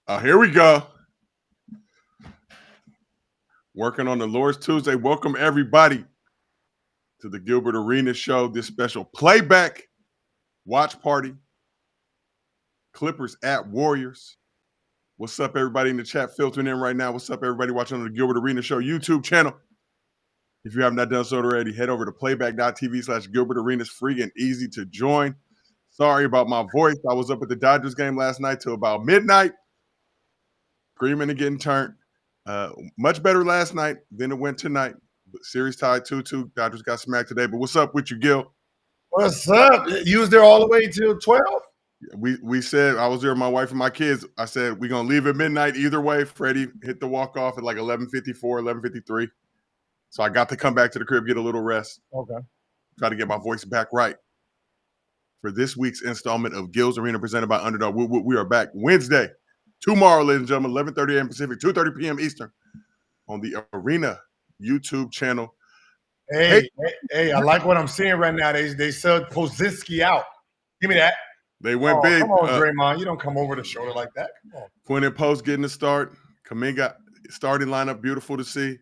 Here we go. Working on the Lord's Tuesday. Welcome everybody to the Gilbert Arena Show. This special playback watch party. Clippers at Warriors. What's up, everybody in the chat filtering in right now? What's up, everybody watching on the Gilbert Arena Show YouTube channel? If you have not done so already, head over to playback.tv/Gilbert Arena. It's free and easy to join. Sorry about my voice. I was up at the Dodgers game last night till about midnight, screaming and getting turned. Much better last night than it went tonight. But series tied 2-2. Dodgers got smacked today. But what's up with you, Gil? What's up? You was there all the way till 12? We said, I was there with my wife and my kids. I said, we're going to leave at midnight either way. Freddie hit the walk-off at like 11:54, 11:53. So I got to come back to the crib, get a little rest. Okay. Try to get my voice back right. For this week's installment of Gil's Arena presented by Underdog, we are back Wednesday, tomorrow, ladies and gentlemen, 11:30 a.m. Pacific, 2:30 p.m. Eastern on the Arena YouTube channel. Hey, I like what I'm seeing right now. They said Pozinski out. Give me that. They went big. Come on, Draymond. You don't come over the shoulder like that. Come on. Quinn and Post getting the start. Kaminga starting lineup, beautiful to see.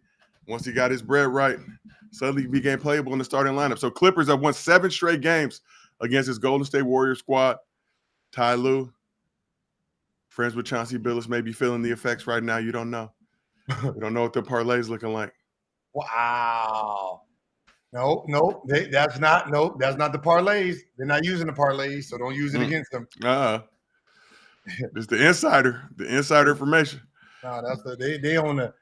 Once he got his bread right, suddenly he became playable in the starting lineup. So Clippers have won 7 straight games against his Golden State Warriors squad. Ty Lue, friends with Chauncey Billups, may be feeling the effects right now. You don't know. We don't know what the parlay's looking like. Wow. No, that's not the parlays. They're not using the parlays, so don't use it against them. It's the insider information. No, that's they on the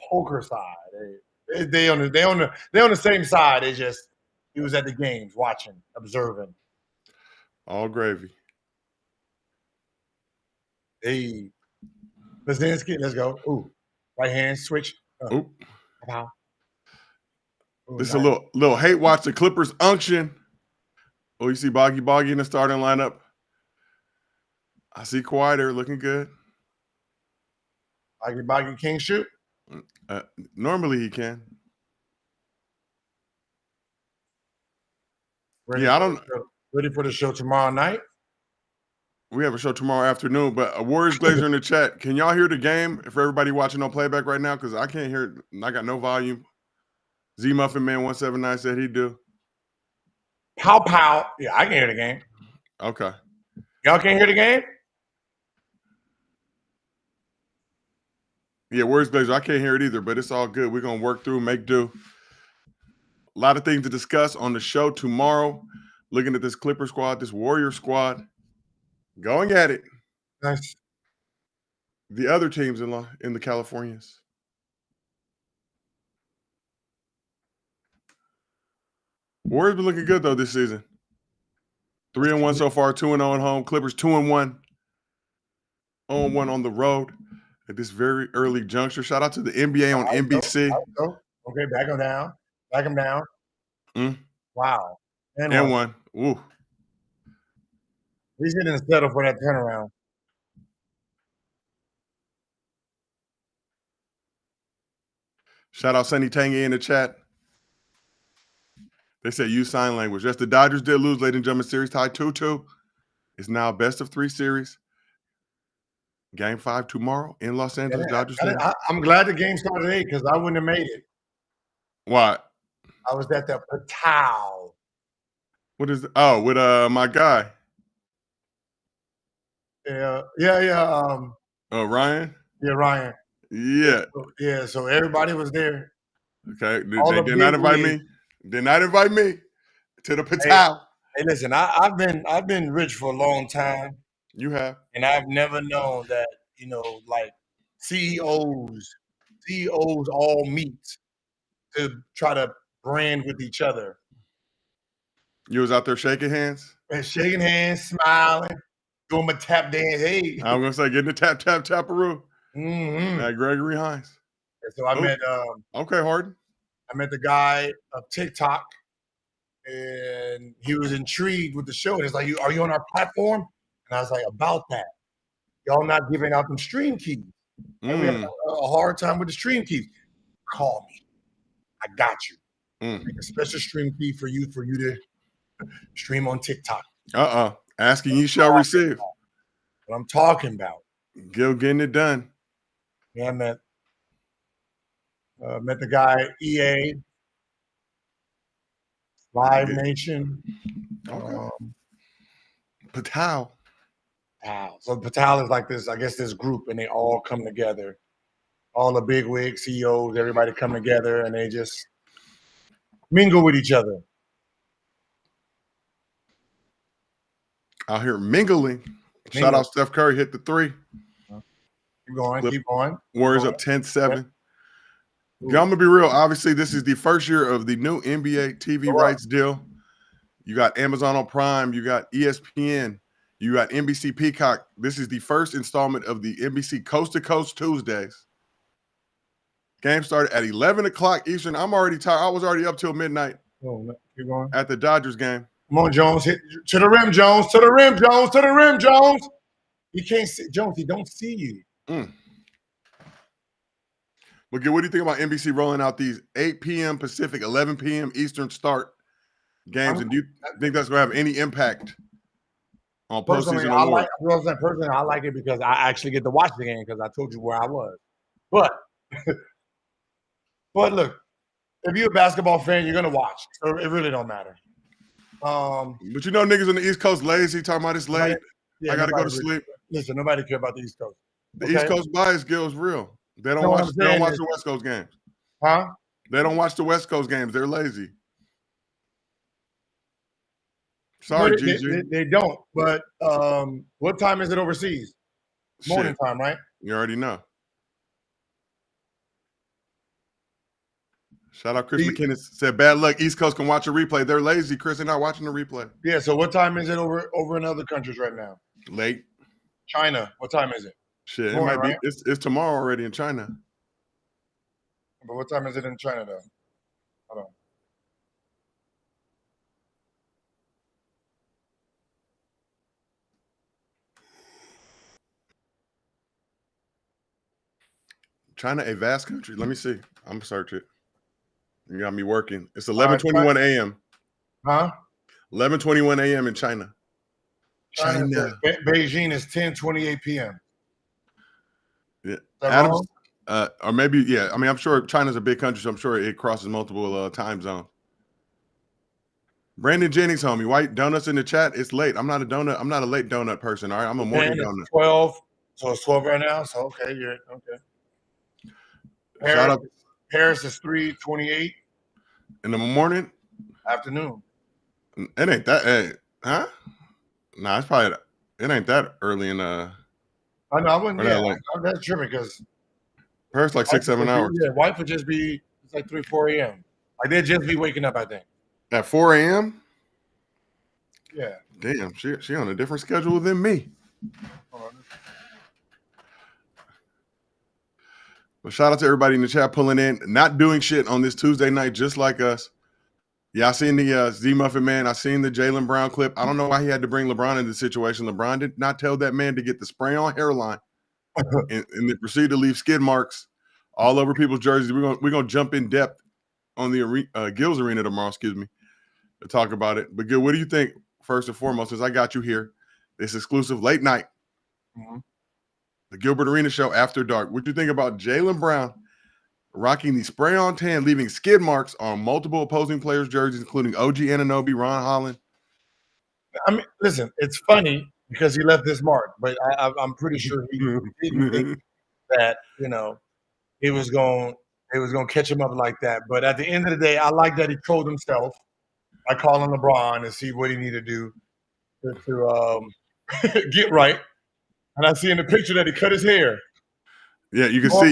poker side. They on the same side. He was at the games watching, observing. All gravy. Hey, Lazinski, let's go. Ooh, right hand switch. Ooh. Wow. This is a little hate watch. The Clippers unction. Oh, you see Boggy in the starting lineup. I see Kawhi there looking good. Boggy can't shoot. Normally he can. Ready for the show tomorrow night? We have a show tomorrow afternoon, but a Warriors Glazer in the chat. Can y'all hear the game for everybody watching on playback right now? Because I can't hear it. I got no volume. Z Muffin Man 179 said he do. Pow. Yeah, I can hear the game. Okay. Y'all can't hear the game? Yeah, Warriors Glazer. I can't hear it either, but it's all good. We're going to work through, make do. A lot of things to discuss on the show tomorrow. Looking at this Clipper squad, this Warrior squad. Going at it. Nice. The other teams in the Californias. Warriors been looking good though this season. 3-1 so far, 2-0 at home. Clippers 2-1. 0-1 on the road at this very early juncture. Shout out to the NBA on NBC. Okay, back him down. Back him down. Wow. And one. Ooh. He's getting settled for that turnaround. Shout out Sonny Tangy in the chat. They said use sign language. Yes, the Dodgers did lose, ladies and gentlemen. Series tied 2-2. It's now a best of 3 series. Game 5 tomorrow in Los Angeles. Dodgers. I'm glad the game started at 8 because I wouldn't have made it. Why? I was at the Patal. What is it? Oh, with my guy. Yeah. Ryan? Yeah, Ryan. Yeah. Yeah, so everybody was there. Okay. They did not invite me. Did not invite me to the Patal. Hey, listen, I've been rich for a long time. You have. And I've never known that, like CEOs all meet to try to brand with each other. You was out there shaking hands? And shaking hands, smiling, doing my tap dance. Hey. I was going to say, getting the tap-tap-tap-a-roo. At Gregory Hines. And so I met okay, Harden. I met the guy of TikTok, and he was intrigued with the show. And he's like, are you on our platform? And I was like, about that. Y'all not giving out them stream keys. We have a hard time with the stream keys. Call me. I got you. Make a special stream key for you to stream on TikTok. Asking you shall receive. What I'm talking about. Gil getting it done. Yeah, I met the guy EA, Live Nation. Okay. Patel. Wow. So Patel is like this, I guess, this group, and they all come together. All the big wig CEOs, everybody come together, and they just mingle with each other. Out here mingling. Shout out Steph Curry, hit the 3. Keep going, keep going. Warriors up 10-7. Yeah, I'm going to be real. Obviously, this is the first year of the new NBA TV rights deal. You got Amazon on Prime. You got ESPN. You got NBC Peacock. This is the first installment of the NBC Coast to Coast Tuesdays. Game started at 11 o'clock Eastern. I'm already tired. I was already up till midnight keep going. At the Dodgers game. Come on, Jones. Hit to the rim, Jones. To the rim, Jones. To the rim, Jones. He can't see. Jones, he don't see you. But what do you think about NBC rolling out these 8 p.m. Pacific, 11 p.m. Eastern start games? And do you think that's going to have any impact on postseason awards? Personally, I like it because I actually get to watch the game because I told you where I was. But look, if you're a basketball fan, you're going to watch. So it really don't matter. But you know niggas on the East Coast lazy, talking about it's late. I got to go to sleep. Listen, nobody care about the East Coast. The East Coast bias, Gil, is real. They don't watch the West Coast games. Huh? They don't watch the West Coast games. They're lazy. Sorry, Gigi. They don't. But what time is it overseas? Morning time, right? You already know. Shout out Chris McKinnon. Said, bad luck. East Coast can watch a replay. They're lazy, Chris. They're not watching the replay. Yeah, so what time is it over in other countries right now? Late. China. What time is it? Shit, it might be. It's tomorrow already in China. But what time is it in China, though? Hold on. China, a vast country. Let me see. I'm going to search it. You got me working. It's 11:21 a.m. Huh? 11:21 a.m. in China. China. Beijing is 10:28 p.m. Yeah. Adams, or maybe, yeah. I mean, I'm sure China's a big country, so I'm sure it crosses multiple time zones. Brandon Jennings, homie. White donuts in the chat. It's late. I'm not a late donut person. All right, I'm a morning donut. 12. So it's 12 right now. So okay, you're okay. Shout out. Paris is 3:28 in the morning. Afternoon. It ain't that. Hey, huh? Nah, it's probably. It ain't that early in. I know. I wouldn't. Yeah, that's tripping because Paris like 6-7 hours. Yeah, white would just be. It's like 3-4 a.m. Like they'd just be waking up. I think. At 4 a.m. Yeah. Damn, she on a different schedule than me. But shout out to everybody in the chat pulling in, not doing shit on this Tuesday night, just like us. Yeah, I seen the Z Muffin man. I seen the Jaylen Brown clip. I don't know why he had to bring LeBron into the situation. LeBron did not tell that man to get the spray on hairline and they proceed to leave skid marks all over people's jerseys. We're gonna jump in depth on the Gil's Arena tomorrow, excuse me, to talk about it. But Gil, what do you think, first and foremost, as I got you here, this exclusive late night, the Gilbert Arena show after dark. What do you think about Jaylen Brown rocking the spray-on tan, leaving skid marks on multiple opposing players' jerseys, including OG Anunoby, Ron Holland? I mean, listen, it's funny because he left this mark, but I'm pretty sure he didn't think that, it was going to catch him up like that. But at the end of the day, I like that he told himself by calling LeBron and see what he needed to do to get right. And I see in the picture that he cut his hair. Yeah, you can see.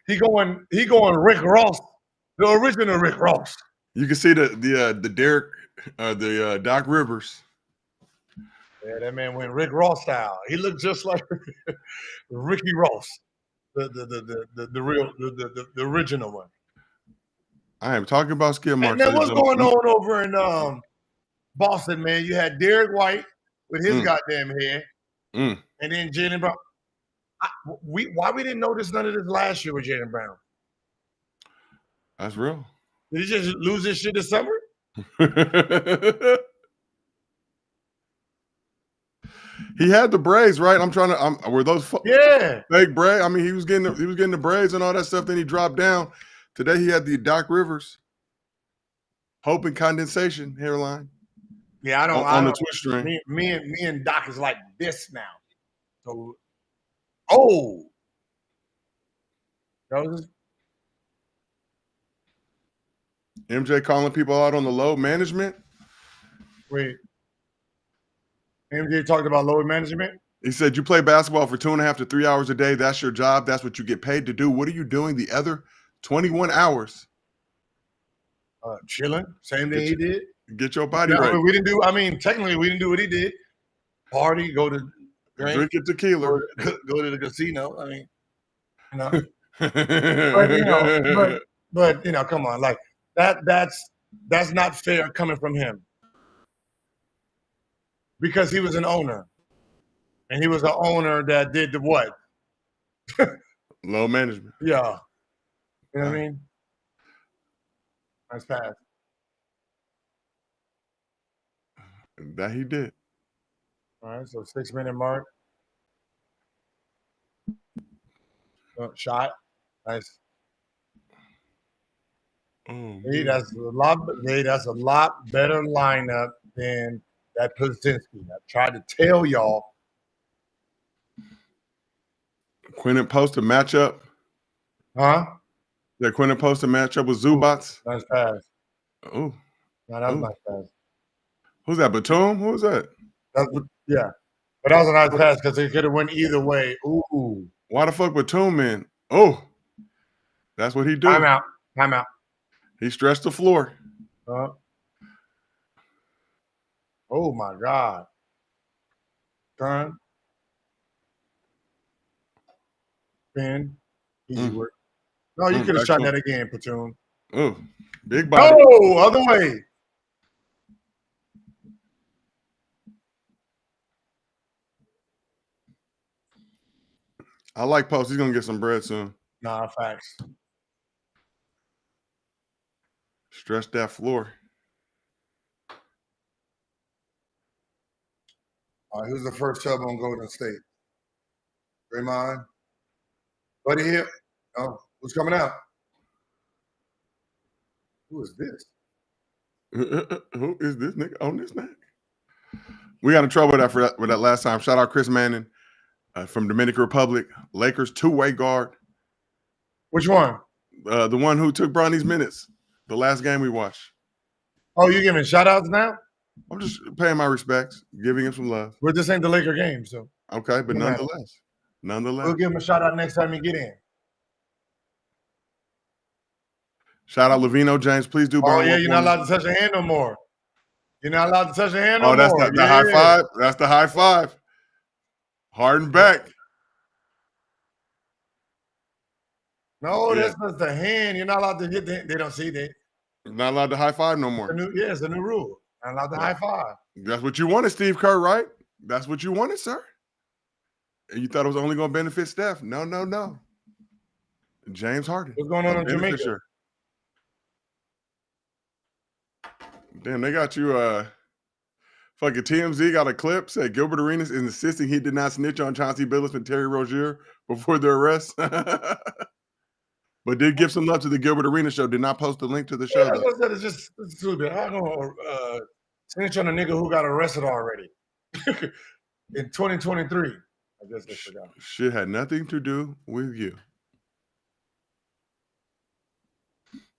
He going Rick Ross, the original Rick Ross. You can see the Derek, the Doc Rivers. Yeah, that man went Rick Ross style. He looked just like Ricky Ross, the real, the original one. I am talking about skid marks. And then what's going on over in Boston, man? You had Derek White with his goddamn hair, and then Jaylen Brown. Why we didn't notice none of this last year with Jaylen Brown? That's real. Did he just lose his shit this summer? He had the braids, right? I'm trying to. Were those Yeah. fake braids? I mean, he was getting the braids and all that stuff. Then he dropped down. Today he had the Doc Rivers hope and condensation hairline. Yeah, I on the don't. twist string. Me and Doc is like this now. So, that was MJ calling people out on the load management. wait. MJ talked about load management. He said, you play basketball for 2.5 to 3 hours a day. That's your job. That's what you get paid to do. What are you doing the other 21 hours? Chilling. Same thing he did. Get your body right. Technically we didn't do what he did. Party, go to drink your tequila. Go to the casino. I mean, but come on, like that's not fair coming from him. Because he was an owner. And he was an owner that did the what? Low management. Yeah. You know what I mean? Nice pass. That he did. All right, so 6-minute mark. Shot. Nice. Hey, that's a lot better lineup than that Plazinski. I tried to tell y'all. Quinton Post a matchup. Huh? Yeah, Quinton Post a matchup with Zubats. Nice pass. Oh. No, that was a nice pass. Who's that? Batum? Who was that? Yeah. But that was a nice pass because it could have went either way. Ooh. Why the fuck Batum in? Oh. That's what he do. Time out. He stretched the floor. Oh my God. Turn. Spin. Easy work. No, you could have shot that again, Platoon. Oh, big body. Oh, other way. I like Post. He's gonna get some bread soon. Nah, facts. Stretch that floor. All right, who's the first sub on Golden State? Draymond? Buddy here? Oh, who's coming out? Who is this? Who is this nigga on this neck? We got in trouble with that last time. Shout out Chris Manning from Dominican Republic. Lakers two-way guard. Which one? The one who took Bronny's minutes. The last game we watched. Oh, you giving shout-outs now? I'm just paying my respects, giving him some love. But this ain't the Laker game, so. Okay, but nonetheless. We'll give him a shout-out next time you get in. Shout out Lavino James. Please do. Oh, yeah, you're not allowed to touch your hand no more. You're not allowed to touch your hand no more. Oh, that's the high five? That's the high five. Harden back. No, that's not the hand. You're not allowed to hit the. They don't see that. Not allowed to high five no more. It's a new rule. Not allowed to high five. That's what you wanted, Steve Kerr, right? That's what you wanted, sir. And you thought it was only going to benefit Steph. No. James Harden. What's going on in Jamaica? Damn, they got you. Fucking TMZ got a clip. Said Gilbert Arenas is insisting he did not snitch on Chauncey Billups and Terry Rozier before their arrest. But did give some love to the Gilbert Arenas show. Did not post the link to the show. Yeah, it's just stupid. I don't know. Snitch on a nigga who got arrested already in 2023. I guess they forgot. Shit had nothing to do with you.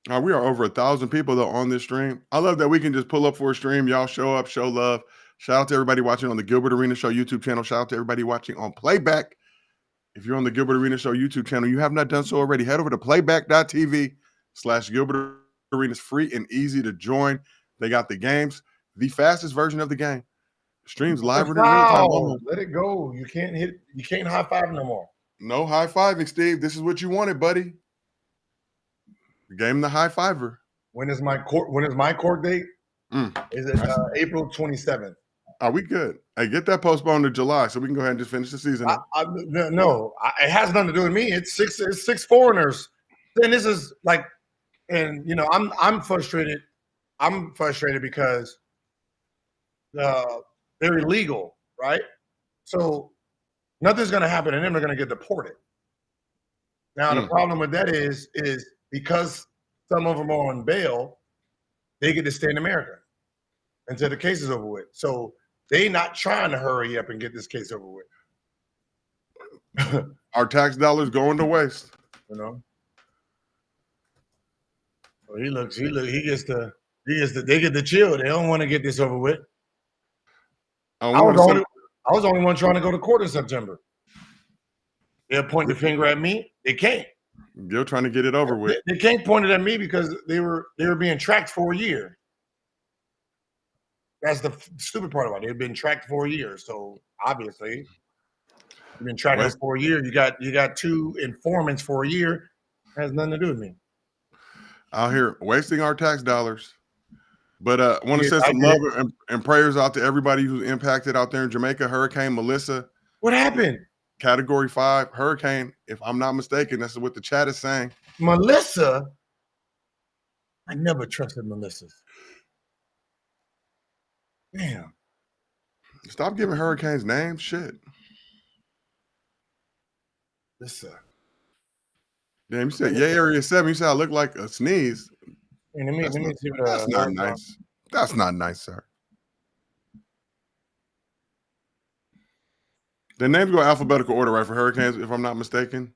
We are over 1,000 people though on this stream. I love that we can just pull up for a stream. Y'all show up, show love. Shout out to everybody watching on the Gilbert Arenas Show YouTube channel. Shout out to everybody watching on playback. If you're on the Gilbert Arenas Show YouTube channel, you have not done so already, head over to playback.tv/Gilbert Arenas. Free and easy to join. They got the games, the fastest version of the game. Streams live in real time. Let it go. You can't high five no more. No high fiving, Steve. This is what you wanted, buddy. Game the high fiver. When is my court date? Is it April 27th? Are we good? Hey, get that postponed to July so we can go ahead and just finish the season. No, it has nothing to do with me. It's six foreigners. And this is like, and I'm frustrated. I'm frustrated because they're illegal, right? So nothing's going to happen, and them are going to get deported. Now, the problem with that is because some of them are on bail, they get to stay in America until the case is over with. So they not trying to hurry up and get this case over with. Our tax dollars going to waste. You know. So they get the chill. They don't want to get this over with. I was the only one trying to go to court in September. They'll point the finger at me. They can't. Gil trying to get it over with. They can't point it at me because they were being tracked for a year. That's the stupid part about it. They've been tracked for a year. So obviously, you've been tracking for a year. You got 2 informants for a year. It has nothing to do with me. Out here wasting our tax dollars. But I want to send some love and prayers out to everybody who's impacted out there in Jamaica. Hurricane Melissa. What happened? Category 5 hurricane. If I'm not mistaken, that's what the chat is saying. Melissa? I never trusted Melissa's. Damn. Stop giving hurricanes names. Shit. Melissa. Damn, you said Area 7. You said I look like a sneeze. Hey, let me see what, that's not nice. That's not nice, sir. The names go alphabetical order, right, for hurricanes, if I'm not mistaken.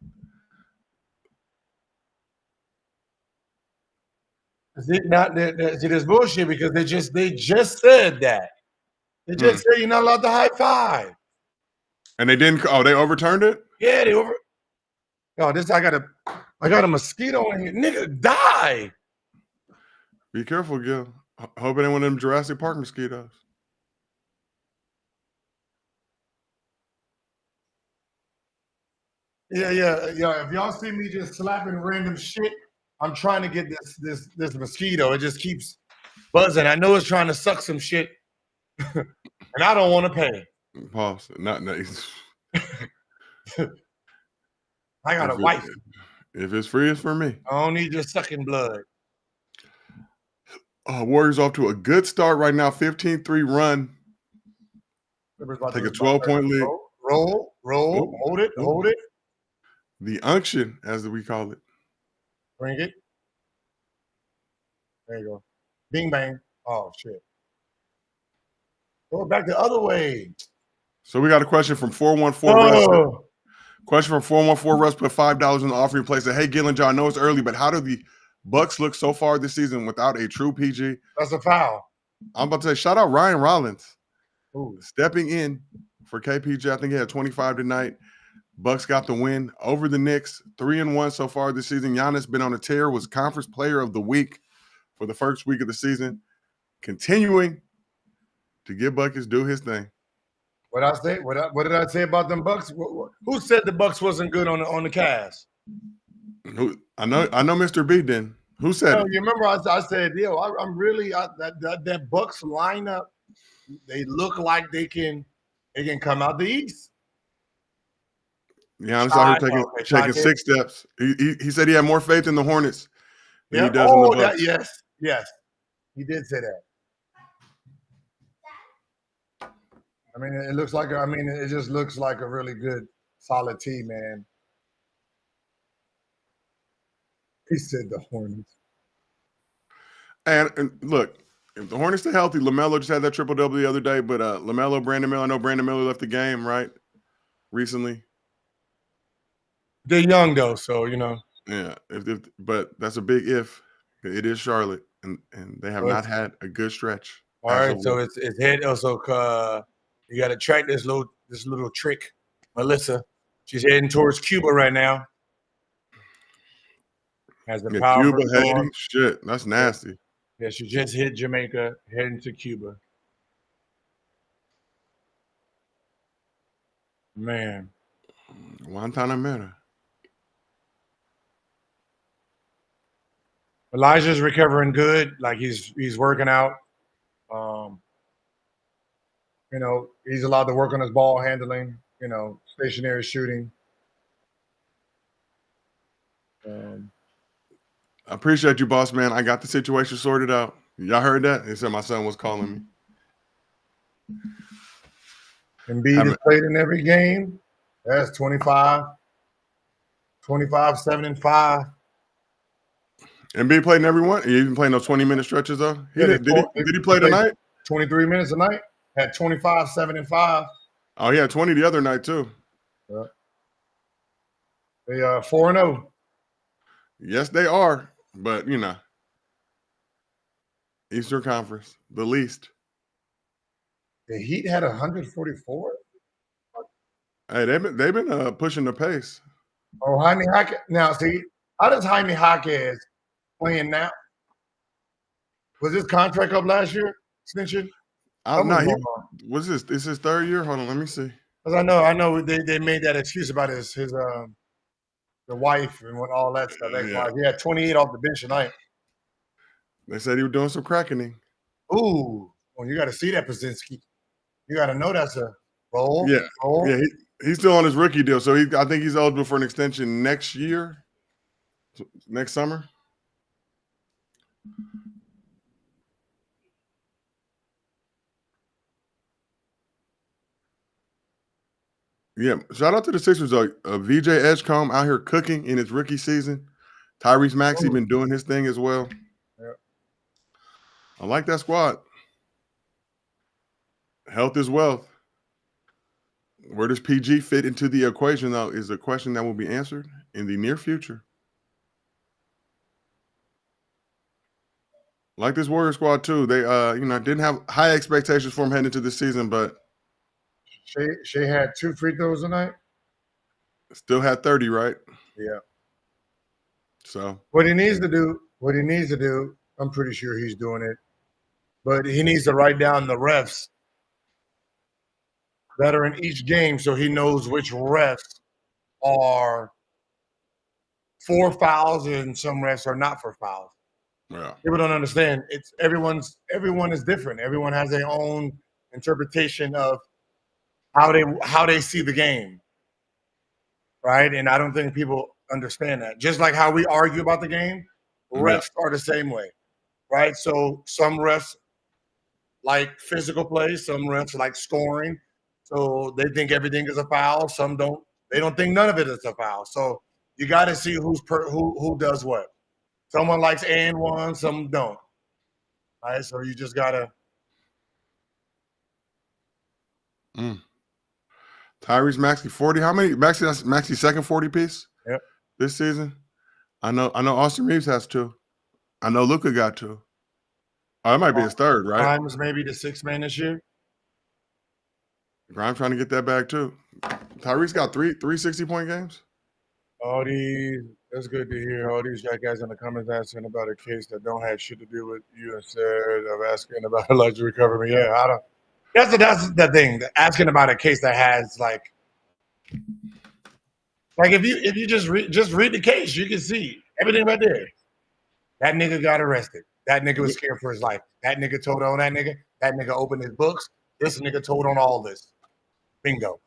Is it not? See, there's bullshit because they just said that. They just said you're not allowed to high five. And they didn't. Oh, they overturned it. Yeah, they over. Oh, I got a mosquito in here. Nigga, die. Be careful, Gil. Hope it ain't one of them Jurassic Park mosquitoes. Yeah. If y'all see me just slapping random shit, I'm trying to get this mosquito. It just keeps buzzing. I know it's trying to suck some shit, and I don't want to pay. Pause. Not nice. I got a wife. If it's free, it's for me. I don't need your sucking blood. Warriors off to a good start right now. 15-3 run. Take a 12-point lead. Roll. Hold it. The unction, as we call it. Bring it. There you go. Bing bang. Oh shit. Go back the other way. So we got a question from 414 Russ. Question from 414 Russ put $5 in the offering place. Said, hey, Gil and John, I know it's early, but how do the Bucks look so far this season without a true PG? That's a foul. I'm about to say, shout out Ryan Rollins. Ooh. Stepping in for KPJ. I think he had 25 tonight. Bucks got the win over the Knicks. 3-1 so far this season. Giannis been on a tear, was Conference Player of the Week for the first week of the season. Continuing to give Buckets do his thing. What I say? What did I say about them Bucks? Who said the Bucks wasn't good on the Cavs? I know Mr. B didn't. Who said it? You remember I said, yo, I'm really that Bucks lineup. They look like they can come out the East. Giannis out here taking 6 steps. He said he had more faith in the Hornets than he does in the Bucks. Yes, he did say that. I mean, it just looks like a really good, solid team, man. He said the Hornets. And look, if the Hornets stay healthy, LaMelo just had that triple-double the other day, but LaMelo, Brandon Miller, I know Brandon Miller left the game, right, recently. They're young, though, so, you know. Yeah, but that's a big if. It is Charlotte, and they have not had a good stretch. All right, so it's head also. You got to track this little trick, Melissa. She's heading towards Cuba right now. Has the power. Cuba, Haiti, shit, that's nasty. Yeah, she just hit Jamaica, heading to Cuba. Man, Guantanamera. Elijah's recovering good. Like he's working out. You know, he's allowed to work on his ball handling. You know, stationary shooting. I appreciate you, boss man. I got the situation sorted out. Y'all heard that? They said my son was calling me. Embiid has played in every game. That's 25, 7 and 5. Embiid played in every one. He even played those 20-minute stretches though. Did he play tonight? 23 minutes a night. Had 25, 7 and 5. Oh, he had 20 the other night too. Yeah. They 4-0. Yes, they are. But Eastern Conference, the least. The Heat had 144. Hey, they've been pushing the pace. Oh, Jaime Jaquez. Now, see, how does Jaime Jaquez playing now? Was his contract up last year? Extension? What's this? This is his third year? Hold on, let me see. Because I know they made that excuse about his the wife and all that stuff. Yeah. He had 28 off the bench tonight. They said he was doing some crackening. Ooh, well, you got to see that Pozinski. You got to know that's a roll. Yeah, roll. Yeah. He's still on his rookie deal, so I think he's eligible for an extension next year, next summer. Yeah, shout out to the Sixers though. VJ Edgecombe out here cooking in his rookie season. Tyrese Maxey been doing his thing as well. Yeah. I like that squad. Health is wealth. Where does PG fit into the equation, though, is a question that will be answered in the near future. Like this Warrior squad too. They didn't have high expectations for him heading into this season, but Shea had 2 free throws tonight. Still had 30, right? Yeah. So what he needs to do, I'm pretty sure he's doing it, but he needs to write down the refs that are in each game so he knows which refs are for fouls and some refs are not for fouls. Yeah. People don't understand. It's everyone is different. Everyone has their own interpretation of how they see the game. Right? And I don't think people understand that. Just like how we argue about the game, refs are the same way. Right? So some refs like physical play, some refs like scoring. So they think everything is a foul. Some don't. They don't think none of it is a foul. So you got to see who does what. Someone likes and one, some don't. All right, so you just gotta. Tyrese Maxey 40. How many? Maxey's second 40 piece. Yep. This season. I know. Austin Reeves has 2. I know Luka got 2. Oh, that might be his third, right? Grimes maybe the 6th man this year. Grimes trying to get that back too. Tyrese got 3 60-point games. That's good to hear. All these guys in the comments asking about a case that don't have shit to do with you instead of asking about luxury cover me. Yeah, I don't. That's the thing. Asking about a case that has like if you just read the case, you can see everything right there. That nigga got arrested. That nigga was scared for his life. That nigga told on that nigga. That nigga opened his books. This nigga told on all this. Bingo.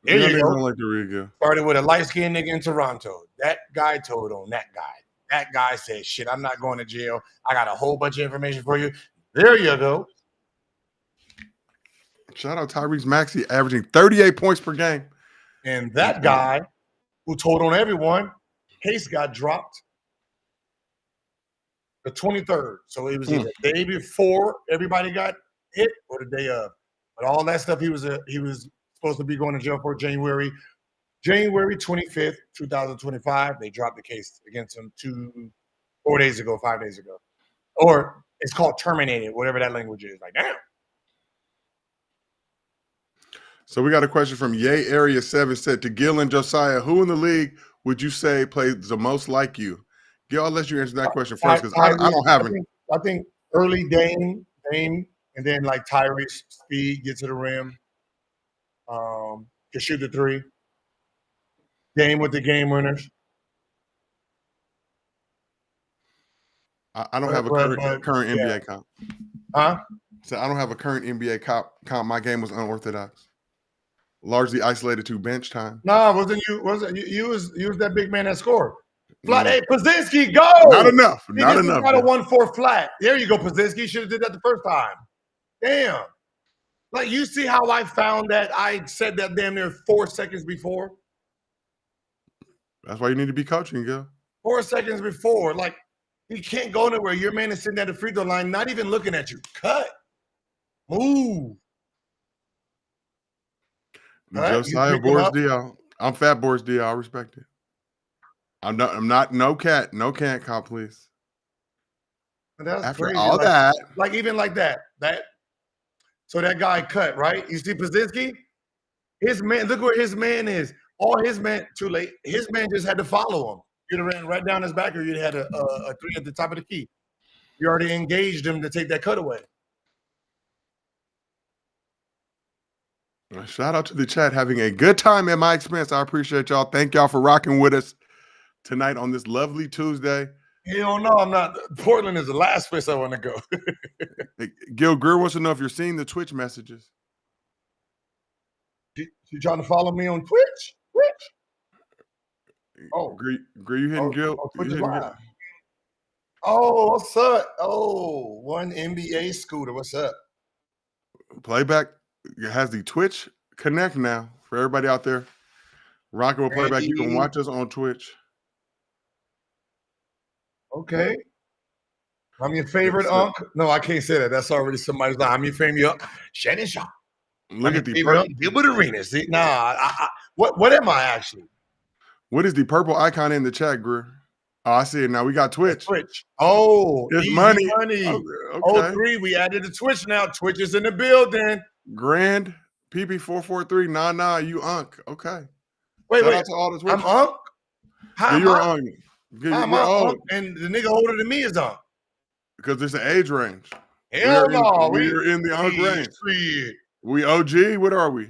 There you go. Like to read, Started with a light-skinned nigga in Toronto. That guy told on that guy. That guy said, shit, I'm not going to jail. I got a whole bunch of information for you. There you go. Shout out Tyrese Maxey averaging 38 points per game. And that guy who told on everyone, case got dropped the 23rd. So it was either the day before everybody got hit or the day of. But all that stuff he was supposed to be going to jail for January 25th, 2025. They dropped the case against him 5 days ago. Or it's called terminated, whatever that language is. Like, damn. So we got a question from Yay Area 7 said to Gil and Josiah, who in the league would you say plays the most like you? Gil, I'll let you answer that question first because I don't have it. I think early Dame, and then like Tyrese, speed, get to the rim, can shoot the 3. Dame with the game winners. I don't have a current NBA comp. Huh? So I don't have a current NBA comp. My game was unorthodox. Largely isolated to bench time. No, wasn't you? You was that big man that scored. Flat. Hey, Pozinski, go! Not enough. Not enough. Got a 1-4 flat. There you go, Pozinski. Should have did that the first time. Damn. Like, you see how I found that I said that damn near 4 seconds before? That's why you need to be coaching, Gil. 4 seconds before. Like, he can't go nowhere. Your man is sitting at the free throw line, not even looking at you. Cut. Move. Josiah Boris Dial. I'm Fat Boris Dial. I respect it. I'm not no cat cop, please. That's After crazy. all that. Like, even like that. So that guy cut, right? You see Pazinski? His man, look where his man is. All his man, too late. His man just had to follow him. You'd have ran right down his back, or you'd have had a three at the top of the key. You already engaged him to take that cutaway. Shout out to the chat, having a good time at my expense. I appreciate y'all. Thank y'all for rocking with us tonight on this lovely Tuesday. Hell no, I'm not. Portland is the last place I want to go. Hey, Gil Greer wants to know if you're seeing the Twitch messages. You trying to follow me on Twitch? Oh, Greer, you hitting Gil? Twitch is live. Oh, what's up? Oh, one NBA scooter. What's up? Playback has the Twitch Connect now for everybody out there. Rocking with Playback. You can watch us on Twitch. Okay. I'm your favorite unk. No, I can't say that. That's already somebody's line. I'm your favorite Shannon Shaw. Look at the Gilbert Arena. See, nah. What am I actually? What is the purple icon in the chat, Greer? Oh, I see it now. We got Twitch. Oh, it's money. Okay. 03, we added the Twitch now. Twitch is in the building. Grand PP443. Nah, you unk. Okay. Wait. Out to all the Twitch. I'm unk? How you're unk. I'm unk, and the nigga older than me is unk. Because there's an age range. Hell no. We're in the unk range. We OG? What are we?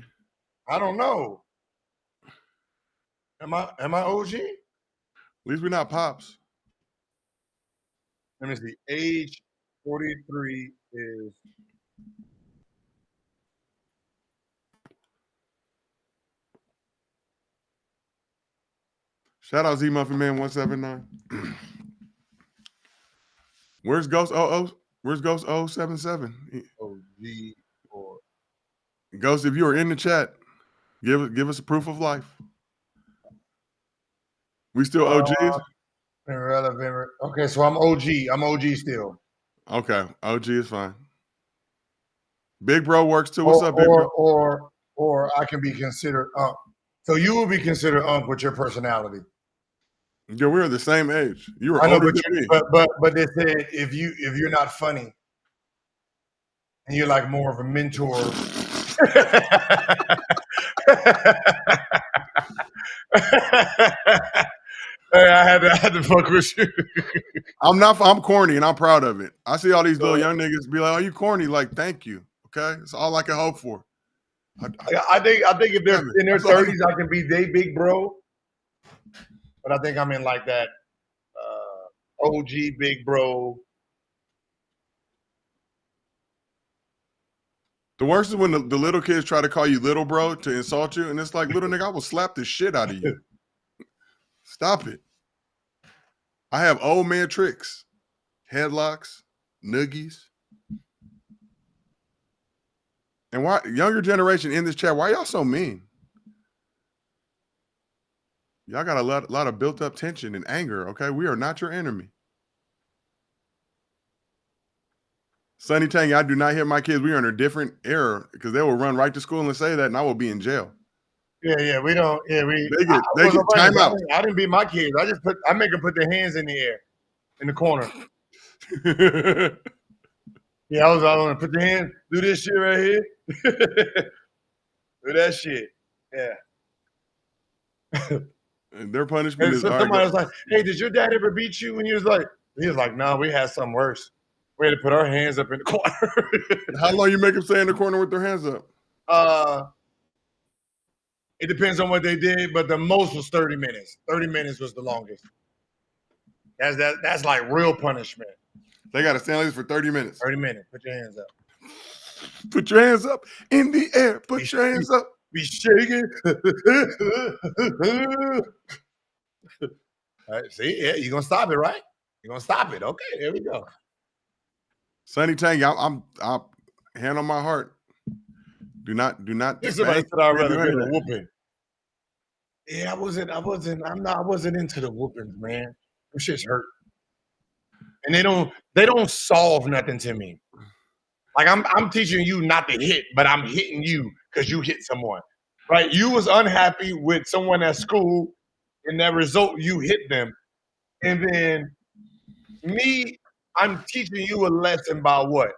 I don't know. Am I OG? At least we're not pops. Let me see. Age 43 is. Shout out Z Muffin Man 179. Where's Ghost 00? Where's Ghost 077? OG4. Ghost, if you are in the chat, give us a proof of life. We still OGs? Irrelevant. Okay, so I'm OG. I'm OG still. Okay, OG is fine. Big Bro works too. What's up, Big Bro? Or I can be considered unk. So you will be considered unk with your personality. Yeah, we're the same age. You were older than me. But they said if you're not funny and you're like more of a mentor. Hey, I had to fuck with you. I'm corny and I'm proud of it. I see all these little young niggas be like, "Oh, you corny?" Like, thank you. Okay, it's all I can hope for. I think if they're in their 30s, I can be they big bro. But I think I'm in like that OG big bro. The worst is when the little kids try to call you little bro to insult you, and it's like, little nigga, I will slap the shit out of you. Stop it. I have old man tricks, headlocks, noogies. And why younger generation in this chat, why y'all so mean? Y'all got a lot of built up tension and anger, okay? We are not your enemy. Sonny Tang, I do not hear my kids. We are in a different era because they will run right to school and say that, and I will be in jail. Yeah, we don't. Yeah, they get time out. I didn't beat my kids. I make them put their hands in the air, in the corner. Yeah, I want to put your hands, do this shit right here, do that shit. Yeah. And their punishment is somebody was like, "Hey, did your dad ever beat you?" And he was like, "No, we had something worse. We had to put our hands up in the corner." How long you make them stay in the corner with their hands up? It depends on what they did, but the most was 30 minutes. 30 minutes was the longest. That's like real punishment. They got to stand like this for 30 minutes. 30 minutes. Put your hands up. Put your hands up in the air. Put your hands up. Be shaking. All right, see, yeah, you're gonna stop it, right? You're gonna stop it. Okay, there we go. Sonny Tang, I'm hand on my heart. Do not If somebody spank. said I'd Do rather none get of a that. whooping. Yeah, I wasn't into the whoopings, man. Them shit's hurt. And they don't solve nothing to me. Like I'm teaching you not to hit, but I'm hitting you because you hit someone. Right? You was unhappy with someone at school, and that result you hit them. And then me, I'm teaching you a lesson about what?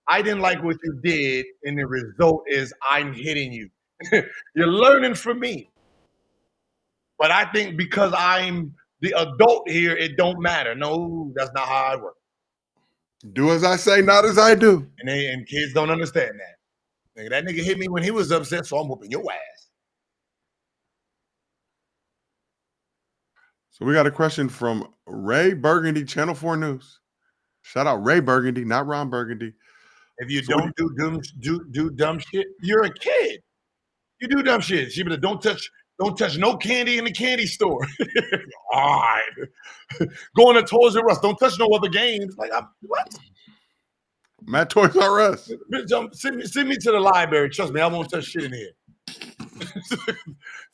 I didn't like what you did, and the result is I'm hitting you. You're learning from me. But I think because I'm the adult here, it don't matter. No, that's not how I work. Do as I say, not as I do. And kids don't understand that. Nigga, that nigga hit me when he was upset, so I'm whooping your ass. So we got a question from Ray Burgundy, Channel 4 News. Shout out Ray Burgundy, not Ron Burgundy. If you So don't do dumb shit, you're a kid. You do dumb shit. She be like, don't touch no candy in the candy store. All right. Going to Toys R Us. Don't touch no other games. Like, what? Matt Toys R Us. Send me to the library. Trust me, I won't touch shit in here.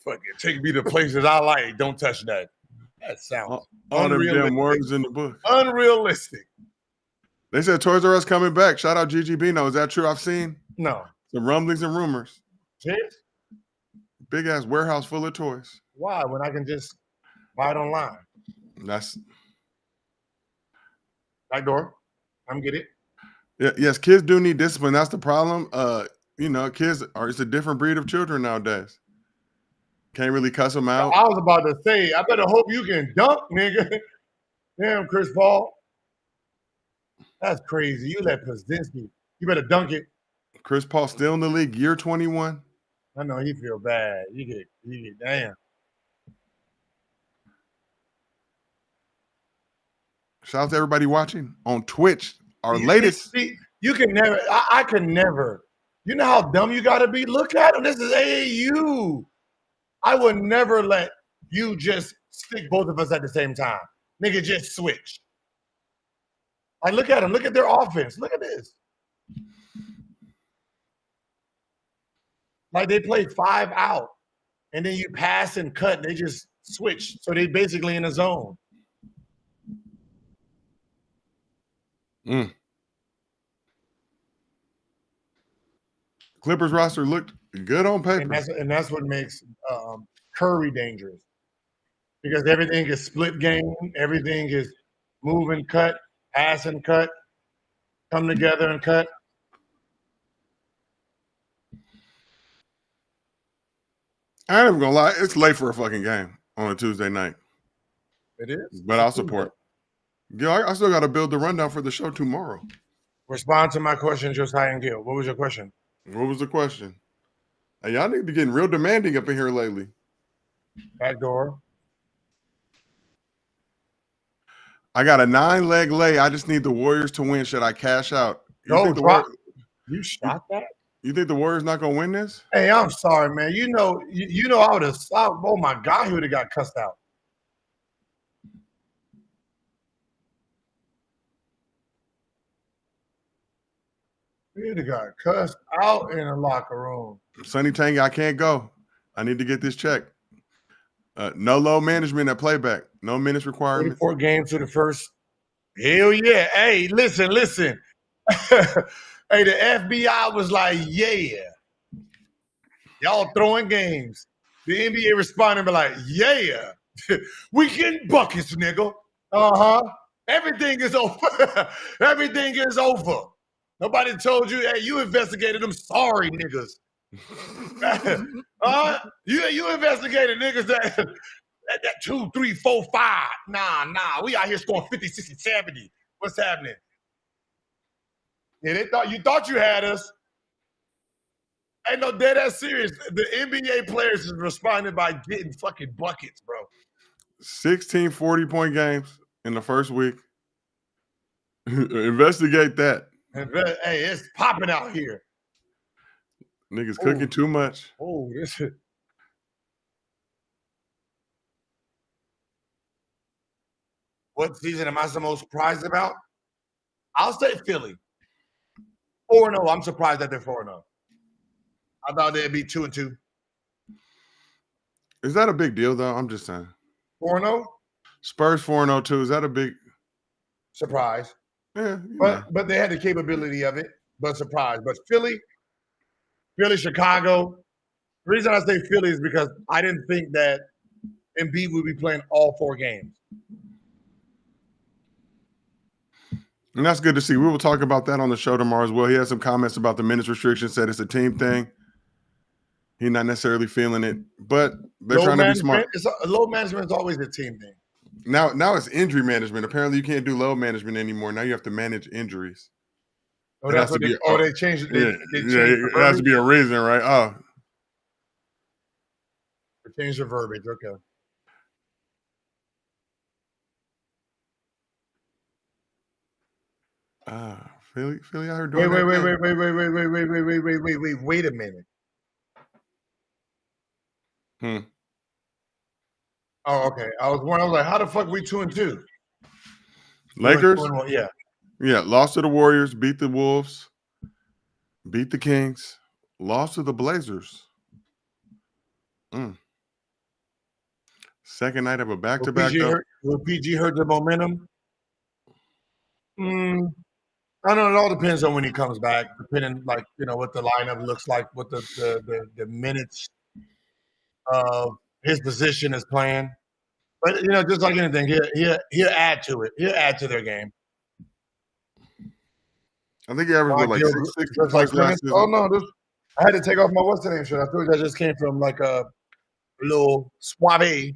Fucking take me to places I like. Don't touch that. That sounds all them unrealistic. damn words in the book. Unrealistic. They said Toys R Us coming back. Shout out Gigi Bino. Is that true? I've seen No. some rumblings and rumors. Serious? Big ass warehouse full of toys. Why? When I can just buy it online. That's Back door. Come get it. yeah, yes, kids do need discipline. That's the problem. Kids it's a different breed of children nowadays. Can't really cuss them out. I was about to say, I better hope you can dunk, nigga. Damn, Chris Paul. That's crazy. You let Pozinski. You better dunk it. Chris Paul still in the league, year 21. I know he feel bad. You get damn. Shout out to everybody watching on Twitch. Our You latest. see, you can never. I can never. You know how dumb you got to be. Look at him. This is AAU. I would never let you just stick both of us at the same time. Nigga, just switch. Like, look at them. Look at their offense. Look at this. Like, they play 5 out, and then you pass and cut. They just switch. So they basically in a zone. Clippers roster looked good on paper. And that's what makes Curry dangerous. Because everything is split game. Everything is move and cut, pass and cut, come together and cut. I ain't even gonna lie, it's late for a fucking game on a Tuesday night. It is. But I'll support. Yeah, I still got to build the rundown for the show tomorrow. Respond to my question, Josiah and Gil. What was your question? What was the question? Hey, y'all need to be getting real demanding up in here lately. Back door. I got a 9-leg lay. I just need the Warriors to win. Should I cash out? You shot that? You think the Warriors not gonna win this? Hey, I'm sorry, man. You know, I would have. Oh my God, he would have got cussed out. He would have got cussed out in the locker room. Sonny Tang, I can't go. I need to get this check. No low management at playback. No minutes requirements. 4 games to the first. Hell yeah. Hey, listen. Hey, the FBI was like, yeah. Y'all throwing games. The NBA responded by like, yeah. We getting buckets, nigga. Uh-huh. Everything is over. Everything is over. Nobody told you, hey, you investigated them sorry niggas. You investigated niggas that 2, 3, 4, 5. Nah. We out here scoring 50, 60, 70. What's happening? Yeah, you thought you had us. Ain't no dead ass serious. The NBA players is responding by getting fucking buckets, bro. 16 40-point games in the first week. Investigate that. Hey, it's popping out here. Niggas cooking too much. Oh, this is. What season am I the most surprised about? I'll say Philly. 4-0. I'm surprised that they're 4-0. I thought they'd be 2-2. Is that a big deal though? I'm just saying. 4-0? Spurs 4-0 too. Is that a big Surprise. yeah, But they had the capability of it, but surprise. But Philly, Chicago. The reason I say Philly is because I didn't think that Embiid would be playing all 4 games. And that's good to see. We will talk about that on the show tomorrow as well. He had some comments about the minutes restriction, said it's a team thing. He's not necessarily feeling it, but they're trying to be smart. Load management is always a team thing. Now it's injury management. Apparently, you can't do load management anymore. Now you have to manage injuries. Oh, that's what they changed it. It has to be a reason, right? Oh, they changed the verbiage. Okay. Philly out here doing Wait a minute. Oh, okay. I was like, how the fuck we 2-2? Lakers? 2-1, yeah. Yeah, lost to the Warriors, beat the Wolves, beat the Kings, lost to the Blazers. Second night of a back-to-back. Will PG hurt the momentum? I don't know. It all depends on when he comes back, depending, like, what the lineup looks like, what the minutes of his position is playing. But just like anything, he'll add to it. He'll add to their game. I think he averaged like 660 points last season. Oh no, I had to take off my what's the name shirt. I thought that just came from like a little suave.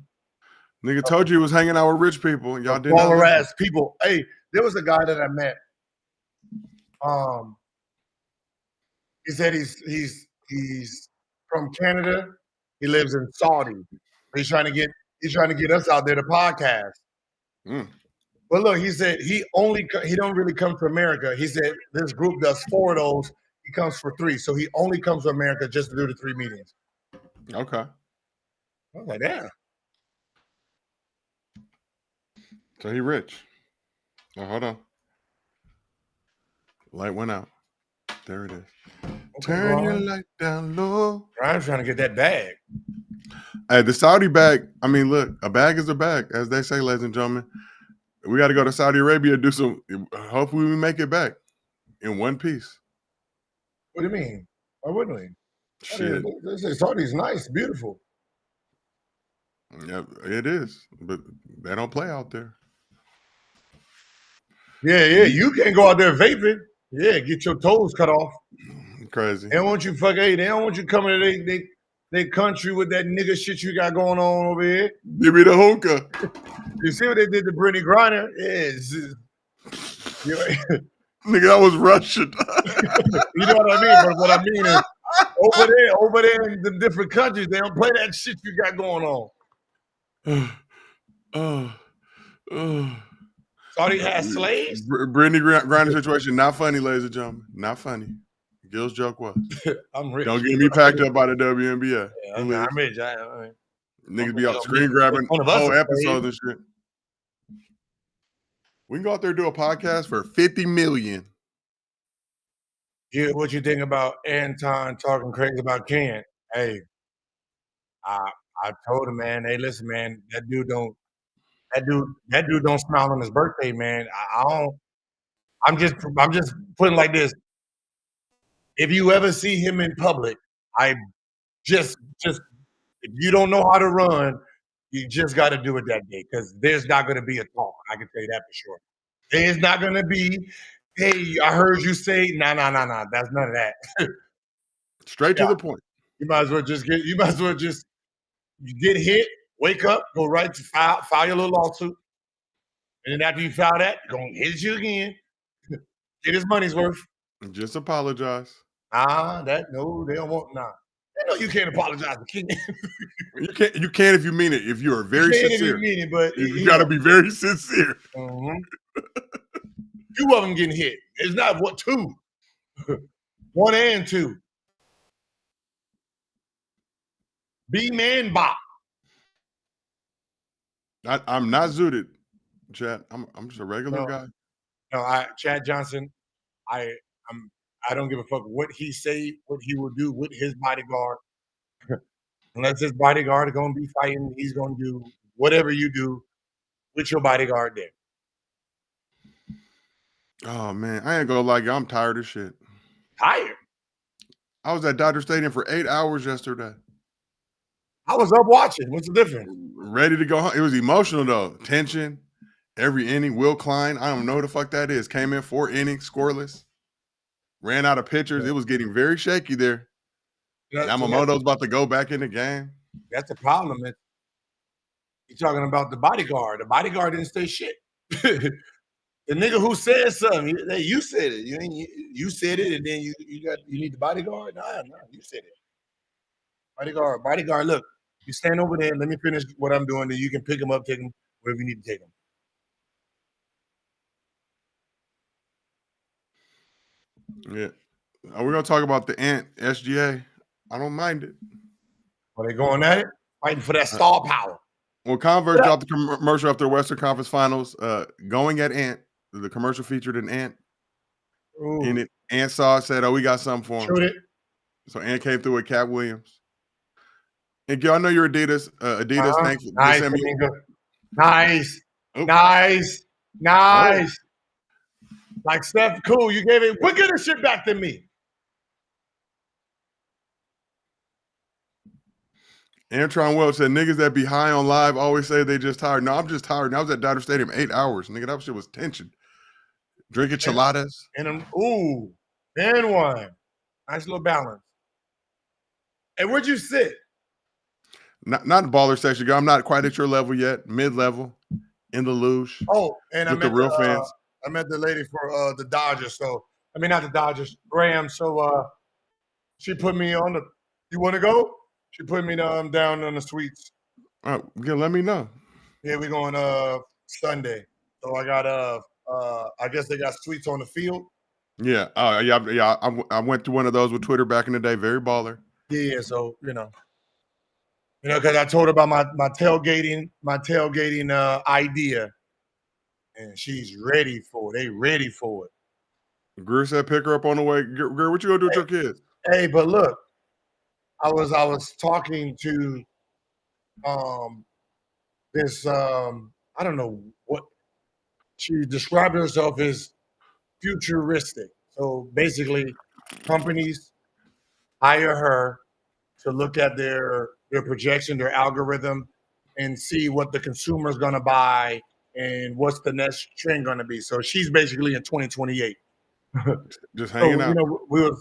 Nigga told you he was hanging out with rich people. Y'all didn't. Baller ass people. Hey, there was a guy that I met. He said he's from Canada. He lives in Saudi. He's trying to get us out there to podcast. But look, he said he don't really come to America. He said this group does 4 of those. He comes for 3, so he only comes to America just to do the 3 meetings. Okay. I was like, damn. So he rich. Oh, hold on. Light went out. There it is. Okay, turn your light down low. I'm trying to get that bag. Hey, the Saudi bag. I mean, look, a bag is a bag, as they say, ladies and gentlemen. We got to go to Saudi Arabia and do some. Hopefully, we make it back in one piece. What do you mean? Why wouldn't we? Shit. Saudi's nice, beautiful. Yeah, it is, but they don't play out there. Yeah. You can't go out there vaping. Yeah, get your toes cut off. Crazy. They don't want you they don't want you coming to their country with that nigga shit you got going on over here. Give me the hookah. You see what they did to Brittany Griner? Nigga, that was Russian. You know what I mean? But what I mean is over there in the different countries, they don't play that shit you got going on. Saudi has slaves? Brittany Griner situation, not funny, ladies and gentlemen. Not funny. Gil's joke was. I'm rich. Don't get me packed up by the WNBA. Yeah, I'm rich. Niggas be out screen grabbing whole episodes and shit. We can go out there and do a podcast for $50 million. Yeah, what you think about Anton talking crazy about Ken? Hey, I told him, man. Hey, listen, man. That dude don't smile on his birthday, man. I don't. I'm just putting like this. If you ever see him in public, I just if you don't know how to run, you just got to do it that day because there's not going to be a talk. I can tell you that for sure. There's not going to be, hey, I heard you say, nah. That's none of that. Straight to the point. You might as well just you get hit, wake up, go right to file your little lawsuit. And then after you file that, going to hit you again. Get his money's worth. Just apologize. They don't want They know you can't apologize to King. You can if you mean it. If you are very sincere. If you mean it, but you got to be very sincere. Mm-hmm. 2 of them getting hit. It's not 2. 1 and 2. B-man bop. I'm not zooted, Chad. I'm just a regular guy. No, Chad Johnson. I don't give a fuck what he say, what he will do with his bodyguard. Unless his bodyguard is gonna be fighting, he's gonna do whatever you do with your bodyguard there. Oh man, I ain't gonna lie, y'all, I'm tired of shit. Tired. I was at Dodger Stadium for 8 hours yesterday. I was up watching. What's the difference? Ready to go home. It was emotional though. Tension, every inning. Will Klein, I don't know who the fuck that is. Came in 4 innings, scoreless. Ran out of pitchers. It was getting very shaky there. Yamamoto's about to go back in the game. That's the problem. You're talking about the bodyguard. The bodyguard didn't say shit. The nigga who said something, you said it. You said it, and then you need the bodyguard. No, you said it. Bodyguard. Look, you stand over there. Let me finish what I'm doing. Then you can pick him up, take him wherever you need to take him. Yeah, we're gonna talk about the Ant SGA. I don't mind it. Are they going at it? Fighting for that star power. Well, Converse dropped the commercial after Western Conference Finals. Going at Ant. The commercial featured an ant. Ooh. In it, Ant saw it, said, "Oh, we got something for him." Shoot it. So Ant came through with Cat Williams. And Gil, I know you're Adidas. Thanks. Nice. Nice. Oh. Nice. Nice. Oh. Like Steph, cool. You gave it. We'll get this shit back to me. Antron Welch said, "Niggas that be high on live always say they just tired." No, I'm just tired. And I was at Dodger Stadium 8 hours. Nigga, that shit was tension. Drinking chiladas. And one. Nice little balance. Hey, where'd you sit? Not the baller section, girl. I'm not quite at your level yet. Mid-level, in the luge. Oh, and with the real fans. I met the lady for the Dodgers. So I mean, not the Dodgers, Graham. So she put me on the. You want to go? She put me down on the suites. All right, Gil, let me know. Yeah, we're going Sunday. So I got I guess they got suites on the field. Yeah. Yeah. I went to one of those with Twitter back in the day. Very baller. Yeah. So because I told her about my tailgating idea, and she's ready for it. They ready for it. Greer said, "Pick her up on the way." Greer, what you gonna do with your kids? Hey, but look, I was talking to this I don't know what she described herself as futuristic. So basically, companies hire her to look at their projection, their algorithm, and see what the consumer is going to buy and what's the next trend going to be. So she's basically in 2028. Just hanging out. We were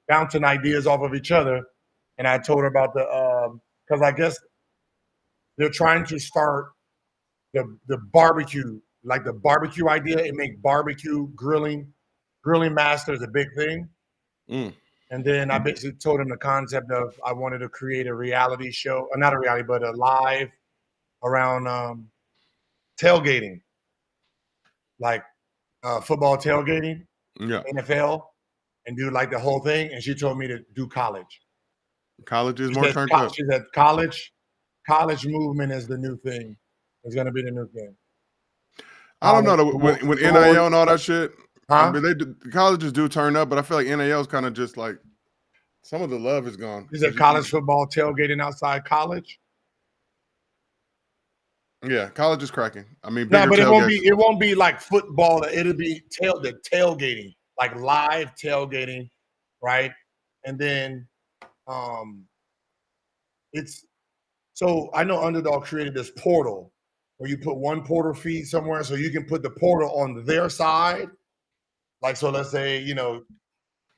bouncing ideas off of each other, and I told her about because I guess they're trying to start the barbecue, like the barbecue idea, and make barbecue grilling master is a big thing. And then I basically told him the concept of I wanted to create a reality show, not a reality, but a live around tailgating, like football tailgating, NFL, and do like the whole thing. And she told me to do college. College is more turned up. She said college movement is the new thing. It's going to be the new thing. I don't know. When NIL and all that shit, huh? I mean, colleges do turn up, but I feel like NIL is kind of just like some of the love is gone. Is it college football tailgating outside college? Yeah, college is cracking. I mean, no, but it won't be like football. It'll be the tailgating, like live tailgating, right? And then it's so I know Underdog created this portal where you put one portal feed somewhere, so you can put the portal on their side. Like, so let's say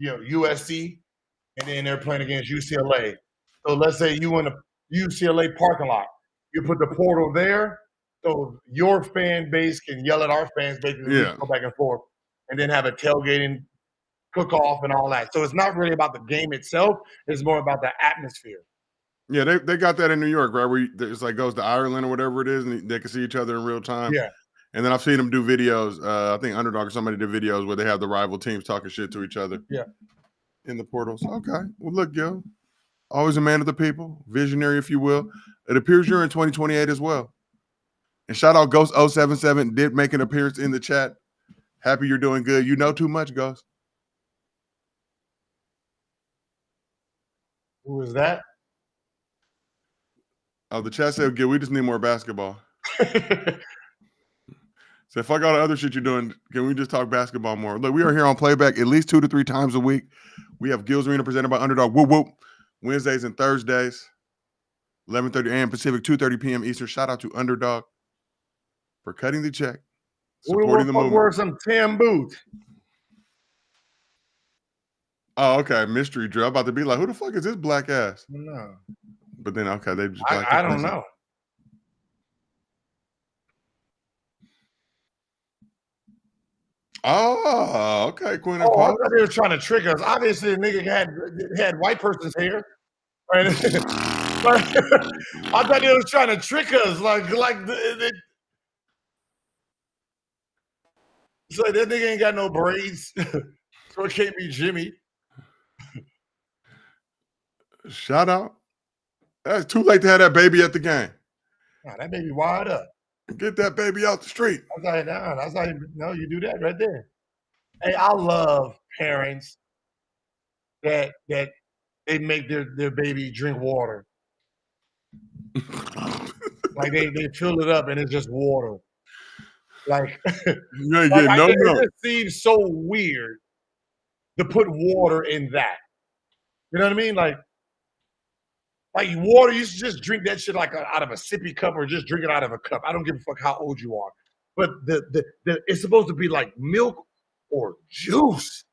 USC, and then they're playing against UCLA. So let's say you in a UCLA parking lot. You put the portal there, so your fan base can yell at our fans base, go back and forth, and then have a tailgating cook-off and all that. So it's not really about the game itself; it's more about the atmosphere. Yeah, they got that in New York, right? Where it's like goes to Ireland or whatever it is, and they can see each other in real time. Yeah. And then I've seen them do videos. I think Underdog or somebody did videos where they have the rival teams talking shit to each other. Yeah. In the portals. Okay. Well, look, Gil, always a man of the people, visionary, if you will. It appears you're in 2028 as well. And shout out Ghost 077 did make an appearance in the chat. Happy you're doing good. You know too much, Ghost. Who is that? Oh, the chat said, "Gil, we just need more basketball." So fuck all the other shit you're doing. Can we just talk basketball more? Look, we are here on Playback at least 2 to 3 times a week. We have Gil's Arena presented by Underdog. Whoop whoop. Wednesdays and Thursdays, 11:30 a.m. Pacific, 2:30 p.m. Eastern. Shout out to Underdog for cutting the check, supporting the movement. Wear some Tim boots. Oh, okay. Mystery drill. I'm about to be like, who the fuck is this black ass? No. But then, okay, they just I don't know. Oh, okay, Quinn and I Pope. thought they were trying to trick us. Obviously, the nigga had white person's hair. Right? I thought they was trying to trick us. So that nigga ain't got no braids. So it can't be Jimmy. Shout out. That's too late to have that baby at the game. Nah, that baby wide up. Get that baby out the street. I was like, nah, that's not even, no, you do that right there. Hey, I love parents that they make their baby drink water. Like they fill it up and it's just water. Like, you ain't getting no milk. It just seems so weird to put water in that. You know what I mean? Like water, you should just drink that shit like out of a sippy cup or just drink it out of a cup. I don't give a fuck how old you are. But the it's supposed to be like milk or juice.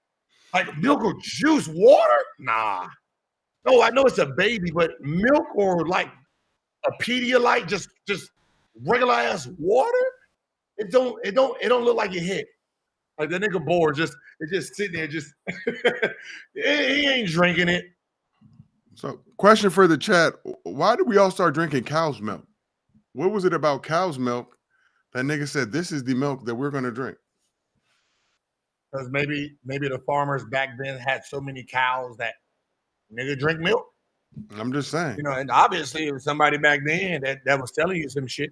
Like milk or juice, water? Nah. No, I know it's a baby, but milk or like a Pedialyte, just regular ass water? It don't look like it hit. Like the nigga bored, just sitting there, just he ain't drinking it. So, question for the chat: why did we all start drinking cow's milk? What was it about cow's milk that nigga said this is the milk that we're gonna drink? Because maybe the farmers back then had so many cows that nigga drink milk. I'm just saying. You know, and obviously it was somebody back then that was telling you some shit.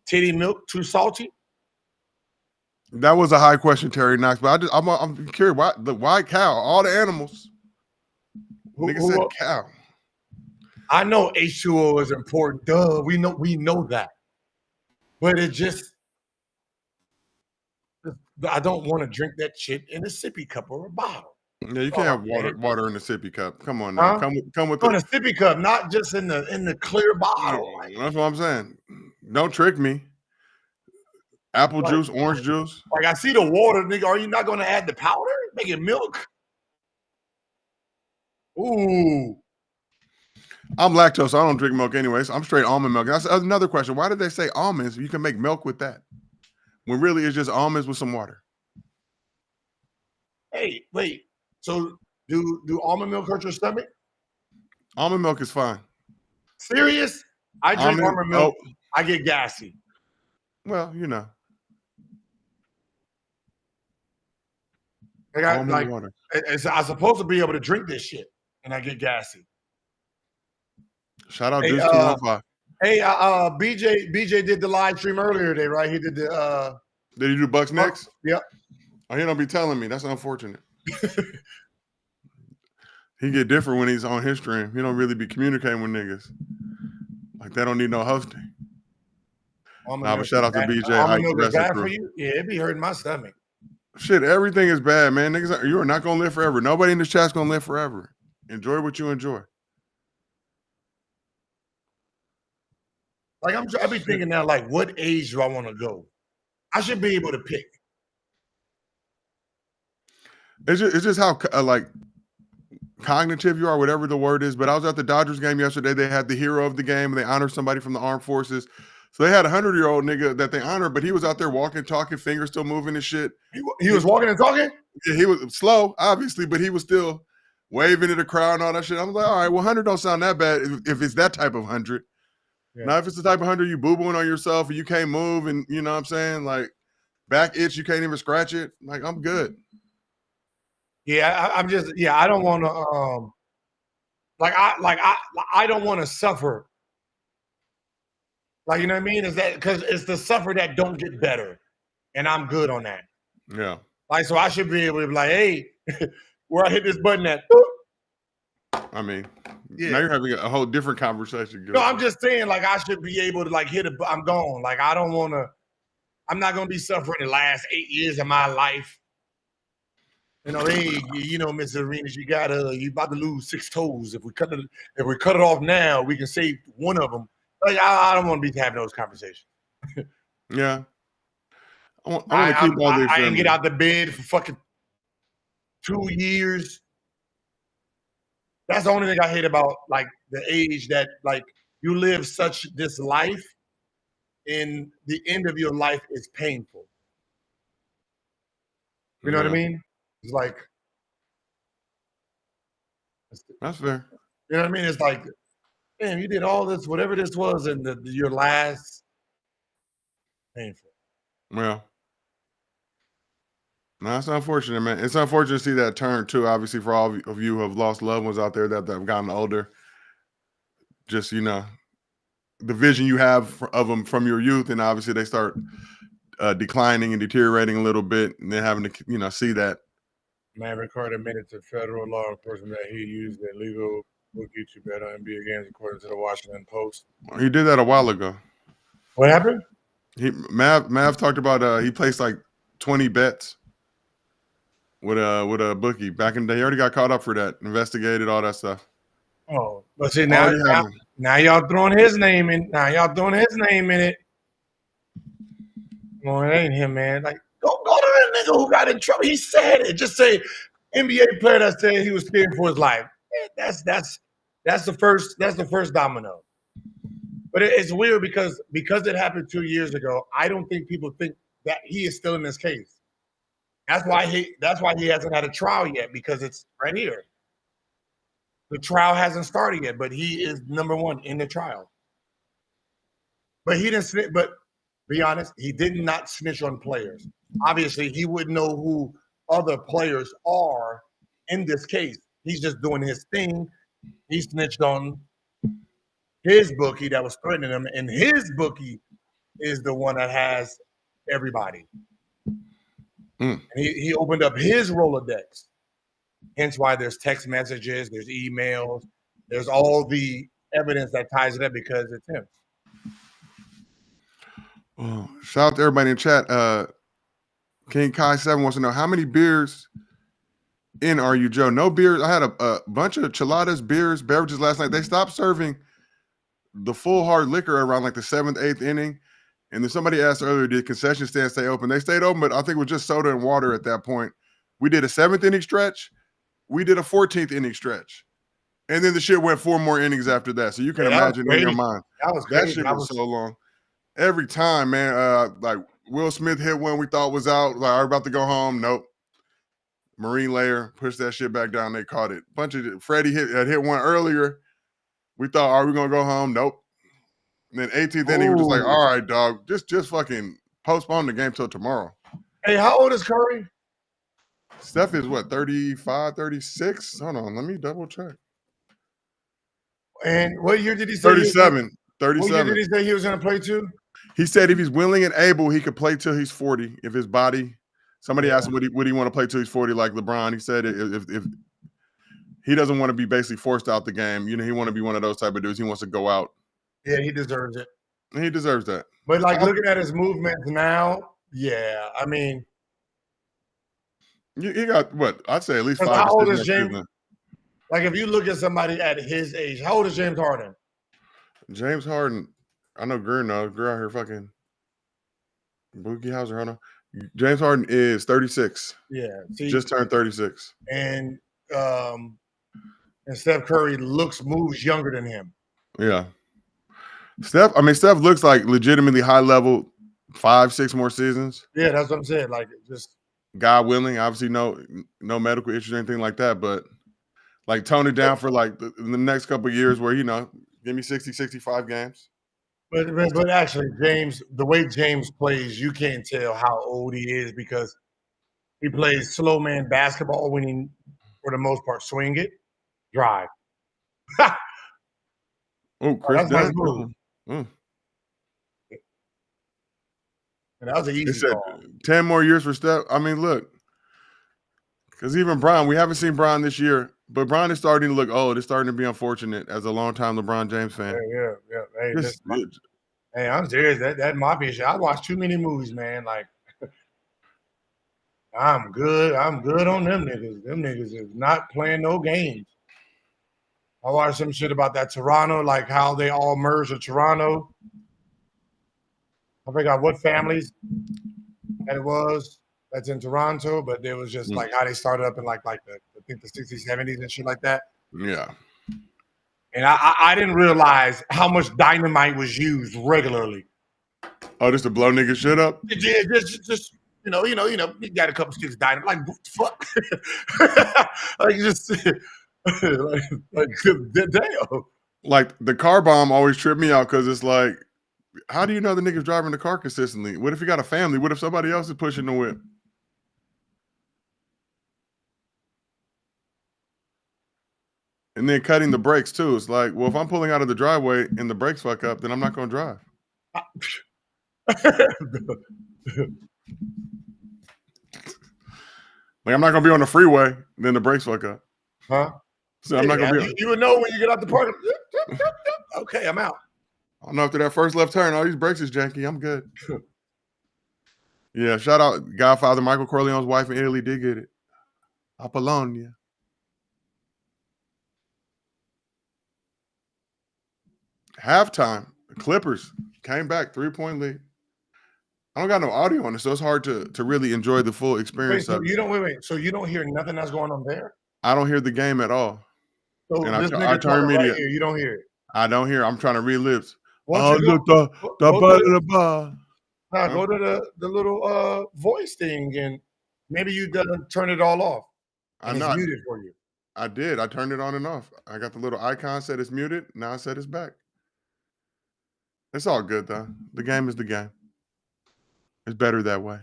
Titty milk, too salty. That was a high question, Terry Knox. But I'm curious why cow? All the animals. Nigga said cow. I know H2O is important. Duh, we know that. But it just, I don't want to drink that shit in a sippy cup or a bottle. Yeah, you can't have water in a sippy cup. Come on now. Huh? Come with in a sippy cup, not just in the clear bottle. That's what I'm saying. Don't trick me. Apple juice, orange juice. Like I see the water, nigga. Are you not going to add the powder? Make it milk. Ooh. I'm lactose, so I don't drink milk anyways. I'm straight almond milk. That's another question. Why did they say almonds? You can make milk with that. When really it's just almonds with some water. Hey, wait. So do almond milk hurt your stomach? Almond milk is fine. Serious? I drink almond milk. Oh. I get gassy. Well, you know. Water. I'm supposed to be able to drink this shit, and I get gassy. Shout out Deuce 215. Hey, BJ did the live stream earlier today, right? He did the. Did he do Bucks next? Yep. Oh, he don't be telling me. That's unfortunate. He get different when he's on his stream. He don't really be communicating with niggas. Like they don't need no hosting. But shout out to BJ. Is bad for you? Yeah, it be hurting my stomach. Shit, everything is bad, man. Niggas, you are not gonna live forever. Nobody in this chat's gonna live forever. Enjoy what you enjoy. Like I be thinking now, like, what age do I want to go? I should be able to pick. It's just how like cognitive you are, whatever the word is. But I was at the Dodgers game yesterday. They had the hero of the game. They honored somebody from the armed forces. So they had a 100-year-old nigga that they honored, but he was out there walking, talking, fingers still moving and shit. He was walking and talking? Yeah, he was slow, obviously, but he was still waving to the crowd and all that shit. I was like, all right, well, 100 don't sound that bad if it's that type of 100. Yeah. Now, if it's the type of 100 you boo-booing on yourself and you can't move and, you know what I'm saying, like, back itch, you can't even scratch it, like, I'm good. Yeah, I'm just, I don't want to, I don't want to suffer. Like, you know what I mean? Is that because it's the suffer that don't get better, and I'm good on that. Yeah. Like, so I should be able to be like, hey, where I hit this button at, I mean, Yeah. now you're having a whole different conversation. No, I'm just saying, like, I should be able to, like, I'm gone. Like, I don't want to, I'm not going to be suffering the last 8 years of my life. You know, hey, Mr. Arenas, you about to lose 6 toes. If we cut it off now, we can save one of them. Like, I don't want to be having those conversations. Yeah. I want to keep all the I family. didn't get out the bed for fucking 2 years. That's the only thing I hate about, like, the age that, like, you live such this life, and the end of your life is painful. You know what I mean? It's like, that's fair. You know what I mean? It's like, damn, you did all this, whatever this was, and your last painful. Well, no, it's unfortunate, man. It's unfortunate to see that turn too. Obviously, for all of you who have lost loved ones out there that have gotten older, just the vision you have of them from your youth, and obviously they start declining and deteriorating a little bit, and then having to see that. Maverick Carter admitted to federal law enforcement that he used illegal bookie to bet on NBA games, according to the Washington Post. He did that a while ago. What happened? Mav talked about he placed like 20 bets with a bookie back in the day. He already got caught up for that, investigated, all that stuff. Oh, but see, now y'all throwing his name in. Now y'all throwing his name in it. Well, it ain't him, man. Like, go to that nigga who got in trouble. He said it. Just say NBA player that said he was scared for his life. That's the first domino. But it's weird because it happened 2 years ago. I don't think people think that he is still in this case. That's why he hasn't had a trial yet, because it's right here. The trial hasn't started yet, but he is number one in the trial. But he didn't. But be honest, he did not snitch on players. Obviously, he wouldn't know who other players are in this case. He's just doing his thing. He snitched on his bookie that was threatening him, and his bookie is the one that has everybody. And he opened up his Rolodex. Hence why there's text messages, there's emails, there's all the evidence that ties it up, because it's him. Oh, shout out to everybody in chat. King Kai 7 wants to know, how many beers in are you, Joe? No beers. I had a bunch of chiladas, beers, beverages last night. They stopped serving the full hard liquor around like the 7th, 8th inning. And then somebody asked earlier, did concession stands stay open? They stayed open, but I think it was just soda and water at that point. We did a 7th inning stretch. We did a 14th inning stretch. And then the shit went 4 more innings after that. So you can imagine in your mind. That shit was so long. Every time, man, like Will Smith hit one we thought was out. Like, we're about to go home. Nope. Marine layer, pushed that shit back down. They caught it. Freddie had hit one earlier. We thought, are we going to go home? Nope. And then 18th inning, we're just like, all right, dog, just fucking postpone the game till tomorrow. Hey, how old is Curry? Steph is what, 35, 36? Hold on, let me double check. And what year did he say? 37. 37. What year did he say he was going to play to? He said if he's willing and able, he could play till he's 40. If his body, somebody asked him would he want to play till he's 40 like LeBron. He said if he doesn't want to be basically forced out the game, he want to be one of those type of dudes. He wants to go out. Yeah, he deserves it. He deserves that. But like looking at his movements now, yeah, I mean, he got what? I'd say at least 5. How old is James? Like if you look at somebody at his age, how old is James Harden? James Harden, I know Greer knows. Greer out here fucking Boogie Hauser. Hold on. James Harden is 36. Yeah, just turned 36. And Steph Curry moves younger than him. Yeah. Steph looks like legitimately high level, 5-6 more seasons. Yeah, that's what I'm saying. Like, just God willing, obviously no medical issues or anything like that, but like tone it down for like the next couple of years where, give me 60, 65 games. But actually, James, the way James plays, you can't tell how old he is because he plays slow man basketball when he, for the most part, swing it, drive. Oh, Chris, that's nice move. And that was an easy call. 10 more years for Steph. I mean, look, because even Brown, we haven't seen Brown this year, But Bron is starting to look old. It's starting to be unfortunate as a longtime LeBron James fan. Yeah. Hey, Just, hey, I'm serious. That Mafia shit. I watched too many movies, man. Like, I'm good. I'm good on them niggas. Them niggas is not playing no games. I watched some shit about that Toronto, like how they all merged with Toronto. I forgot what families that it was that's in Toronto, but it was just like how they started up in like the I think the 60s, 70s and shit like that. yeah. And I didn't realize how much dynamite was used regularly. Oh, just to blow niggas shit up? Yeah, just you know, you got a couple sticks of dynamite. Like, what the fuck? Like, just like damn. Like, the car bomb always tripped me out because it's like, how do you know the nigga's driving the car consistently? What if you got a family? What if somebody else is pushing the whip? And then cutting the brakes too. It's like, well, if I'm pulling out of the driveway and the brakes fuck up, then I'm not going to drive. Like, I'm not going to be on the freeway, then the brakes fuck up. Huh? So I'm not going to be. You would know when you get out the park. Okay, I'm out. I don't know, after that first left turn, all these brakes is janky. I'm good. Yeah, shout out Godfather Michael Corleone's wife in Italy did get it. Apollonia. Halftime, the Clippers came back 3-point lead. I don't got no audio on it, so it's hard to really enjoy the full experience. So you don't hear nothing that's going on there? I don't hear the game at all. So and I turn media. Right here, you don't hear it. I don't hear. I'm trying to read lips. Go to the little voice thing and maybe you done turn it all off. And it's muted for you. I did. I turned it on and off. I got the little icon said it's muted. Now I said it's back. It's all good though. The game is the game. It's better that way.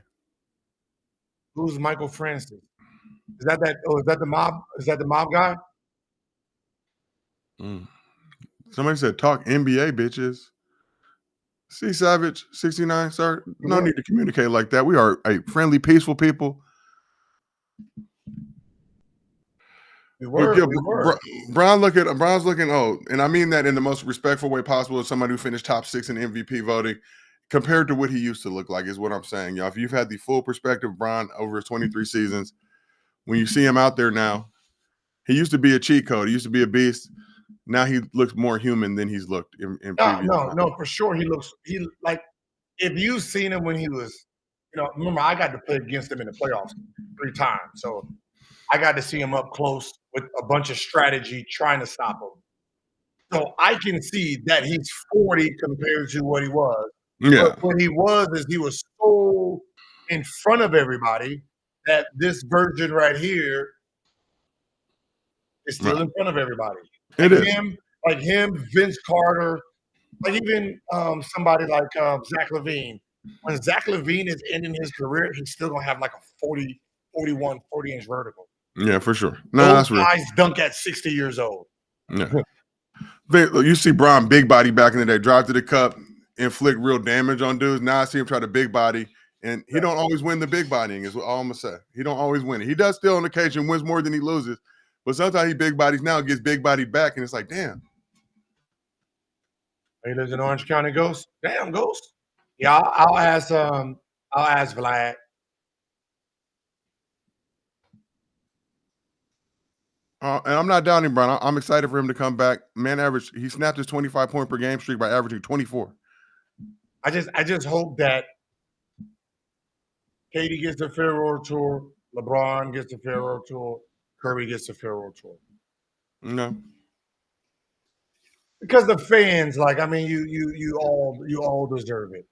Who's Michael Francis? Is that the mob? Is that the mob guy? Somebody said talk NBA bitches. See, Savage 69, sir. No need to communicate like that. We are a friendly, peaceful people. We were. Brown's looking old, and I mean that in the most respectful way possible. As somebody who finished top 6 in MVP voting, compared to what he used to look like, is what I'm saying, y'all. If you've had the full perspective of Brown over his 23 seasons, when you see him out there now, he used to be a cheat code. He used to be a beast. Now he looks more human than he's looked in previous times. No, for sure. He like, if you've seen him when he was, remember I got to play against him in the playoffs 3 times. So I got to see him up close with a bunch of strategy trying to stop him. So I can see that he's 40 compared to what he was. Yeah. But what he was so in front of everybody that this version right here is still in front of everybody. It is. Like him, Vince Carter, like even somebody like Zach LaVine. When Zach LaVine is ending his career, he's still going to have like a 40-inch vertical. Yeah, for sure. No, that's real. Guys dunk at 60 years old. Yeah. You see Brown big body back in the day, drive to the cup, inflict real damage on dudes. Now I see him try to big body, and he don't always win the big bodying is all I'm going to say. He don't always win it. He does still on occasion wins more than he loses, but sometimes he big bodies now, gets big bodied back, and it's like, damn. He lives in Orange County, Ghost. Damn, Ghost. Yeah, I'll ask Vlad. And I'm not doubting Brown. I'm excited for him to come back. Man, he snapped his 25-point per game streak by averaging 24. I just hope that KD gets the farewell tour, LeBron gets the farewell tour, Curry gets the farewell tour. No. Because the fans, like, I mean, you all deserve it.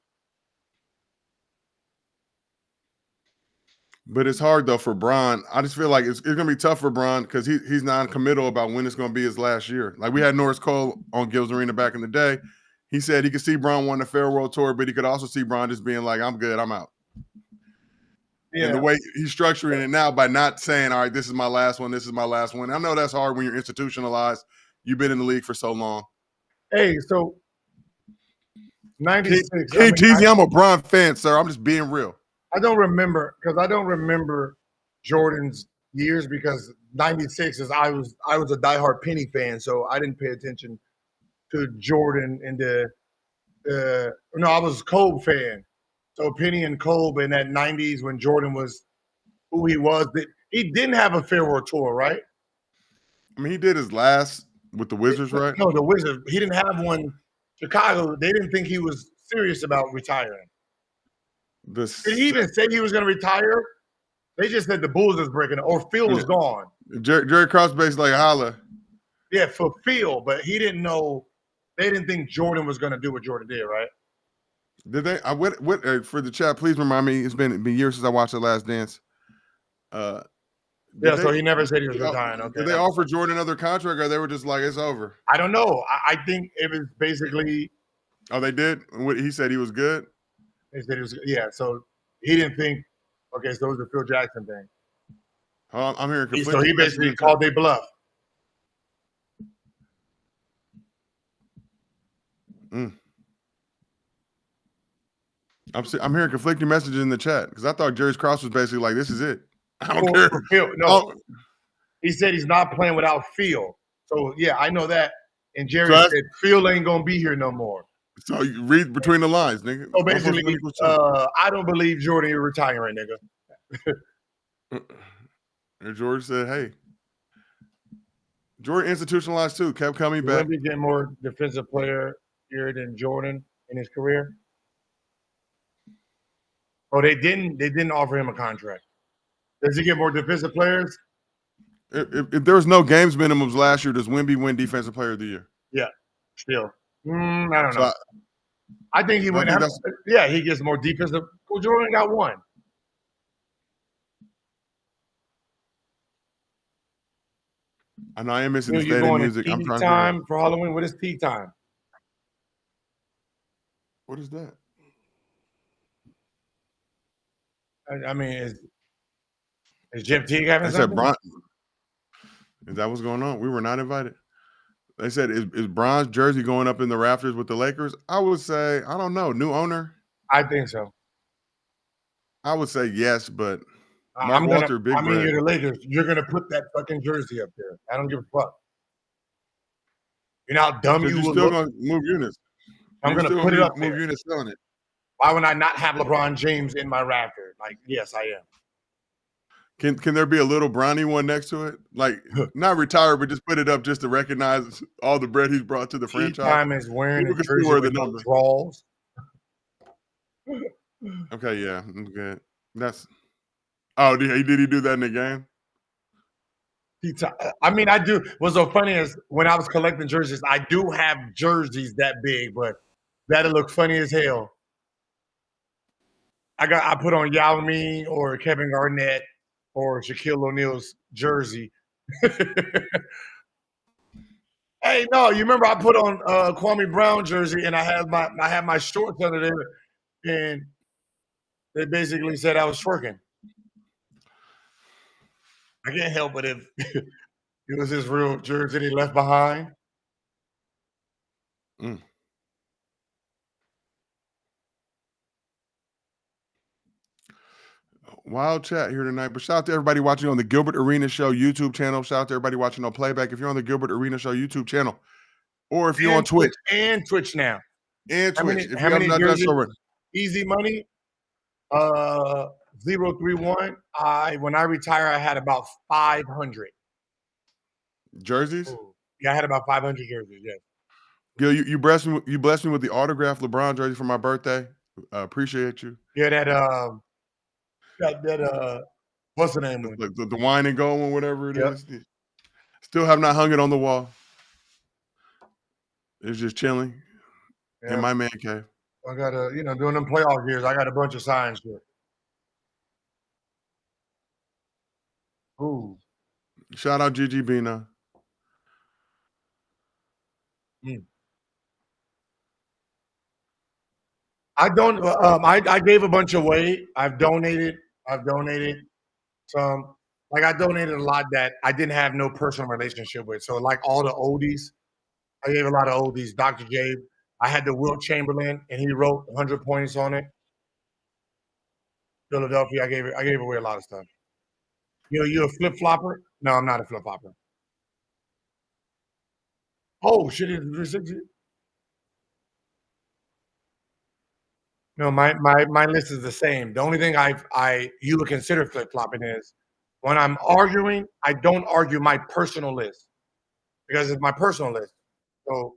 But it's hard though for Bron. I just feel like it's gonna be tough for Bron because he's non-committal about when it's gonna be his last year. Like we had Norris Cole on Gibbs Arena back in the day. He said he could see Bron won the farewell tour, but he could also see Bron just being like, "I'm good, I'm out." Yeah. And the way he's structuring it now by not saying, "All right, this is my last one, this is my last one." I know that's hard when you're institutionalized. You've been in the league for so long. Hey, so 96. I'm a Bron fan, sir. I'm just being real. I don't remember Jordan's years because '96 is I was a diehard Penny fan, so I didn't pay attention to Jordan and no, I was a Kobe fan. So Penny and Kobe in that '90s when Jordan was who he was. He didn't have a farewell tour, right? I mean, he did his last with the Wizards, right? No, the Wizards. He didn't have one. Chicago, they didn't think he was serious about retiring. Did he even say he was going to retire? They just said the Bulls was breaking up, or Phil was gone. Jerry Krause basically like holla. Yeah, for Phil, but he didn't know. They didn't think Jordan was going to do what Jordan did, right? Did they? What for the chat? Please remind me. It's been years since I watched The Last Dance. So he never said he was retiring. Okay. Did they offer Jordan another contract, or they were just like, it's over? I don't know. I think it was basically. Oh, they did. What he said, he was good. They said he was. Yeah. So he didn't think. Okay, so it was the Phil Jackson thing. I'm hearing. So he basically called their bluff. I'm hearing conflicting messages in the chat because I thought Jerry Krause was basically like, this is it. I don't care. Phil, no, he said he's not playing without Phil. So yeah, I know that. And Jerry said Phil ain't gonna be here no more. So you read between the lines, nigga. So basically, I don't believe Jordan you're retiring, nigga. And George said, "Hey, Jordan institutionalized too. Kept coming back. Wemby get more defensive player here than Jordan in his career. Oh, they didn't offer him a contract. Does he get more defensive players? If there was no games minimums last year, does Wemby win Defensive Player of the Year? Yeah, still. I don't know. I think he went. Yeah, he gets more defensive. Well, Jordan got one. I know I am missing the state of music. I'm trying time for Halloween. What is tea time? What is that? I mean, is Jeff Teague having something? Is that what's going on? We were not invited. They said, is Bron's jersey going up in the rafters with the Lakers? I would say, I don't know. New owner? I think so. I would say yes, but Mark Walter, big brand. You're the Lakers. You're going to put that fucking jersey up there. I don't give a fuck. You know how dumb you will still going to move units. I'm going to put it up there. Move units selling it. Why would I not have LeBron James in my rafter? Like, yes, I am. Can there be a little brownie one next to it? Like, not retired, but just put it up just to recognize all the bread he's brought to the franchise. Time is wearing a jersey with the draws. Okay, yeah, I'm good. Did he do that in the game? I mean, I do. What's so funny is when I was collecting jerseys, I do have jerseys that big, but that'll look funny as hell. I put on Yao Ming or Kevin Garnett or Shaquille O'Neal's jersey. Hey, no, you remember I put on Kwame Brown jersey and I had my shorts under there, and they basically said I was twerking. I can't help it if it was his real jersey he left behind. Wild chat here tonight, but shout out to everybody watching on the Gilbert Arena Show YouTube channel. Shout out to everybody watching on playback. If you're on the Gilbert Arena Show YouTube channel, or if you're on Twitch and Twitch now, and Twitch, how many jerseys? Easy money. 031. When I retire, I had about 500 jerseys. Yeah, I had about 500 jerseys. Yes. Gil, you blessed me with the autographed LeBron jersey for my birthday. Appreciate you. Yeah, that what's the name? The wine and gold one, whatever it is. Still have not hung it on the wall. It's just chilling in my man cave. I got during them playoff years, I got a bunch of signs here. Ooh. Shout out Gigi Bina. I don't. I gave a bunch away. I've donated some. Like I donated a lot that I didn't have no personal relationship with. So like all the oldies, I gave a lot of oldies. Dr. J. I had the Wilt Chamberlain, and he wrote 100 points on it. Philadelphia. I gave away a lot of stuff. You a flip flopper? No, I'm not a flip flopper. Oh shit! Is 360? No, my list is the same. The only thing you would consider flip flopping is when I'm arguing, I don't argue my personal list because it's my personal list. So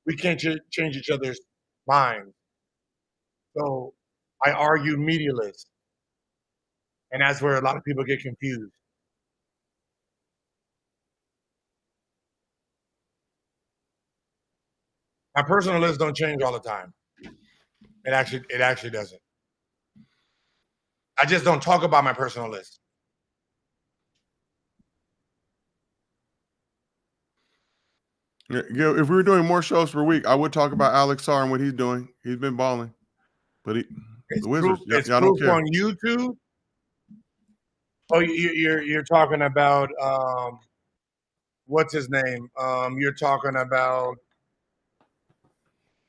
we can't change each other's minds. So I argue media list, and that's where a lot of people get confused. My personal list don't change all the time. It actually doesn't. I just don't talk about my personal list. Yeah, if we were doing more shows per week, I would talk about Alex Sarr and what he's doing. He's been balling, but the Wizards, y'all don't care. On YouTube. Oh, you're talking about what's his name? You're talking about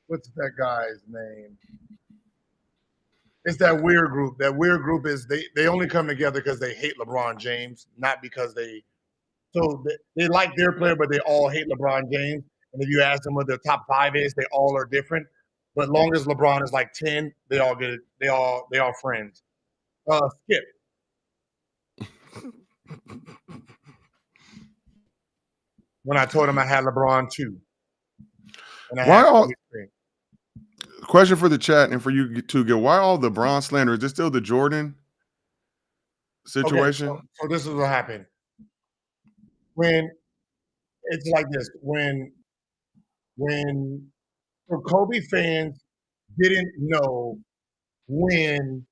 what's that guy's name? It's that weird group. That weird group is they only come together because they hate LeBron James, not because they like their player, but they all hate LeBron James. And if you ask them what their top 5 is, they all are different. But long as LeBron is like 10, they all get it. They all friends. Skip. When I told him I had LeBron too. And question for the chat and for you to get why all the Bron slander? Is this still the Jordan situation? Okay, so this is what happened. When it's like this, when Kobe fans didn't know when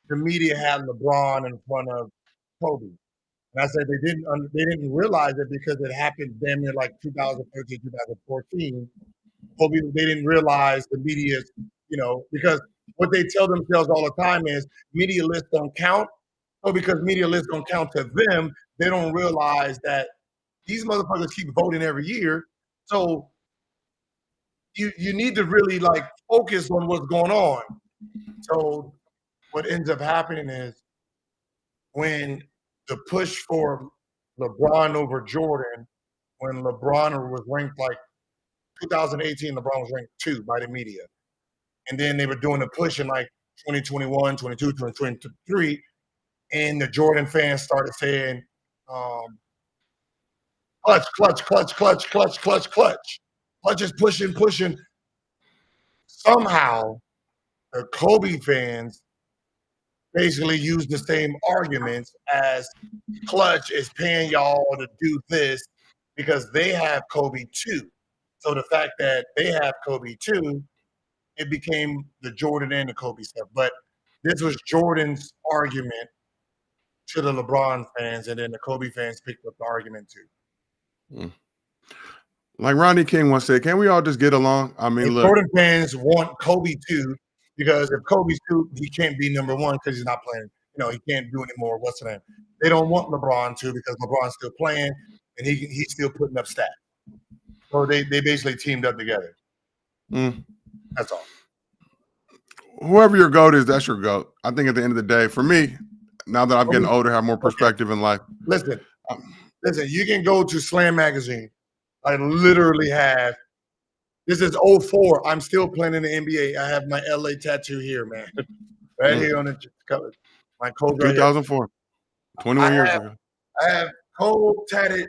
the media had LeBron in front of Kobe. And I said they didn't realize it because it happened damn near like 2013, 2014. Kobe, they didn't realize the media, because what they tell themselves all the time is media lists don't count. So because media lists don't count to them, they don't realize that these motherfuckers keep voting every year. So you need to really like focus on what's going on. So what ends up happening is when the push for LeBron over Jordan, when LeBron was ranked like 2018, LeBron was ranked 2 by the media. And then they were doing the push in like 2021, 22, 2023. And the Jordan fans started saying, clutch, clutch, clutch, clutch, clutch, clutch, clutch. Clutch is pushing. Somehow, the Kobe fans basically use the same arguments as Clutch is paying y'all to do this because they have Kobe too. So the fact that they have Kobe too, it became the Jordan and the Kobe stuff. But this was Jordan's argument to the LeBron fans, and then the Kobe fans picked up the argument too. Like Ronnie King once said, "Can't we all just get along?" I mean, look, Jordan fans want Kobe too because if Kobe's 2, he can't be number 1 because he's not playing. He can't do anymore. What's the name? They don't want LeBron too because LeBron's still playing and he's still putting up stats. So they basically teamed up together. That's all. Whoever your GOAT is, that's your GOAT. I think at the end of the day, for me, now that I'm getting older, have more perspective in life. Listen, you can go to Slam Magazine. I literally have, this is 04. I'm still playing in the NBA. I have my LA tattoo here, man. Right here on the cover. My Kobe. 2004. 21 years ago. I have Kobe tatted.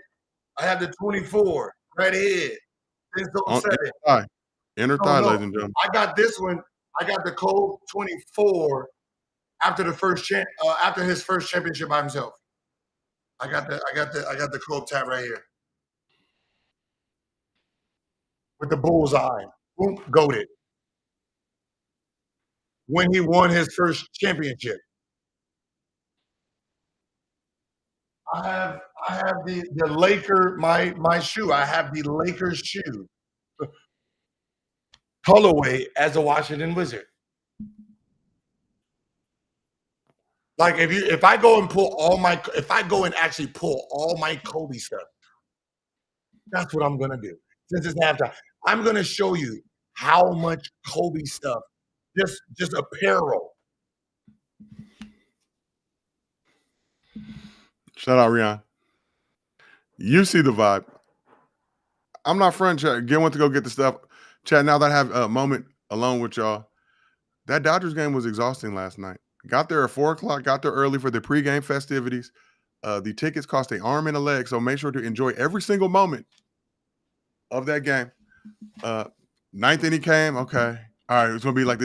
I have the 24 right here. Since 07. Inner thigh, ladies and gentlemen. I got this one. I got the Kobe 24 after his first championship by himself. I got the Kobe tat right here. With the bullseye. Boom, goated. When he won his first championship. I have the Laker, my shoe. I have the Lakers shoe. Colorway as a Washington Wizard. Like if I go and actually pull all my Kobe stuff, that's what I'm gonna do. Since it's halftime, I'm gonna show you how much Kobe stuff, just apparel. Shout out Rihanna. You see the vibe. I'm not front chat. Went to go get the stuff. Chat, now that I have a moment alone with y'all, that Dodgers game was exhausting last night. Got there at 4 o'clock, got there early for the pregame festivities. The tickets cost an arm and a leg, so make sure to enjoy every single moment of that game. Ninth inning came. Okay. All right. It's going to be like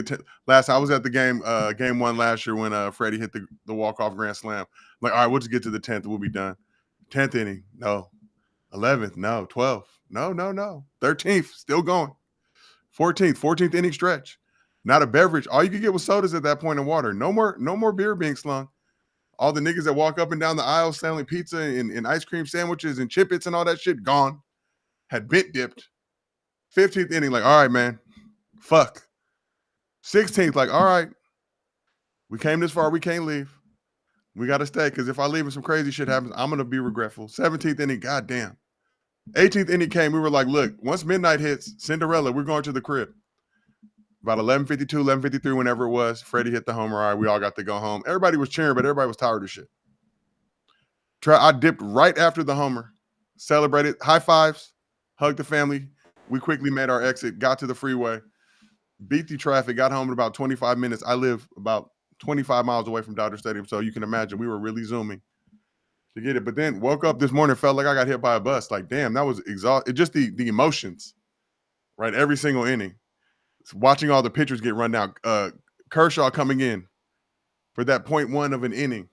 last. I was at the game one last year when Freddie hit the walk-off grand slam. Like, all right, we'll just get to the 10th. We'll be done. 10th inning. No. 11th. No. 12th. No. 13th. Still going. 14th inning stretch. Not a beverage. All you could get was sodas at that point and water. No more beer being slung. All the niggas that walk up and down the aisle selling pizza and ice cream sandwiches and Chip-Its and all that shit gone. Had bit dipped. 15th inning, like, all right, man. Fuck. 16th, like, all right. We came this far. We can't leave. We got to stay because if I leave and some crazy shit happens, I'm going to be regretful. 17th inning, goddamn. 18th inning came. We were like, look, once midnight hits, Cinderella, we're going to the crib. About 11:52, 11:53, whenever it was, Freddie hit the homer. All right, we all got to go home. Everybody was cheering, but everybody was tired of shit. I dipped right after the homer, celebrated, high fives, hugged the family. We quickly made our exit, got to the freeway, beat the traffic, got home in about 25 minutes. I live about 25 miles away from Dodger Stadium, so you can imagine we were really zooming to get it. But then woke up this morning, felt like I got hit by a bus. Like, damn, that was exhausting. Just the emotions, right? Every single inning. Watching all the pitchers get run down. Kershaw coming in for that 0.1 of an inning,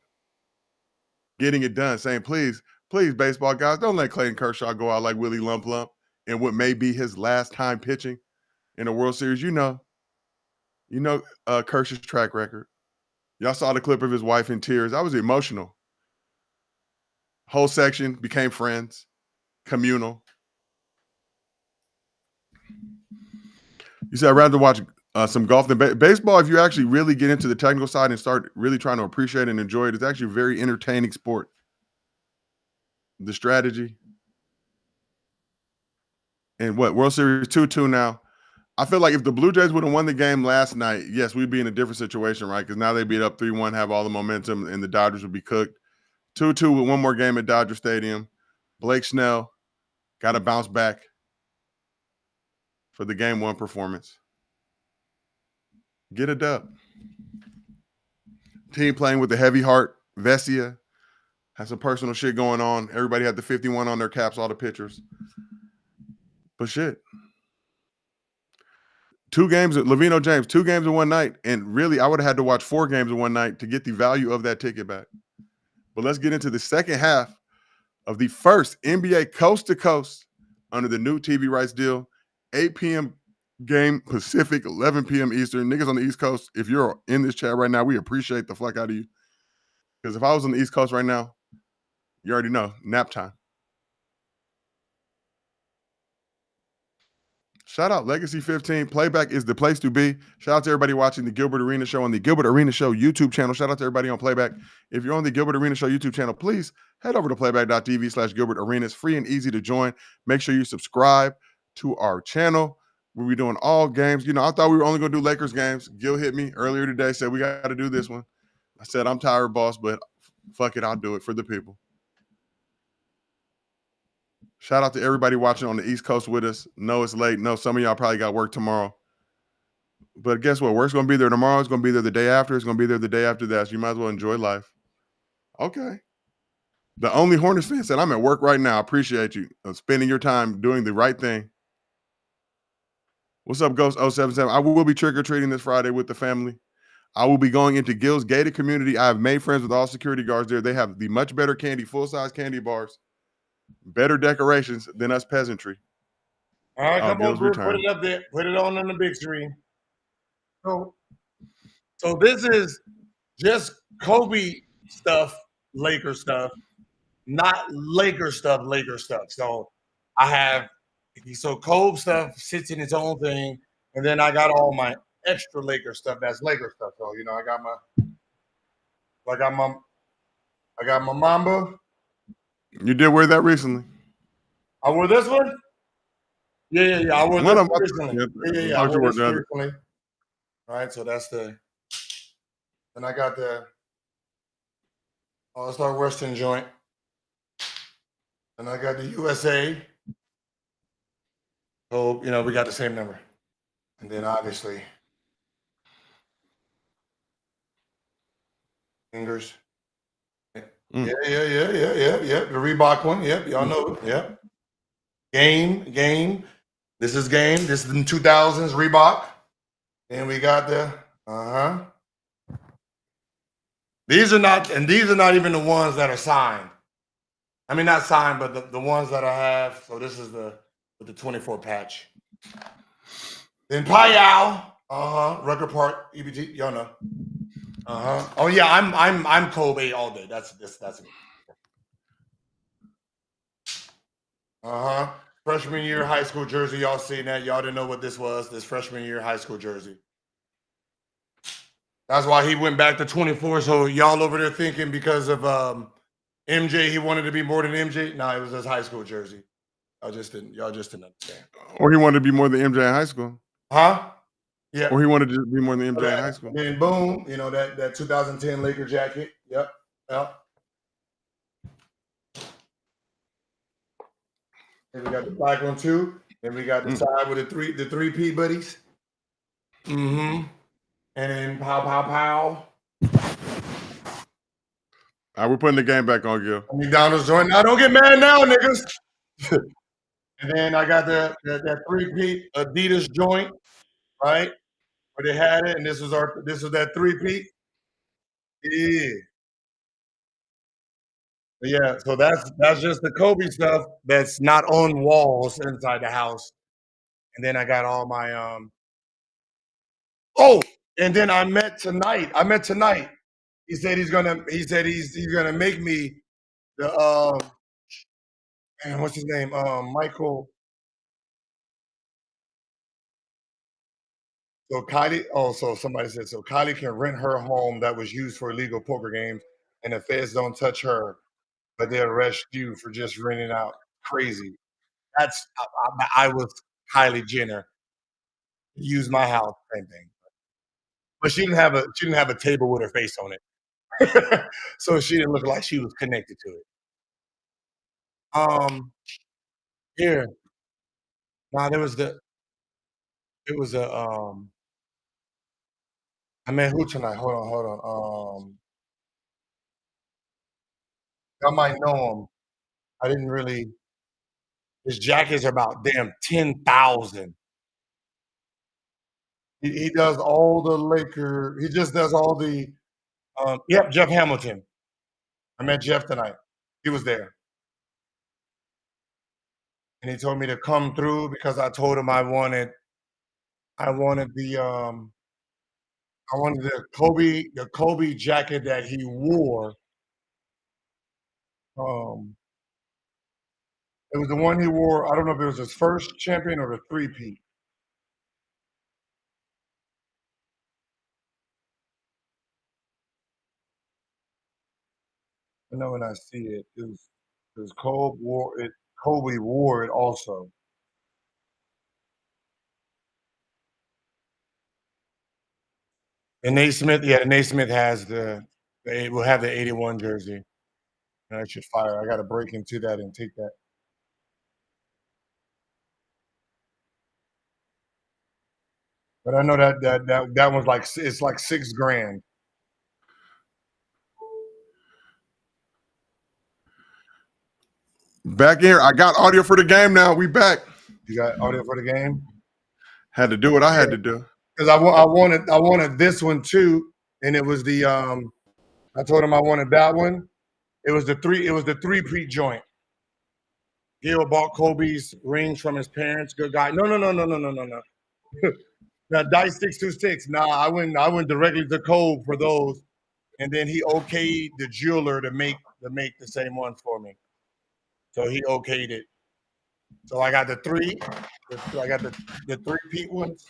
getting it done, saying, please, baseball guys, don't let Clayton Kershaw go out like Willie Lump Lump in what may be his last time pitching in a World Series. You know Kershaw's track record. Y'all saw the clip of his wife in tears. I was emotional. Whole section became friends, communal. You said I'd rather watch some golf than baseball. If you actually really get into the technical side and start really trying to appreciate and enjoy it, it's actually a very entertaining sport. The strategy. And what, World Series 2-2 now. I feel like if the Blue Jays would have won the game last night, yes, we'd be in a different situation, right? Because now they'd be up 3-1, have all the momentum, and the Dodgers would be cooked. 2-2 with one more game at Dodger Stadium. Blake Snell got to bounce back for the game one performance. Get a dub. Team playing with a heavy heart. Vesia has some personal shit going on. Everybody had the 51 on their caps, all the pitchers. But shit. 2 games, Levino James, 2 games in one night. And really, I would have had to watch 4 games in one night to get the value of that ticket back. But let's get into the second half of the first NBA coast to coast under the new TV rights deal. 8 p.m. game Pacific, 11 p.m. Eastern. Niggas on the East Coast, if you're in this chat right now, we appreciate the fuck out of you. Because if I was on the East Coast right now, you already know, nap time. Shout out Legacy 15. Playback is the place to be. Shout out to everybody watching the Gilbert Arena Show on the Gilbert Arena Show YouTube channel. Shout out to everybody on Playback. If you're on the Gilbert Arena Show YouTube channel, please head over to playback.tv/Gilbert Arena. It's free and easy to join. Make sure you subscribe to our channel. We'll be doing all games. You know, I thought we were only going to do Lakers games. Gil hit me earlier today, said we got to do this one. I said, I'm tired, boss, but fuck it, I'll do it for the people. Shout out to everybody watching on the East Coast with us. No, it's late. No, some of y'all probably got work tomorrow. But guess what? Work's going to be there tomorrow. It's going to be there the day after. It's going to be there the day after that. So you might as well enjoy life. Okay. The only Hornets fan said, I'm at work right now. I appreciate you spending your time doing the right thing. What's up, Ghost 077? I will be trick-or-treating this Friday with the family. I will be going into Gil's gated community. I have made friends with all security guards there. They have the much better candy, full-size candy bars. Better decorations than us peasantry. All right, come on, Bruce, put it up there. Put it on the big screen. So this is just Kobe stuff, Laker stuff, not Laker stuff, Laker stuff. So Kobe stuff sits in its own thing, and then I got all my extra Laker stuff that's Laker stuff. So I got my Mamba. You did wear that recently. I wore this one? Yeah. I wore this one recently. Yeah. I wore this one recently. All right, so that's and I got the All-Star Western joint. And I got the USA. So, we got the same number. And then obviously, fingers. Yeah. The Reebok one. Yep, y'all know it. Yep. Game. This is game. This is in 2000s Reebok. And we got the These are not even the ones that are signed. I mean, not signed, but the ones that I have. So this is with the 24 patch. Then Payal, Rucker Park, EBT, y'all know. Oh yeah, I'm Kobe all day. That's it. Freshman year high school jersey. Y'all seen that? Y'all didn't know what this was. This freshman year high school jersey. That's why he went back to 24. So y'all over there thinking because of MJ, he wanted to be more than MJ. No, it was his high school jersey. Y'all just didn't understand. Or he wanted to be more than MJ in high school. Huh? Yeah. Or he wanted to be more than MJ in high school. Then boom, that 2010 Laker jacket. Yep. And we got the black one too. Then we got the side with the three P buddies. And then pow. All right, we're putting the game back on, Gil. McDonald's joint. Now don't get mad now, niggas. And then I got that 3-peat Adidas joint, right? Where they had it, and this was that 3-peat. Yeah. Yeah, so that's just the Kobe stuff that's not on walls inside the house. And then I got all my and then I met tonight. He said he's gonna make me the what's his name? Michael. So Kylie, so somebody said so Kylie can rent her home that was used for illegal poker games, and the feds don't touch her, but they'll arrest you for just renting out. Crazy. That's I was Kylie Jenner. Use my house, same thing. But she didn't have a table with her face on it, so she didn't look like she was connected to it. Here, nah, it was I met who tonight? Hold on. I might know him. I didn't really. His jackets are about damn 10,000. He does all the Laker. He just does all the. Yep, Jeff Hamilton. I met Jeff tonight. He was there, and he told me to come through because I told him I wanted the Kobe jacket that he wore. It was the one he wore. I don't know if it was his first champion or the 3-peat. I know when I see it, it was Kobe wore it. Kobe wore it also. And Naismith has will have the 81 jersey. And I should fire. I got to break into that and take that. But I know that one's like it's like $6,000. Back here, I got audio for the game now. We back. You got audio for the game? Had to do what I had to do. Because I wanted this one too, and it was the I told him I wanted that one. It was the 3-peat joint. Gil bought Kobe's rings from his parents. Good guy. No. Now Dice 626. Nah, I went directly to Kobe for those, and then he okayed the jeweler to make the same ones for me. So he okayed it. So I got the 3-peat ones,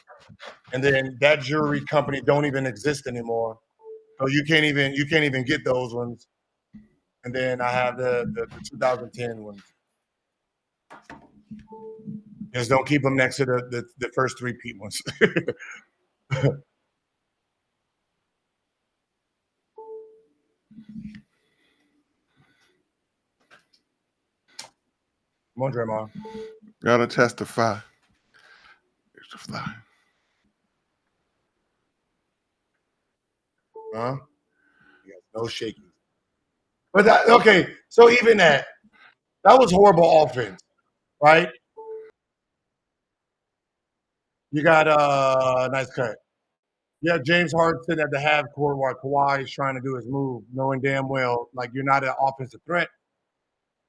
and then that jewelry company don't even exist anymore. So you can't even get those ones. And then I have the 2010 ones. Just don't keep them next to the first 3-peat ones. Come on, Draymond. Gotta testify. Here's the fly. Huh? He has no shaky. But that okay. So even that was horrible offense, right? You got a nice cut. Yeah, James Harden sitting at the half court while Kawhi is trying to do his move, knowing damn well like you're not an offensive threat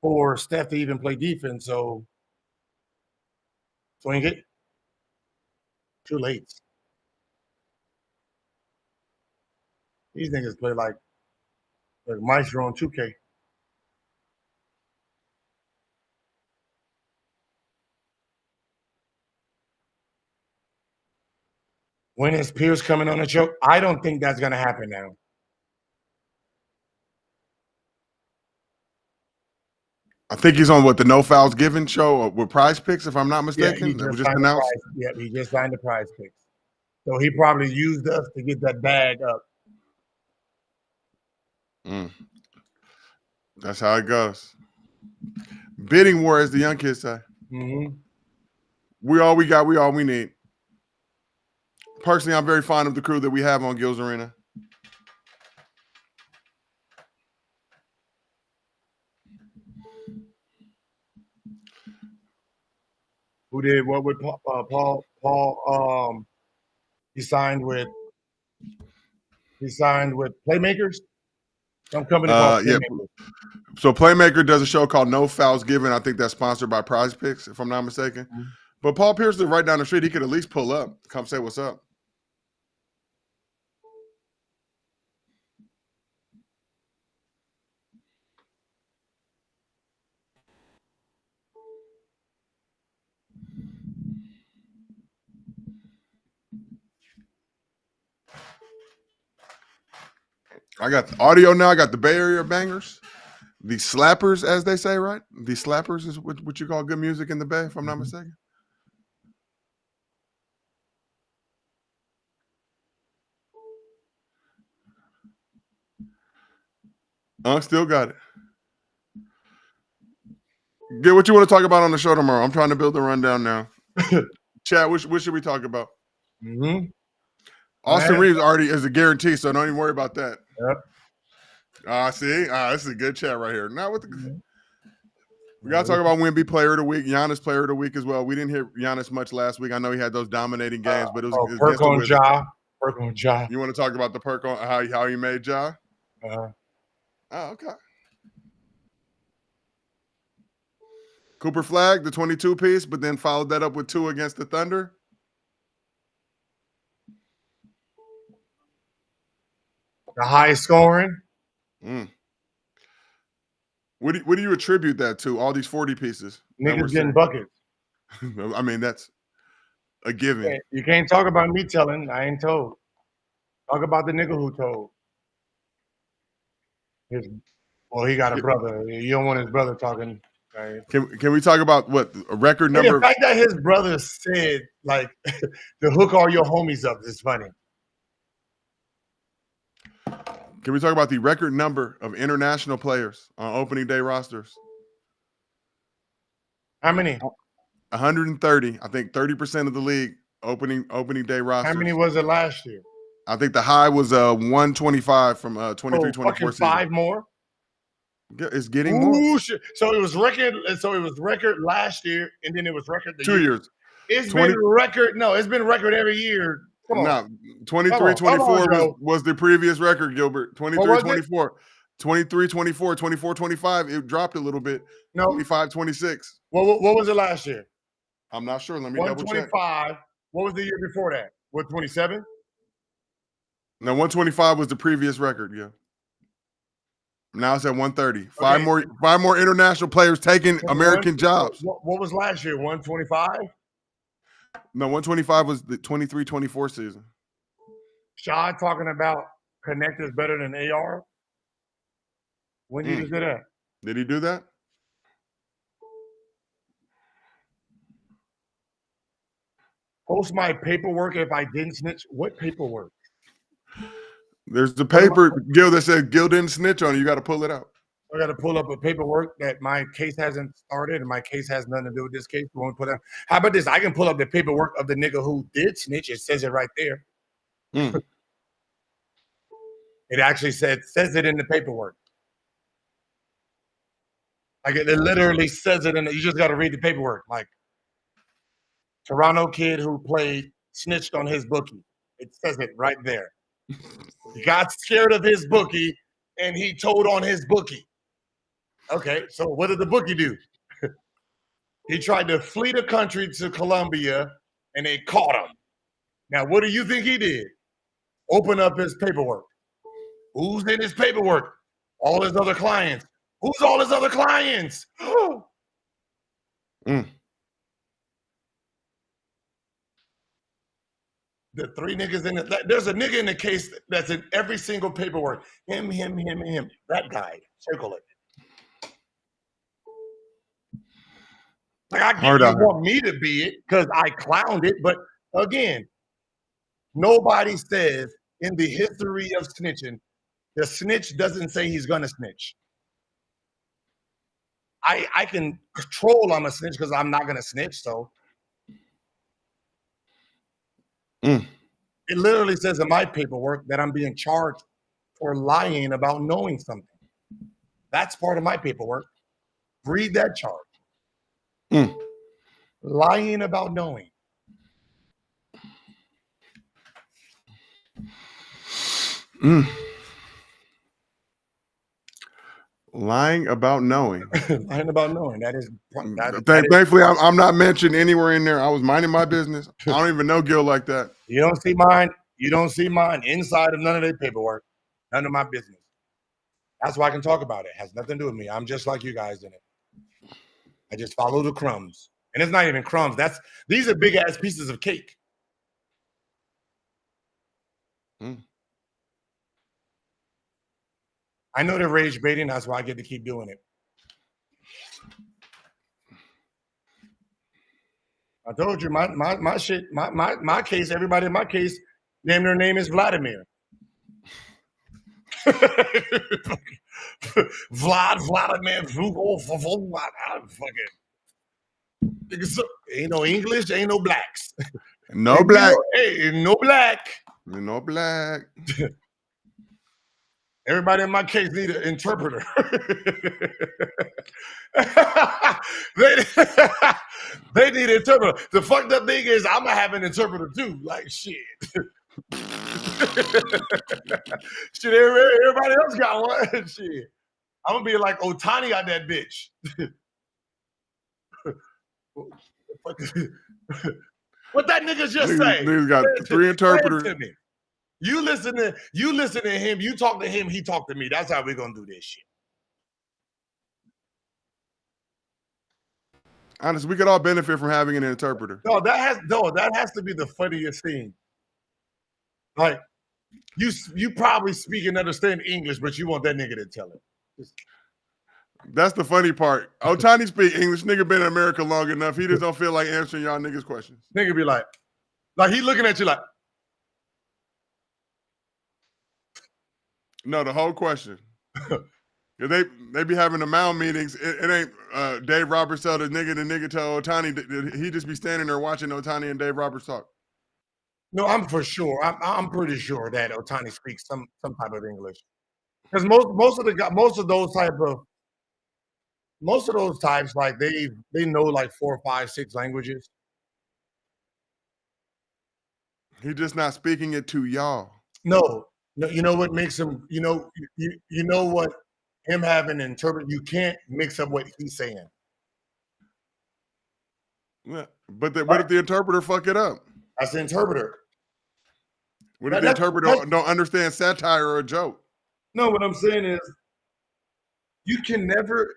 for Steph to even play defense. So swing it. Too late. These niggas play like Maestro on 2K. When is Pierce coming on the show? I don't think that's going to happen now. I think he's on the No Fouls Given show with Prize Picks, if I'm not mistaken. He That was just just announced. he just signed the Prize Picks. So he probably used us to get that bag up. That's how it goes. Bidding war, as the young kids say. Mm-hmm. We all we got, we all we need. Personally, I'm very fond of the crew that we have on Gills Arena. Who did what with Paul? He signed with Playmakers. Some company called Playmakers. Yeah. So Playmaker does a show called No Fouls Given. I think that's sponsored by Prize Picks, if I'm not mistaken. Mm-hmm. But Paul Pierce is right down the street. He could at least pull up, come say what's up. I got the audio now. I got the Bay Area bangers. The slappers, as they say, right? The slappers is what you call good music in the Bay, if I'm not mistaken. Still got it. Get what you want to talk about on the show tomorrow. I'm trying to build the rundown now. Chad, what should we talk about? Mm-hmm. Austin Reeves already is a guarantee, so don't even worry about that. Yep. See? This is a good chat right here. Now with the we gotta talk about Wemby Player of the Week, Giannis Player of the Week as well. We didn't hear Giannis much last week. I know he had those dominating games, but it was perk on Ja. Perk on Ja. You want to talk about the perk on how he made Ja? Oh, okay. Cooper Flag, the 22 piece, but then followed that up with 2 against the Thunder. The highest scoring. What do you attribute that to? All these 40 pieces. Niggas getting buckets. I mean, that's a given. You can't talk about me telling. I ain't told. Talk about the nigga who told. He got a brother. You don't want his brother talking. Right? Can we talk about what a record number? The fact that his brother said like to hook all your homies up is funny. Can we talk about the record number of international players on opening day rosters? How many? 130. I think 30% of the league opening day rosters. How many was it last year? I think the high was 125 from 23-24 season. 5 more. It's getting more. Shit. So it was record. So it was record last year, and then it was record the 2 years. It's been record. No, it's been record every year. No, 23-24 was the previous record, Gilbert. 23-24. 23-24, 24-25. It dropped a little bit. No. 25-26. What was it last year? I'm not sure. Let me double check. 125. What was the year before that? What, 27? No, 125 was the previous record, yeah. Now it's at 130. Okay. Five more international players taking American jobs. What was last year? 125? No, 125 was the 23-24 season. Shaw talking about Connect is better than AR. When did he do that? Did he do that? Post my paperwork if I didn't snitch. What paperwork? There's the paper, Gil, that said Gil didn't snitch on you. You got to pull it out. I got to pull up a paperwork that my case hasn't started, and my case has nothing to do with this case. How about this? I can pull up the paperwork of the nigga who did snitch. It says it right there. Mm. It actually says it in the paperwork. Like it literally says it in it. You just got to read the paperwork. Like Toronto kid who played snitched on his bookie. It says it right there. He got scared of his bookie and he told on his bookie. Okay, so what did the bookie do? He tried to flee the country to Colombia and they caught him. Now, what do you think he did? Open up his paperwork. Who's in his paperwork? All his other clients. Who's all his other clients? Mm. The three niggas in it. There's a nigga in the case that's in every single paperwork. Him. That guy. Circle it. Like I get you want me to be it because I clowned it, but again, nobody says in the history of snitching, the snitch doesn't say he's gonna snitch. I can control I'm a snitch because I'm not gonna snitch. So it literally says in my paperwork that I'm being charged for lying about knowing something. That's part of my paperwork. Read that charge. Lying about knowing. Lying about knowing. Lying about knowing. That is. Thankfully, I'm not mentioned anywhere in there. I was minding my business. I don't even know Gil like that. You don't see mine. You don't see mine inside of none of their paperwork. None of my business. That's why I can talk about it. It has nothing to do with me. I'm just like you guys in it. I just follow the crumbs. And it's not even crumbs. These are big ass pieces of cake. I know they're rage baiting. That's why I get to keep doing it. I told you my shit, my case, everybody in my case, name their name is Vladimir. Vladimir, fucking. Ain't no English, ain't no blacks. No black. No black. No black. Everybody in my case need an interpreter. They need an interpreter. The fucked up thing is I'm gonna have an interpreter too. Like shit. Shit, everybody else got one. Shit. I'm gonna be like Otani on that bitch. What that nigga just say? Niggas got 3 interpreters. You listen to him, you talk to him, he talk to me. That's how we're gonna do this shit. Honestly, we could all benefit from having an interpreter. No, that has to be the funniest thing. Like, you probably speak and understand English, but you want that nigga to tell it. That's the funny part. Otani speak English. Nigga been in America long enough. He just don't feel like answering y'all niggas' questions. Nigga be like he looking at you like. No, the whole question. They be having the mound meetings. It ain't Dave Roberts tell the nigga tell Otani. He just be standing there watching Otani and Dave Roberts talk. No, I'm for sure. I'm pretty sure that Otani speaks some type of English. Because most of those types, like they know like 4, 5, 6 languages. He's just not speaking it to y'all. No, you know what makes him, you know what him having an interpreter, you can't mix up what he's saying. Yeah, but what if the interpreter fuck it up? That's the interpreter. What if the interpreter don't understand satire or a joke? No, what I'm saying is you can't never.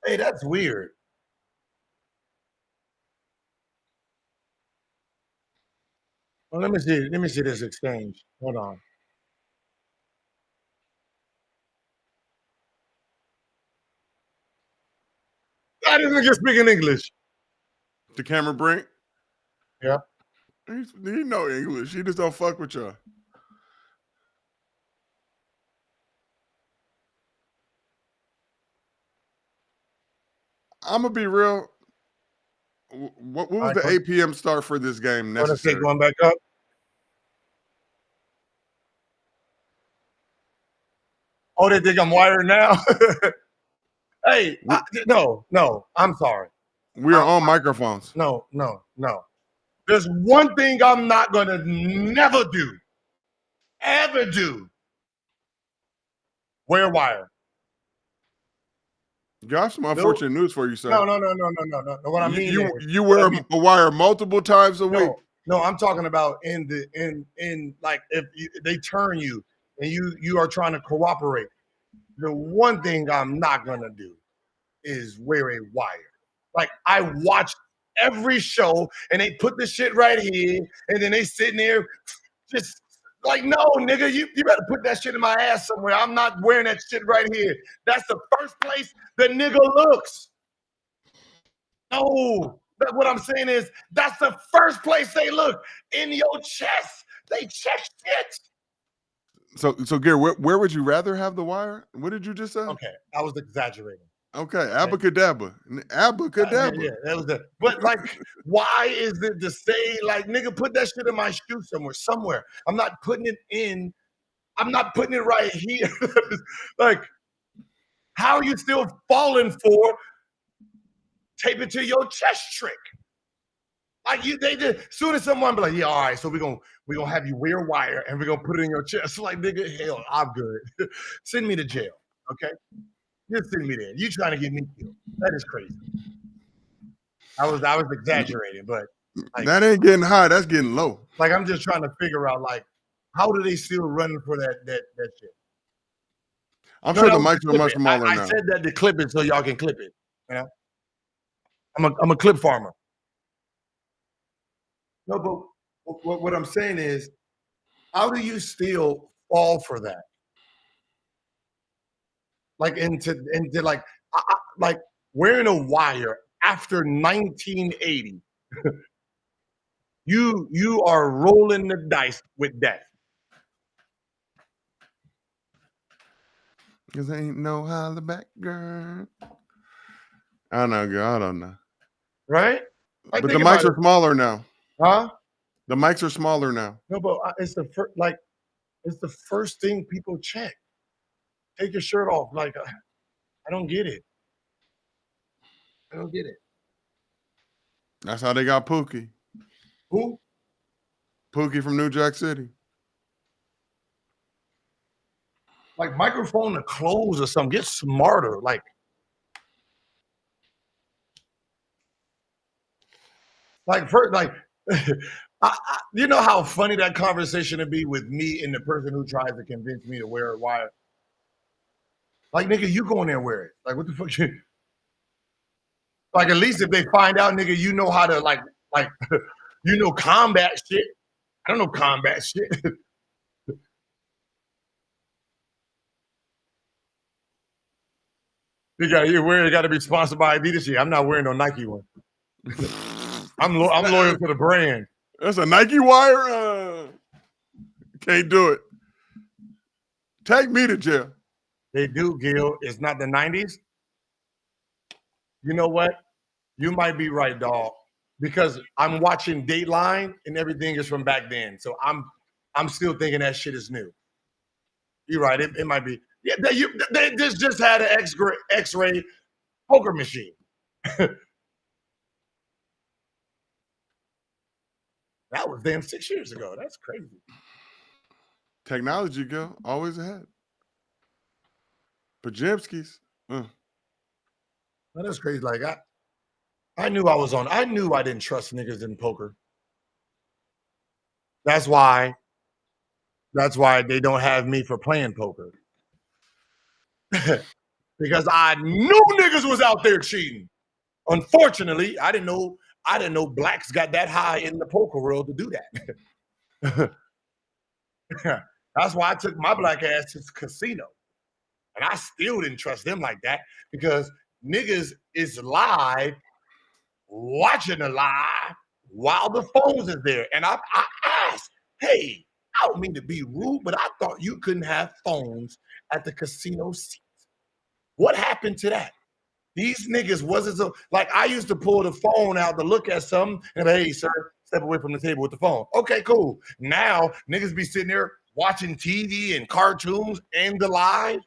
Hey, that's weird. Well, let me see this exchange. Hold on. I didn't just speak in English. To Cameron Brink? Yeah. He know English. He just don't fuck with y'all. I'm gonna be real. What was All the right, 8 p.m. start for this game Golden State necessary? going back up. Oh, they think I'm wired now. Hey, no, I'm sorry. We are on microphones. No. There's one thing I'm not gonna never do, ever do. Wear wire. Got some unfortunate news for you, sir. No. What I mean is, You wear a wire multiple times a week. No, I'm talking about in like if they turn you and you are trying to cooperate. The one thing I'm not gonna do is wear a wire. Like I watch every show and they put the shit right here and then they sitting there just like, no, nigga, you better put that shit in my ass somewhere. I'm not wearing that shit right here. That's the first place the nigga looks. No, what I'm saying is that's the first place they look, in your chest. They check shit. So Gary, where would you rather have the wire? What did you just say? Okay, I was exaggerating. Okay, abracadabra. Abracadabra. Yeah, that was it. But like, why is it to say, like, nigga, put that shit in my shoe somewhere? I'm not putting it in. I'm not putting it right here. Like, how are you still falling for tape it to your chest trick? Like they did. As soon as someone be like, yeah, all right, so we're gonna have you wear wire and we're gonna put it in your chest. Like, nigga, hell, I'm good. Send me to jail, okay? Just send me there. You trying to get me killed? That is crazy. I was exaggerating, but like, that ain't getting high. That's getting low. Like, I'm just trying to figure out, like, how do they still running for that shit? I'm sure the mics are much smaller now. I said that to clip it so y'all can clip it. You know, I'm a clip farmer. No, but what I'm saying is, how do you still fall for that? Like into like like wearing a wire after 1980. You are rolling the dice with death. Cause ain't no holler back, girl. I don't know, girl. I don't know. Right? But the mics are smaller now. Huh? The mics are smaller now. No, but it's the first, like, it's the first thing people check. Take your shirt off. Like, I don't get it. I don't get it. That's how they got Pookie. Who? Pookie from New Jack City. Like, microphone to close or something. Get smarter. Like first, like, you know how funny that conversation would be with me and the person who tries to convince me to wear a wire. Like, nigga, you go in there and wear it. Like, what the fuck? Like, at least if they find out, nigga, you know how to like you know combat shit. I don't know combat shit. You got to be sponsored by Adidas. Shit. I'm not wearing no Nike one. I'm loyal to the brand. That's a Nike wire. Can't do it. Take me to jail. They do, Gil. It's not the 90s. You know what? You might be right, dog. Because I'm watching Dateline and everything is from back then. So I'm still thinking that shit is new. You're right. It might be. Yeah, they just had an X-ray poker machine. That was damn 6 years ago. That's crazy. Technology, girl, always ahead. Pajemskis. That is crazy. Like, I knew I knew I didn't trust niggas in poker. That's why they don't have me for playing poker. Because I knew niggas was out there cheating. Unfortunately, I didn't know blacks got that high in the poker world to do that. That's why I took my black ass to the casino. And I still didn't trust them like that because niggas is live, watching the live, while the phones is there. And I asked, hey, I don't mean to be rude, but I thought you couldn't have phones at the casino seats. What happened to that? These niggas wasn't so, like, I used to pull the phone out to look at something and be, hey, sir, step away from the table with the phone. Okay, cool. Now niggas be sitting there watching TV and cartoons and the live.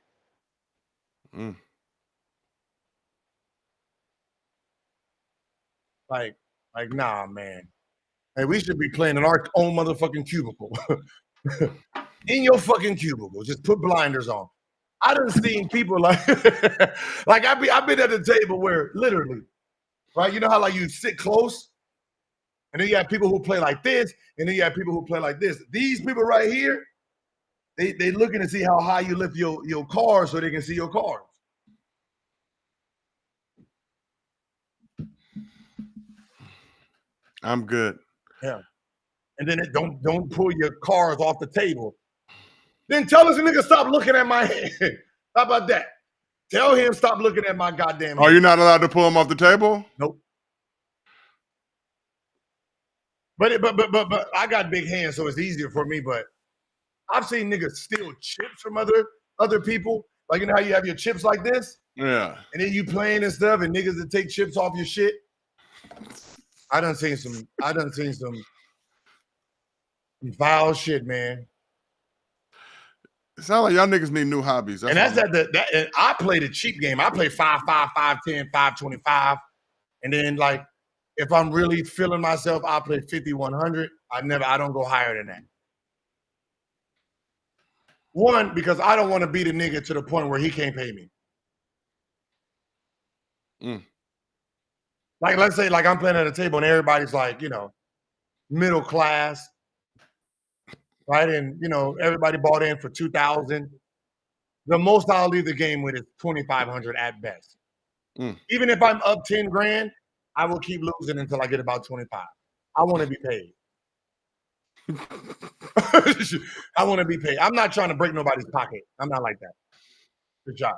Like, nah, man. Hey, we should be playing in our own motherfucking cubicle. In your fucking cubicle. Just put blinders on. I done seen people like I've been at a table where literally, right? You know how like you sit close, and then you have people who play like this, and then you have people who play like this. These people right here, they looking to see how high you lift your cards so they can see your cards. I'm good. Yeah. And then don't pull your cards off the table. Then tell us a nigga stop looking at my hand. How about that? Tell him stop looking at my goddamn hand. Are you not allowed to pull them off the table? Nope. But I got big hands, so it's easier for me. But I've seen niggas steal chips from other people. Like, you know how you have your chips like this? Yeah. And then you playing and stuff, and niggas that take chips off your shit. I done seen some foul shit, man. It sounds like y'all niggas need new hobbies. And I play the cheap game. I play 5-5, 5-10, 5-25. And then like if I'm really feeling myself, I play 50-100. I don't go higher than that. One, because I don't want to be the nigga to the point where he can't pay me. Like, let's say like I'm playing at a table and everybody's like, you know, middle class. Right. And, you know, everybody bought in for 2,000. The most I'll leave the game with is 2,500 at best. Even if I'm up 10 grand, I will keep losing until I get about 25. I want to be paid. I want to be paid. I'm not trying to break nobody's pocket. I'm not like that. Good job.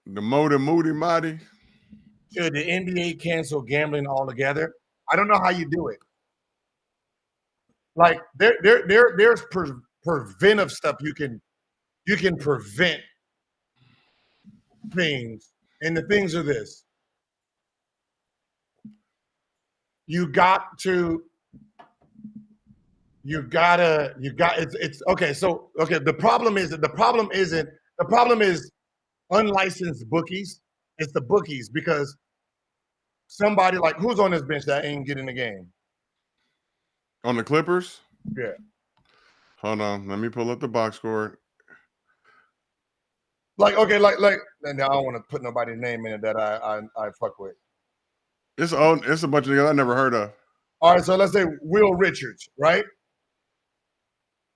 The Moody Mighty. Should the NBA cancel gambling altogether? I don't know how you do it. Like there's preventive stuff you can prevent things, and the things are this: it's okay. So okay, the problem is unlicensed bookies. It's the bookies because somebody like who's on this bench that ain't getting the game. On the Clippers? Yeah. Hold on. Let me pull up the box score. Like, okay, and I don't want to put nobody's name in it that I fuck with. It's a bunch of niggas I never heard of. All right, so let's say Will Richards, right?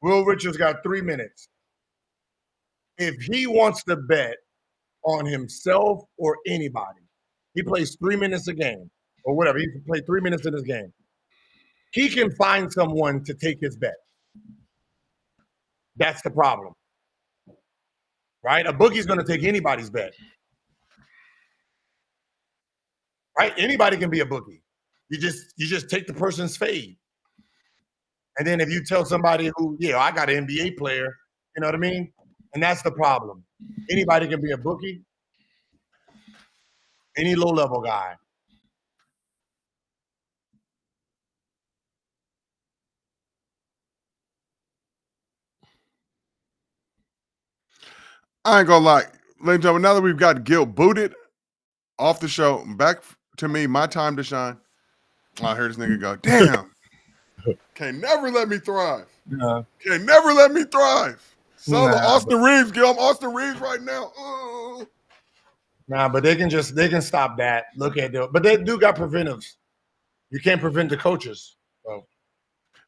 Will Richards got 3 minutes. If he wants to bet on himself or anybody, he plays 3 minutes a game or whatever. He can play 3 minutes in his game. He can find someone to take his bet. That's the problem. Right? A bookie's going to take anybody's bet. Right? Anybody can be a bookie. You just take the person's fade. And then if you tell somebody who, I got an NBA player, you know what I mean? And that's the problem. Anybody can be a bookie. Any low-level guy. I ain't gonna lie. Ladies and gentlemen, now that we've got Gil booted off the show, back to me, my time to shine. I heard this nigga go, damn. Can't never let me thrive. Yeah. Can't never let me thrive. Solo Austin Reeves, Gil. I'm Austin Reeves right now. Nah, but they can stop that. Look at them. But they do got preventives. You can't prevent the coaches. So.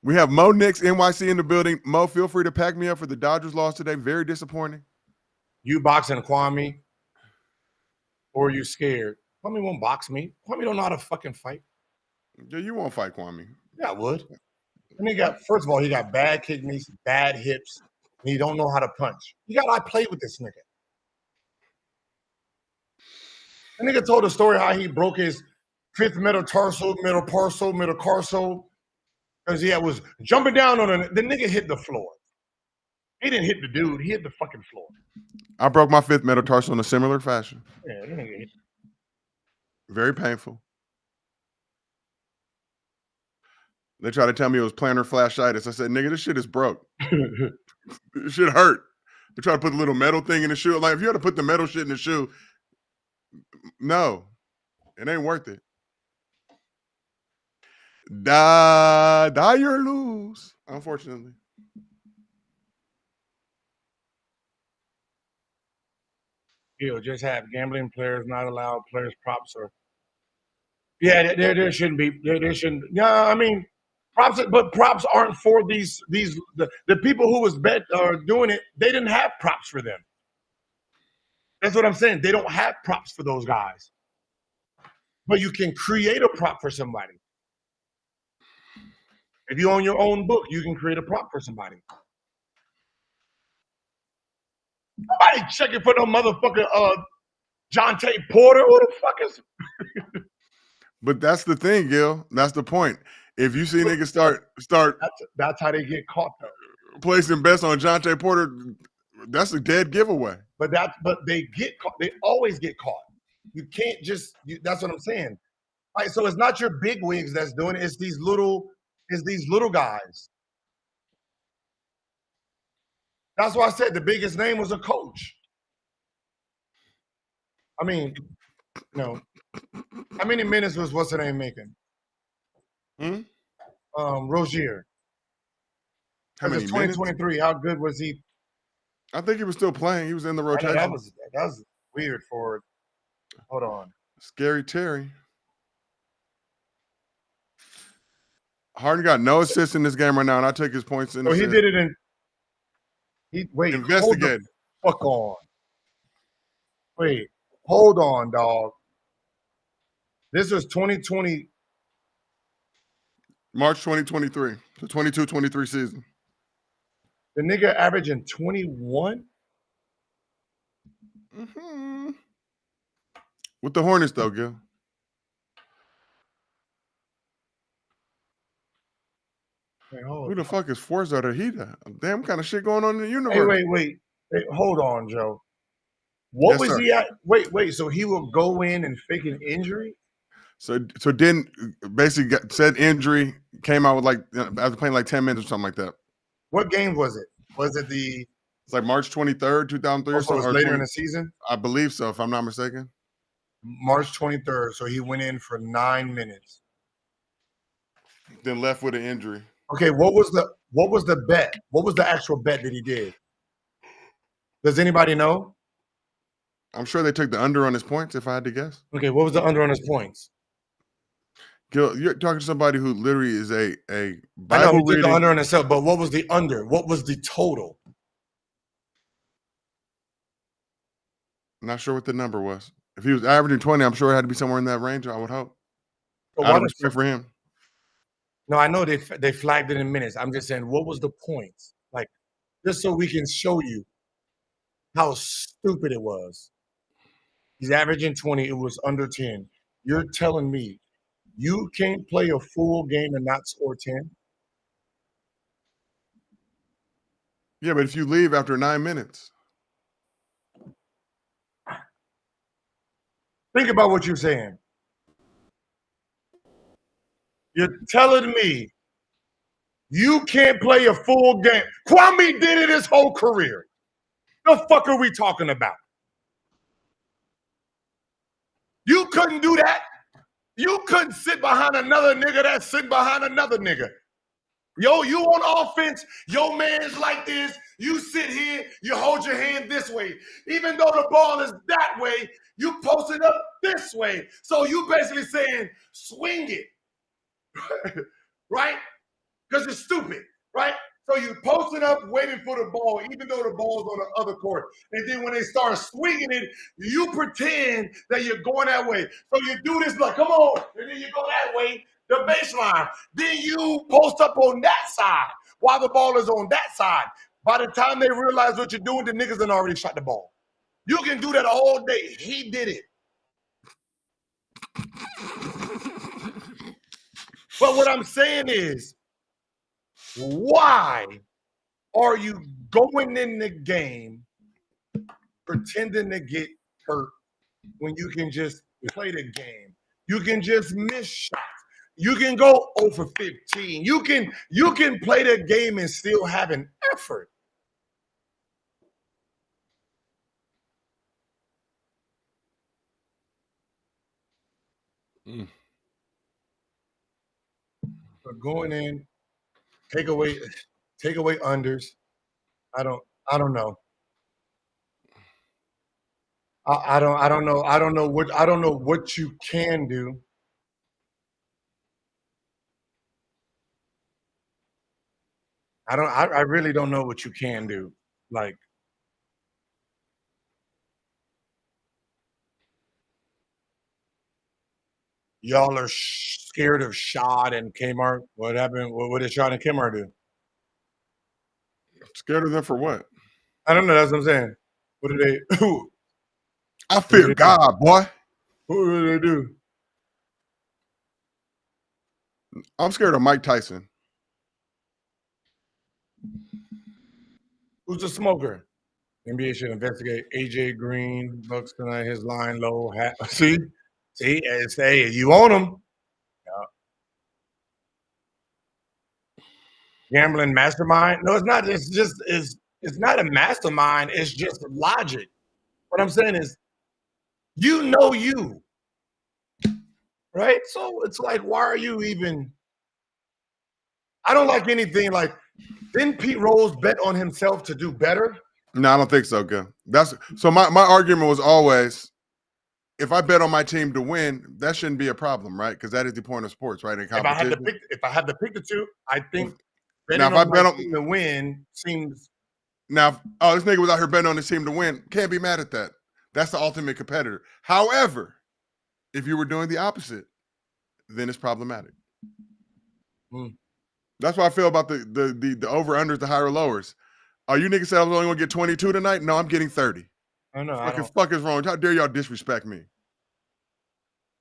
We have Mo Nix, NYC in the building. Mo, feel free to pack me up for the Dodgers loss today. Very disappointing. You boxing Kwame, or are you scared? Kwame won't box me. Kwame don't know how to fucking fight. Yeah, you won't fight Kwame. Yeah, I would. And first of all, he got bad kidneys, bad hips, and he don't know how to punch. I played with this nigga. The nigga told a story how he broke his fifth metatarsal, metatarsal, because he was jumping down on it. The nigga hit the floor. He didn't hit the dude. He hit the fucking floor. I broke my fifth metatarsal in a similar fashion. Yeah, that nigga hit. Very painful. They tried to tell me it was plantar fasciitis. I said, nigga, this shit is broke. This shit hurt. They try to put a little metal thing in the shoe. Like, if you had to put the metal shit in the shoe, no, it ain't worth it. Die or lose, unfortunately. He'll just have gambling players not allowed, players props or. Yeah, there shouldn't be. There shouldn't. No, I mean, props, but props aren't for these the people who was bet or doing it. They didn't have props for them. That's what I'm saying. They don't have props for those guys. But you can create a prop for somebody. If you own your own book, you can create a prop for somebody. Nobody checking for no motherfucker Jonte Porter or the fuck is. But that's the thing, Gil. That's the point. If you see niggas start that's how they get caught though. Placing bets on Jonte Porter, that's a dead giveaway. But they get caught. They always get caught. You can't just. That's what I'm saying. Right, so it's not your big wigs that's doing it. It's these little guys. That's why I said the biggest name was a coach. I mean, no. How many minutes was what's the name making? Rozier. How many 2023. minutes? How good was he? I think he was still playing. He was in the rotation. That was weird for. Hold on. Scary Terry. Harden got no assists in this game right now, and I took his points in. So he did it in. Investigate. Fuck on. Wait, hold on, dog. This was 2020. March 2023. The 22-23 season. The nigga averaging 21? Mm-hmm. With the Hornets, though, Gil. Who the fuck is Forza or Hida? Damn kind of shit going on in the universe. Hey, wait. Hold on, Joe. What was he at? Wait. So he will go in and fake an injury? So then basically said injury, came out with after playing 10 minutes or something like that. What game was it? Was it the? It's like March 23rd, 2003 or something. Later in the season? I believe so, if I'm not mistaken. March 23rd. So he went in for 9 minutes. Then left with an injury. Okay, what was the bet? What was the actual bet that he did? Does anybody know? I'm sure they took the under on his points, if I had to guess. Okay, what was the under on his points? Gil, you're talking to somebody who literally is a Bible I know he reading. took the under on himself, but what was the under? What was the total? I'm not sure what the number was. If he was averaging 20, I'm sure it had to be somewhere in that range, I would hope. Out of respect for him. No, I know they flagged it in minutes. I'm just saying, what was the points? Like, just so we can show you how stupid it was. He's averaging 20. It was under 10. You're telling me you can't play a full game and not score 10? Yeah, but if you leave after 9 minutes. Think about what you're saying. You're telling me you can't play a full game. Kwame did it his whole career. The fuck are we talking about? You couldn't do that. You couldn't sit behind another nigga that's sitting behind another nigga. Yo, you on offense, your man's like this. You sit here, you hold your hand this way. Even though the ball is that way, you post it up this way. So you basically saying, swing it. Right? Because you're stupid, right? So you post it up, waiting for the ball, even though the ball's on the other court. And then when they start swinging it, you pretend that you're going that way. So you do this like, come on, and then you go that way, the baseline. Then you post up on that side while the ball is on that side. By the time they realize what you're doing, the niggas done already shot the ball. You can do that all day. He did it. But what I'm saying is, why are you going in the game pretending to get hurt when you can just play the game? You can just miss shots. You can go 0 for 15. You can play the game and still have an effort. But going in, take away unders. I don't know. I don't know. I don't know what you can do. I really don't know what you can do. Like, y'all are scared of Shad and Kmart. What happened? What did Shad and Kmart do? Scared of them for what? I don't know. That's what I'm saying. What did they? I fear God, boy. What did they do? I'm scared of Mike Tyson. Who's the smoker? NBA should investigate AJ Green. Bucks tonight. His line low. See, hey, you own him. Gambling mastermind? No, it's not. It's not a mastermind. It's just logic. What I'm saying is, you, right? So it's like, why are you even? I don't like anything like. Didn't Pete Rose bet on himself to do better? No, I don't think so, Gil. That's so. My argument was always, if I bet on my team to win, that shouldn't be a problem, right? Because that is the point of sports, right? In competition. If I had to pick the two, I think betting now, if on my team to win seems. Now, this nigga was out here betting on his team to win. Can't be mad at that. That's the ultimate competitor. However, if you were doing the opposite, then it's problematic. That's what I feel about the over-unders, the higher lowers. You niggas said I was only going to get 22 tonight? No, I'm getting 30. I know. What the fuck is wrong? How dare y'all disrespect me?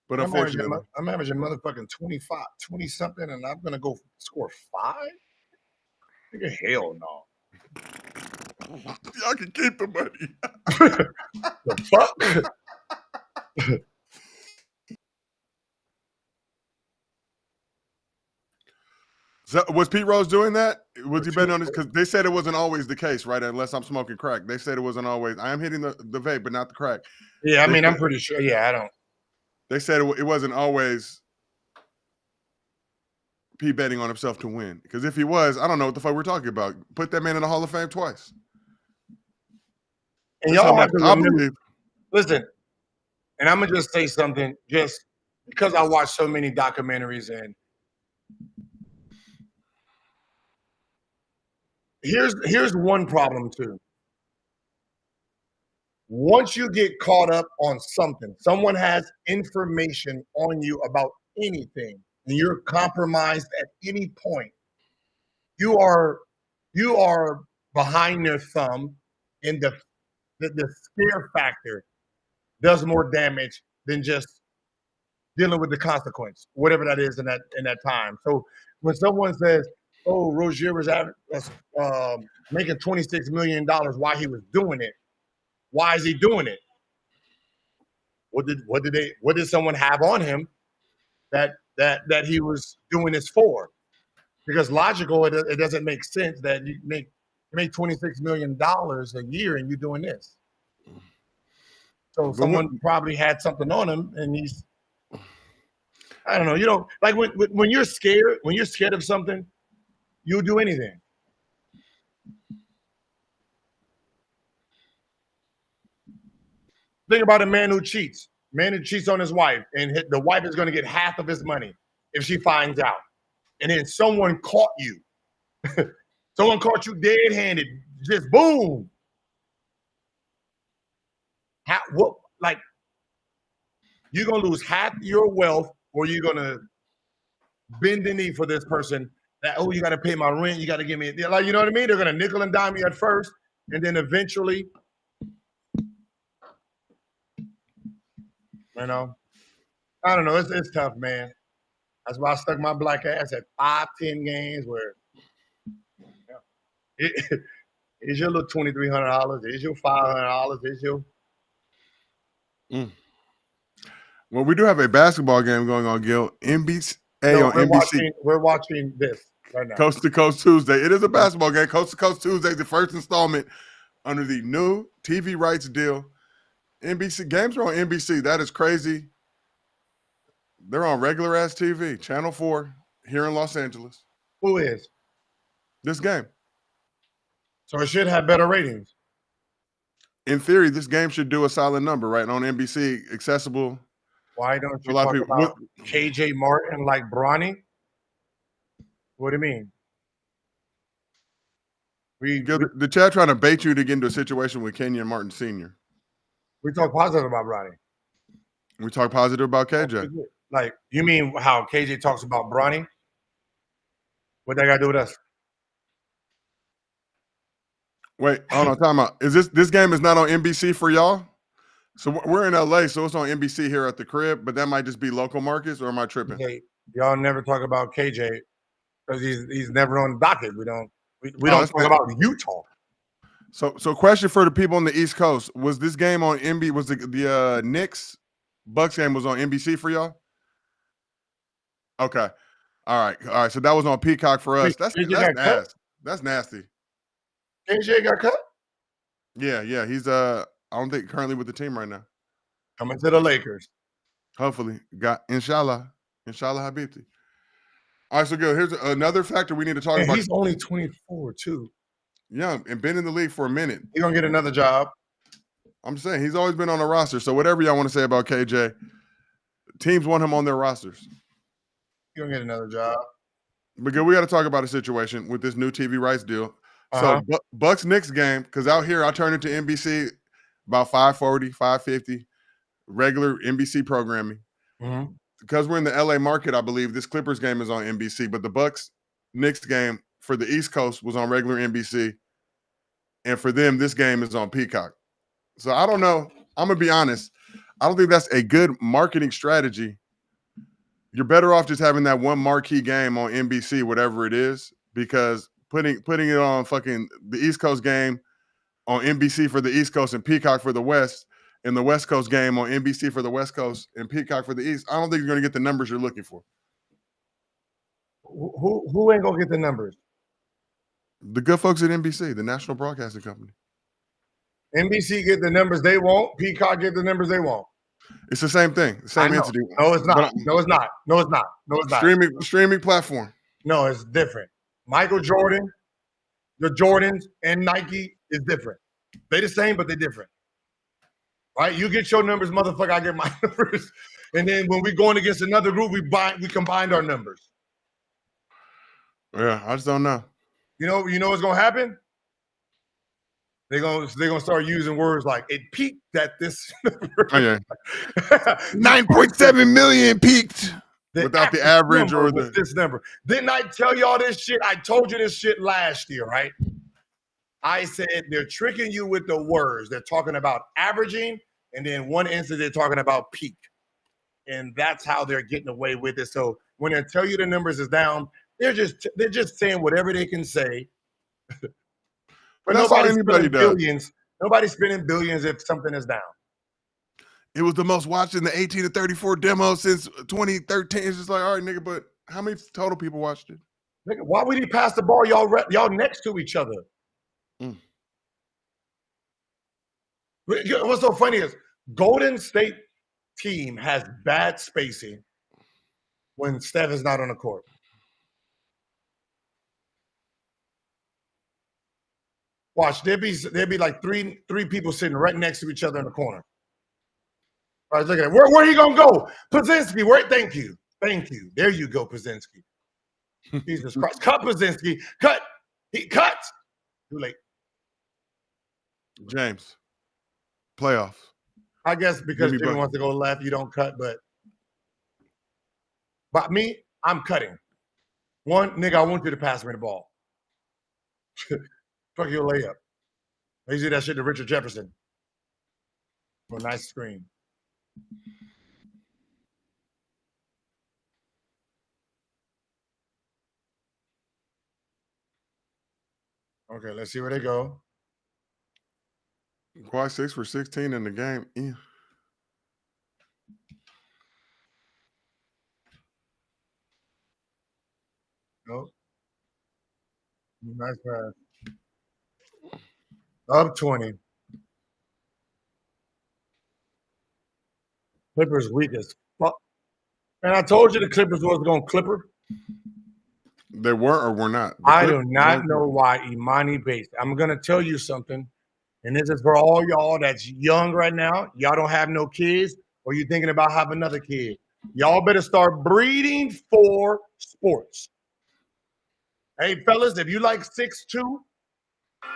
But unfortunately. I'm averaging motherfucking 25, 20-something, and I'm going to go score 5? Nigga, hell no. Y'all can keep the money. The fuck? So was Pete Rose doing that? Was he betting on this? Because they said it wasn't always the case, right? Unless I'm smoking crack. They said it wasn't always. I am hitting the vape, but not the crack. Yeah, I mean, I'm pretty sure. Yeah, I don't. They said it wasn't always Pete betting on himself to win. Because if he was, I don't know what the fuck we're talking about. Put that man in the Hall of Fame twice. And y'all have to remember, listen, and I'm going to just say something just because I watch so many documentaries, and here's one problem too. Once you get caught up on something, someone has information on you about anything, and you're compromised at any point, you are behind their thumb, and the scare factor does more damage than just dealing with the consequence, whatever that is in that time. So when someone says, "Oh, Rozier was making $26 million while he was doing it," why is he doing it? What did someone have on him that he was doing this for? Because logical, it doesn't make sense that you make $26 million a year and you're doing this. So someone probably had something on him, and he's, I don't know. You know, like when you're scared of something, you'll do anything. Think about a man who cheats. Man who cheats on his wife, and the wife is going to get half of his money if she finds out. And then someone caught you. Someone caught you dead-handed. Just boom. You're going to lose half your wealth, or you're going to bend the knee for this person that, oh, you got to pay my rent. You got to give me, like, you know what I mean? They're going to nickel and dime you at first, and then eventually, you know, I don't know. It's tough, man. That's why I stuck my black ass at 5-10 games where it's your little $2,300, it's your $500, it's your. Well, we do have a basketball game going on, Gil. NBC No, on NBC. we're watching this right now. Coast to Coast Tuesday. It is a basketball game. Coast to Coast Tuesday, the first installment under the new TV rights deal. NBC games are on NBC. That is crazy. They're on regular ass TV, Channel 4 here in Los Angeles. Who is? This game. So it should have better ratings. In theory, this game should do a solid number, right? On NBC, accessible. Why don't you talk about KJ Martin like Bronny? What do you mean? The chat trying to bait you to get into a situation with Kenyon Martin Sr. We talk positive about Bronny. We talk positive about KJ. Like, you mean how KJ talks about Bronny? What that got to do with us? Wait, hold on, time out. Is this game is not on NBC for y'all? So we're in LA, so it's on NBC here at the crib, but that might just be local markets, or am I tripping? Okay. Y'all never talk about KJ because he's never on the docket. We don't talk about Utah. So question for the people on the East Coast: was this game on NBC? Was the Knicks Bucks game was on NBC for y'all? Okay, all right. So that was on Peacock for us. That's nasty. That's nasty. KJ got cut? Yeah. He's I don't think currently with the team right now. Coming to the Lakers. Hopefully. Inshallah Habibti. All right, so good. Here's another factor we need to talk about. He's only 24 too. Yeah, and been in the league for a minute. He's gonna get another job. I'm saying he's always been on the roster. So whatever y'all want to say about KJ, teams want him on their rosters. He's gonna get another job. But good, we got to talk about a situation with this new TV rights deal. So Bucks Knicks game, because out here I turn it to NBC about 5:40, 5:50, regular NBC programming. Mm-hmm. Because we're in the LA market, I believe this Clippers game is on NBC, but the Bucks Knicks game for the East Coast was on regular NBC, and for them this game is on Peacock. So I don't know. I'm gonna be honest. I don't think that's a good marketing strategy. You're better off just having that one marquee game on NBC, whatever it is, because putting it on fucking the East Coast game on NBC for the East Coast and Peacock for the West, and the West Coast game on NBC for the West Coast and Peacock for the East, I don't think you're going to get the numbers you're looking for. Who ain't going to get the numbers? The good folks at NBC, the National Broadcasting Company. NBC get the numbers they want. Peacock get the numbers they want. It's the same thing. The same entity. No, it's not. No, it's not. No, it's not. No, it's not. Streaming platform. No, it's different. Michael Jordan, the Jordans, and Nike is different. They the same, but they're different. Right? You get your numbers, motherfucker. I get my numbers. And then when we're going against another group, we combined our numbers. Yeah, I just don't know. You know what's gonna happen? They're gonna start using words like it peaked at this. Oh, yeah. 9.7 million peaked. Without the average or this number. Didn't I tell y'all this shit? I told you this shit last year, right? I said they're tricking you with the words. They're talking about averaging, and then one instance they're talking about peak. And that's how they're getting away with it. So when they tell you the numbers is down, they're just saying whatever they can say. But nobody's spending billions. Nobody's spending billions if something is down. It was the most watched in the 18 to 34 demo since 2013. It's just like, all right, nigga, but how many total people watched it? Nigga, why would he pass the ball? Y'all next to each other. What's so funny is Golden State team has bad spacing when Steph is not on the court. Watch, there'd be like three people sitting right next to each other in the corner. All right, look at that. Where he gonna go? Pazinski, where? Thank you. There you go, Pazinski. Jesus Christ. Cut Pazinski. Cut. He cuts. Too late. James. Playoffs. I guess because Jimmy wants to go left, you don't cut, but me, I'm cutting. One, nigga, I want you to pass me the ball. Fuck your layup. They do that shit to Richard Jefferson. For a nice screen. Okay, let's see where they go. Kawhi 6 for 16 in the game. Yeah. Nope. Nice pass. Up 20. Clippers weak as fuck. And I told you the Clippers was going to clipper. They were or were not? I do not know why Imani Bates. I'm going to tell you something, and this is for all y'all that's young right now. Y'all don't have no kids, or you thinking about having another kid. Y'all better start breeding for sports. Hey, fellas, if you like 6'2",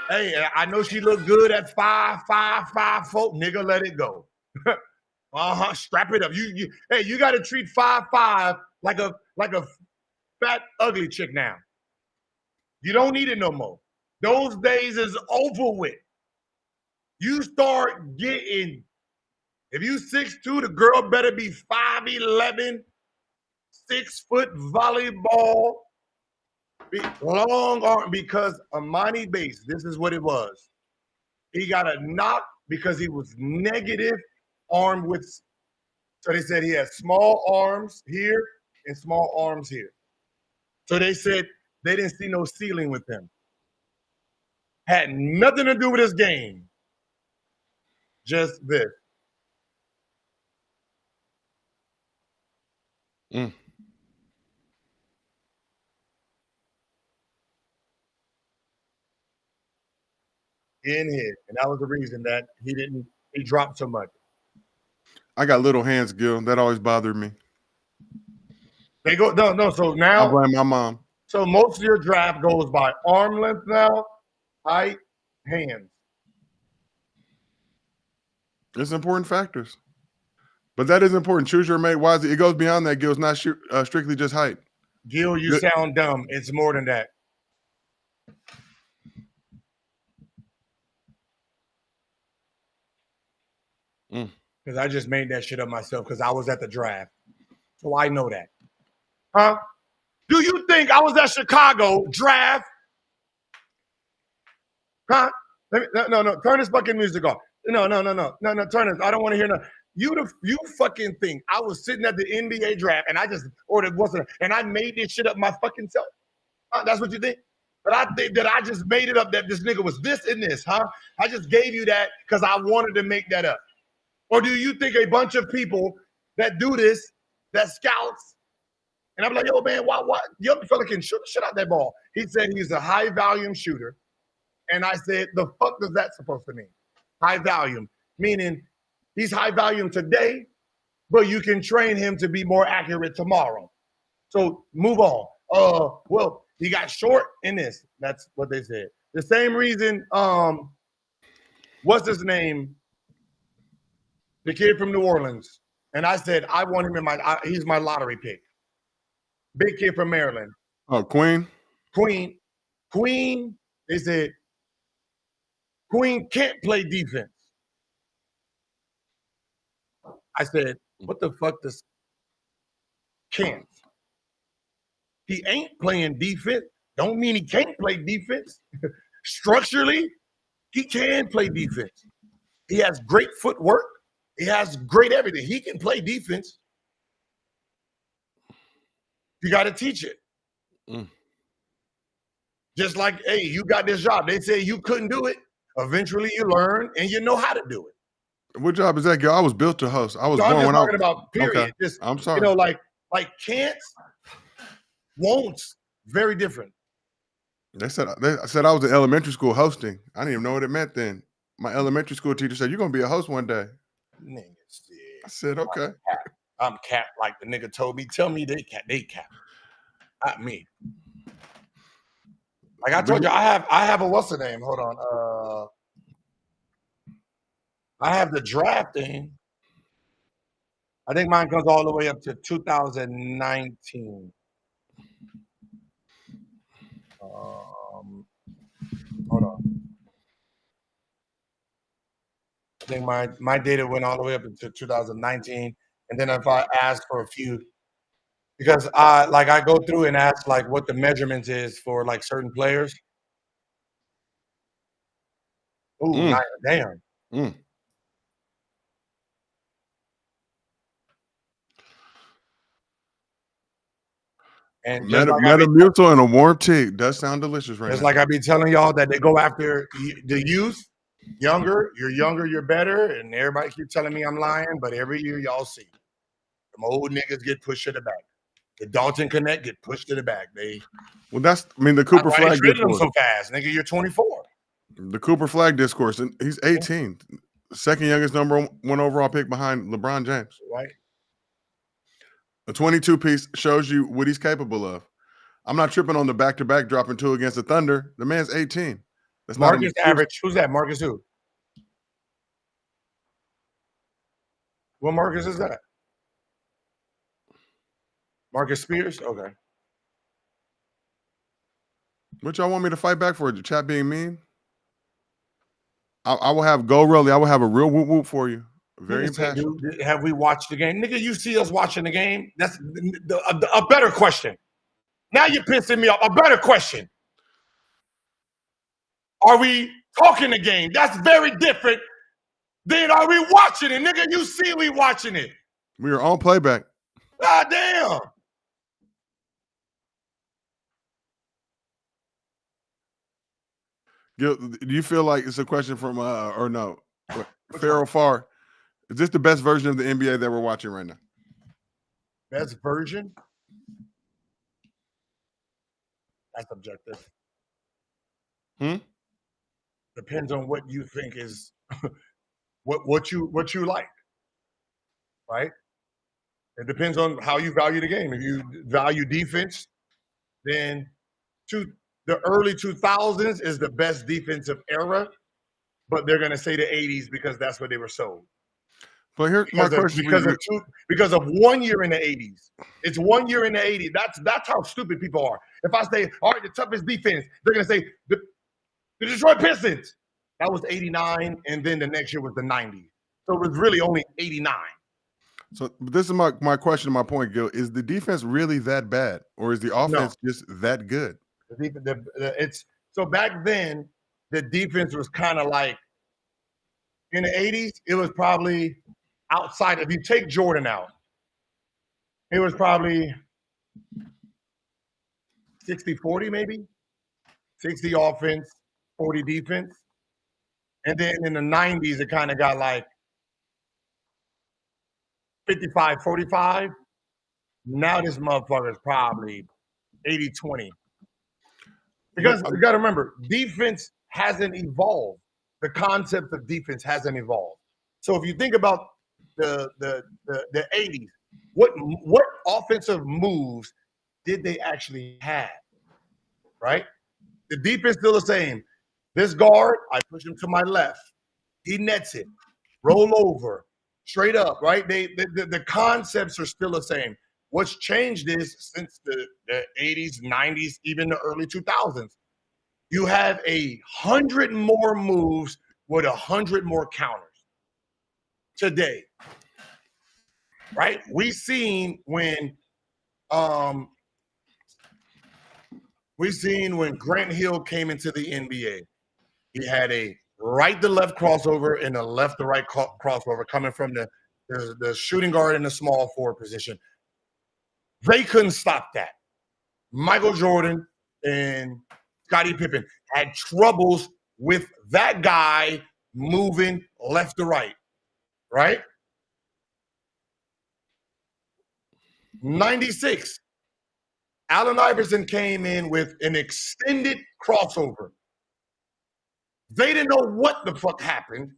hey, I know she look good at 5'5", 5'4". Nigga, let it go. Strap it up. You got to treat 5'5" like a fat ugly chick now. You don't need it no more. Those days is over with. You start getting, if you 6'2", the girl better be 5'11", 6 foot volleyball, long arm, because Imani Bates, this is what it was. He got a knock because he was negative armed with, so they said he had small arms here and small arms here. So they said they didn't see no ceiling with him. Had nothing to do with his game. Just this. Mm. In here. And that was the reason that he dropped so much. I got little hands, Gil. That always bothered me. They go, no. So now, I blame my mom. So most of your draft goes by arm length now, height, hands. It's important factors. But that is important. Choose your mate wisely. It goes beyond that, Gil. It's not strictly just height. Gil, you sound dumb. It's more than that. Because I just made that shit up myself because I was at the draft. So I know that. Huh? Do you think I was at Chicago draft? Huh? No. Turn this fucking music off. No. Turn it. I don't want to hear no. You fucking think I was sitting at the NBA draft and I just and I made this shit up my fucking self. Huh? That's what you think? But I think that I just made it up that this nigga was this and this, huh? I just gave you that because I wanted to make that up. Or do you think a bunch of people that do this, that scouts, and I'm like, yo, man, why? Young fella can shoot out that ball. He said he's a high volume shooter. And I said, the fuck does that supposed to mean? High volume, meaning he's high volume today, but you can train him to be more accurate tomorrow. So move on. Well, he got short in this. That's what they said. The same reason, what's his name? The kid from New Orleans. And I said, I want him he's my lottery pick. Big kid from Maryland. Oh, Queen? Queen, they said, Queen can't play defense. I said, what the fuck does can't? He ain't playing defense. Don't mean he can't play defense. Structurally, he can play defense. He has great footwork. He has great everything. He can play defense. You got to teach it. Just like, hey, you got this job. They say you couldn't do it. Eventually, you learn and you know how to do it. What job is that, Gil? I was built to host. I was I'm born just when talking about period. Okay. Just, I'm sorry. You know, like can'ts, won'ts, very different. They said I was in elementary school hosting. I didn't even know what it meant then. My elementary school teacher said, you're going to be a host one day. I said, okay. I'm capped like the nigga told me. Tell me they cap. Not me. Like I told you, I have a what's the name? Hold on. I have the draft thing. I think mine comes all the way up to 2019. Hold on. I think my data went all the way up into 2019. And then if I ask for a few, because I go through and ask like what the measurements is for like certain players. Ooh, damn. And just like Metamucil and a warm tea does sound delicious right just now. like I be telling y'all that they go after the youth, younger, you're better, and everybody keep telling me I'm lying, but every year y'all see them old niggas get pushed to the back. The Dalton Connect get pushed to the back. The Cooper That's why they Flag traded them discourse. so fast, nigga. You're 24. The Cooper Flag discourse, and he's 18, second youngest number 1 overall pick behind LeBron James. Right. A 22 piece shows you what he's capable of. I'm not tripping on the back-to-back dropping 2 against the Thunder. The man's 18. That's Marcus average. Who's that? Marcus who? What Marcus is that? Marcus Spears? Okay. What y'all want me to fight back for? The chat being mean? I will have go Rolly. I will have a real whoop whoop for you. Very impassioned. Have we watched the game? Nigga, you see us watching the game? That's a better question. Now you're pissing me off. A better question. Are we talking the game? That's very different than are we watching it? Nigga, you see we watching it. We are on playback. God damn. Do you feel like it's a question from or no? Farrell Farr. Is this the best version of the NBA that we're watching right now? Best version? That's objective. Depends on what you think is what you like. Right? It depends on how you value the game. If you value defense, then the early 2000s is the best defensive era, but they're going to say the 80s because that's what they were sold. But here's my question: because of 1 year in the 80s. It's 1 year in the 80s. That's how stupid people are. If I say, all right, the toughest defense, they're going to say the Detroit Pistons. That was 89, and then the next year was the 90s. So it was really only 89. So this is my question, my point, Gil. Is the defense really that bad, or is the offense just that good? So back then, the defense was kind of like in the 80s, it was probably outside. If you take Jordan out, it was probably 60-40 maybe. 60 offense, 40 defense. And then in the 90s, it kind of got like 55-45. Now this motherfucker is probably 80-20. Because you got to remember, defense hasn't evolved. The concept of defense hasn't evolved. So if you think about the 80s, what offensive moves did they actually have? Right? The defense still the same. This guard, I push him to my left. He nets it. Roll over. Straight up, right? The concepts are still the same. What's changed is since the 80s, 90s, even the early 2000s, you have 100 more moves with 100 more counters today, right? We seen when Grant Hill came into the NBA. He had a right to left crossover and a left to right crossover coming from the shooting guard in the small forward position. They couldn't stop that. Michael Jordan and Scottie Pippen had troubles with that guy moving left to right, right? 96, Allen Iverson came in with an extended crossover. They didn't know what the fuck happened.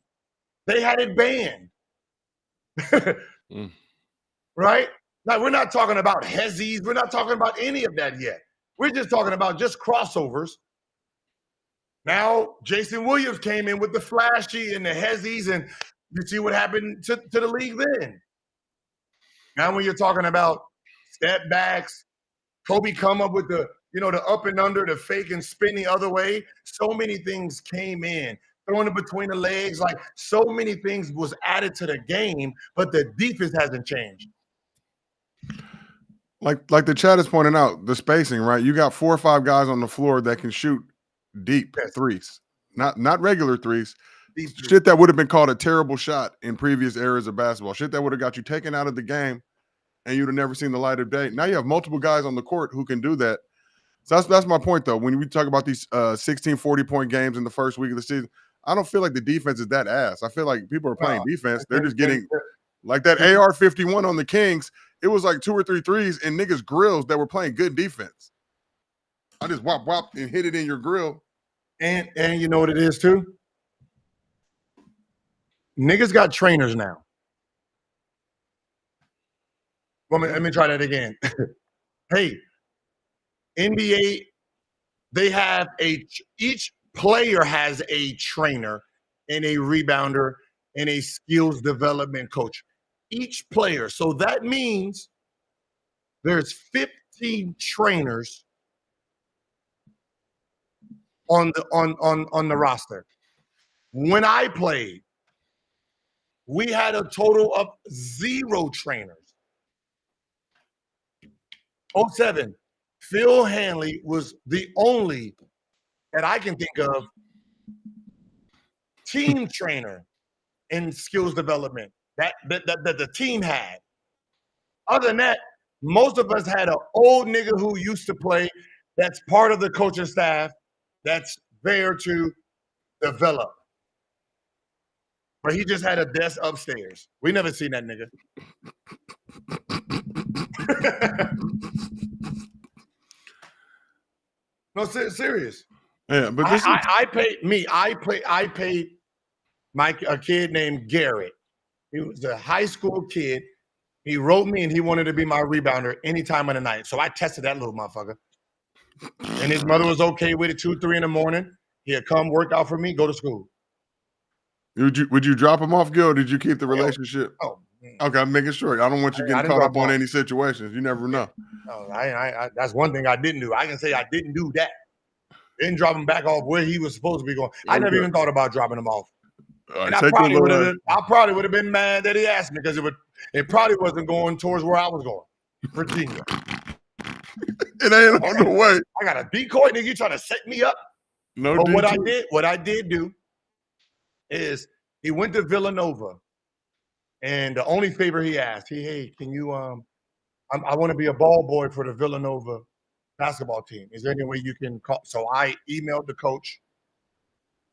They had it banned. Right? Now, we're not talking about hezzies. We're not talking about any of that yet. We're just talking about just crossovers. Now, Jason Williams came in with the flashy and the hezzies, and you see what happened to the league then. Now, when you're talking about step backs, Kobe come up with the up and under, the fake and spin the other way. So many things came in, throwing it between the legs. Like so many things was added to the game, but the defense hasn't changed. Like the chat is pointing out, the spacing, right? You got 4 or 5 guys on the floor that can shoot deep threes. not regular threes. Deep three. Shit that would have been called a terrible shot in previous eras of basketball. Shit that would have got you taken out of the game and you'd have never seen the light of day. Now you have multiple guys on the court who can do that. So that's my point, though. When we talk about these 16, 40-point games in the first week of the season, I don't feel like the defense is that ass. I feel like people are playing defense. They're just getting like that AR-51 on the Kings. It was like 2 or 3 threes and niggas' grills that were playing good defense. I just whop and hit it in your grill. And you know what it is too? Niggas got trainers now. Let me try that again. Hey, NBA, they have each player has a trainer and a rebounder and a skills development coach. Each player. So that means there's 15 trainers on the roster. When I played, we had a total of 0 trainers. 07, Phil Hanley was the only that I can think of team trainer in skills development that the team had. Other than that, most of us had an old nigga who used to play that's part of the coaching staff that's there to develop. But he just had a desk upstairs. We never seen that nigga. No, serious. Yeah, but I paid a kid named Garrett. He was a high school kid. He wrote me and he wanted to be my rebounder any time of the night. So I tested that little motherfucker. And his mother was okay with it 2, 3 in the morning. He'd come work out for me, go to school. Would you drop him off, Gil, or did you keep the relationship? Oh, okay, I'm making sure. I don't want you getting caught up on any situations. You never know. No, that's one thing I didn't do. I can say I didn't do that. Didn't drop him back off where he was supposed to be going. I never even thought about dropping him off. And I probably would have been mad that he asked me because it probably wasn't going towards where I was going. Virginia. It ain't on the way. I got a decoy nigga. You trying to set me up? No. But what I did do is he went to Villanova, and the only favor he asked, hey, can you I want to be a ball boy for the Villanova basketball team. Is there any way you can call? So I emailed the coach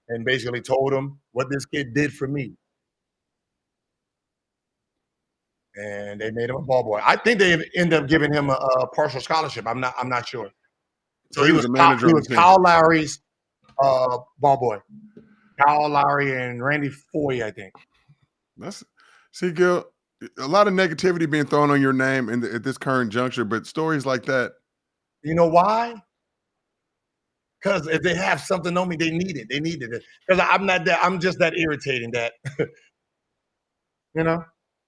and basically told him what this kid did for me. And they made him a ball boy. I think they ended up giving him a partial scholarship. I'm not sure. So he was the manager. He was Kyle Lowry's ball boy. Kyle Lowry and Randy Foye, I think. See, Gil, a lot of negativity being thrown on your name at this current juncture, but stories like that. You know why? Because if they have something on me, they need it. They needed it. Because I'm not that. I'm just that irritating that. You know.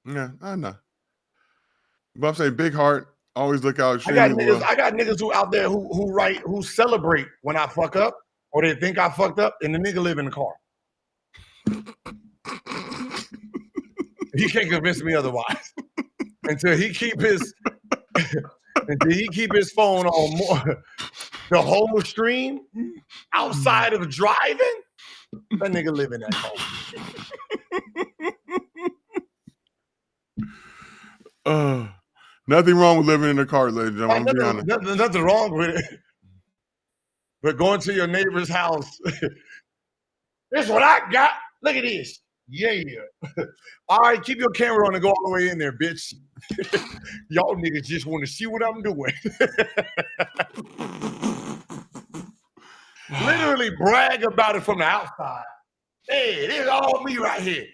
Yeah, I know. But I'm saying big heart. Always look out. I got niggas who out there who celebrate when I fuck up or they think I fucked up, and the nigga live in the car. He can't convince me otherwise until he keep his phone on more the whole stream outside of driving. That nigga live in that car. Nothing wrong with living in a car, ladies and gentlemen. Nothing wrong with it. But going to your neighbor's house, this is what I got. Look at this. Yeah. All right, keep your camera on and go all the way in there, bitch. Y'all niggas just want to see what I'm doing. Literally brag about it from the outside. Hey, this is all me right here.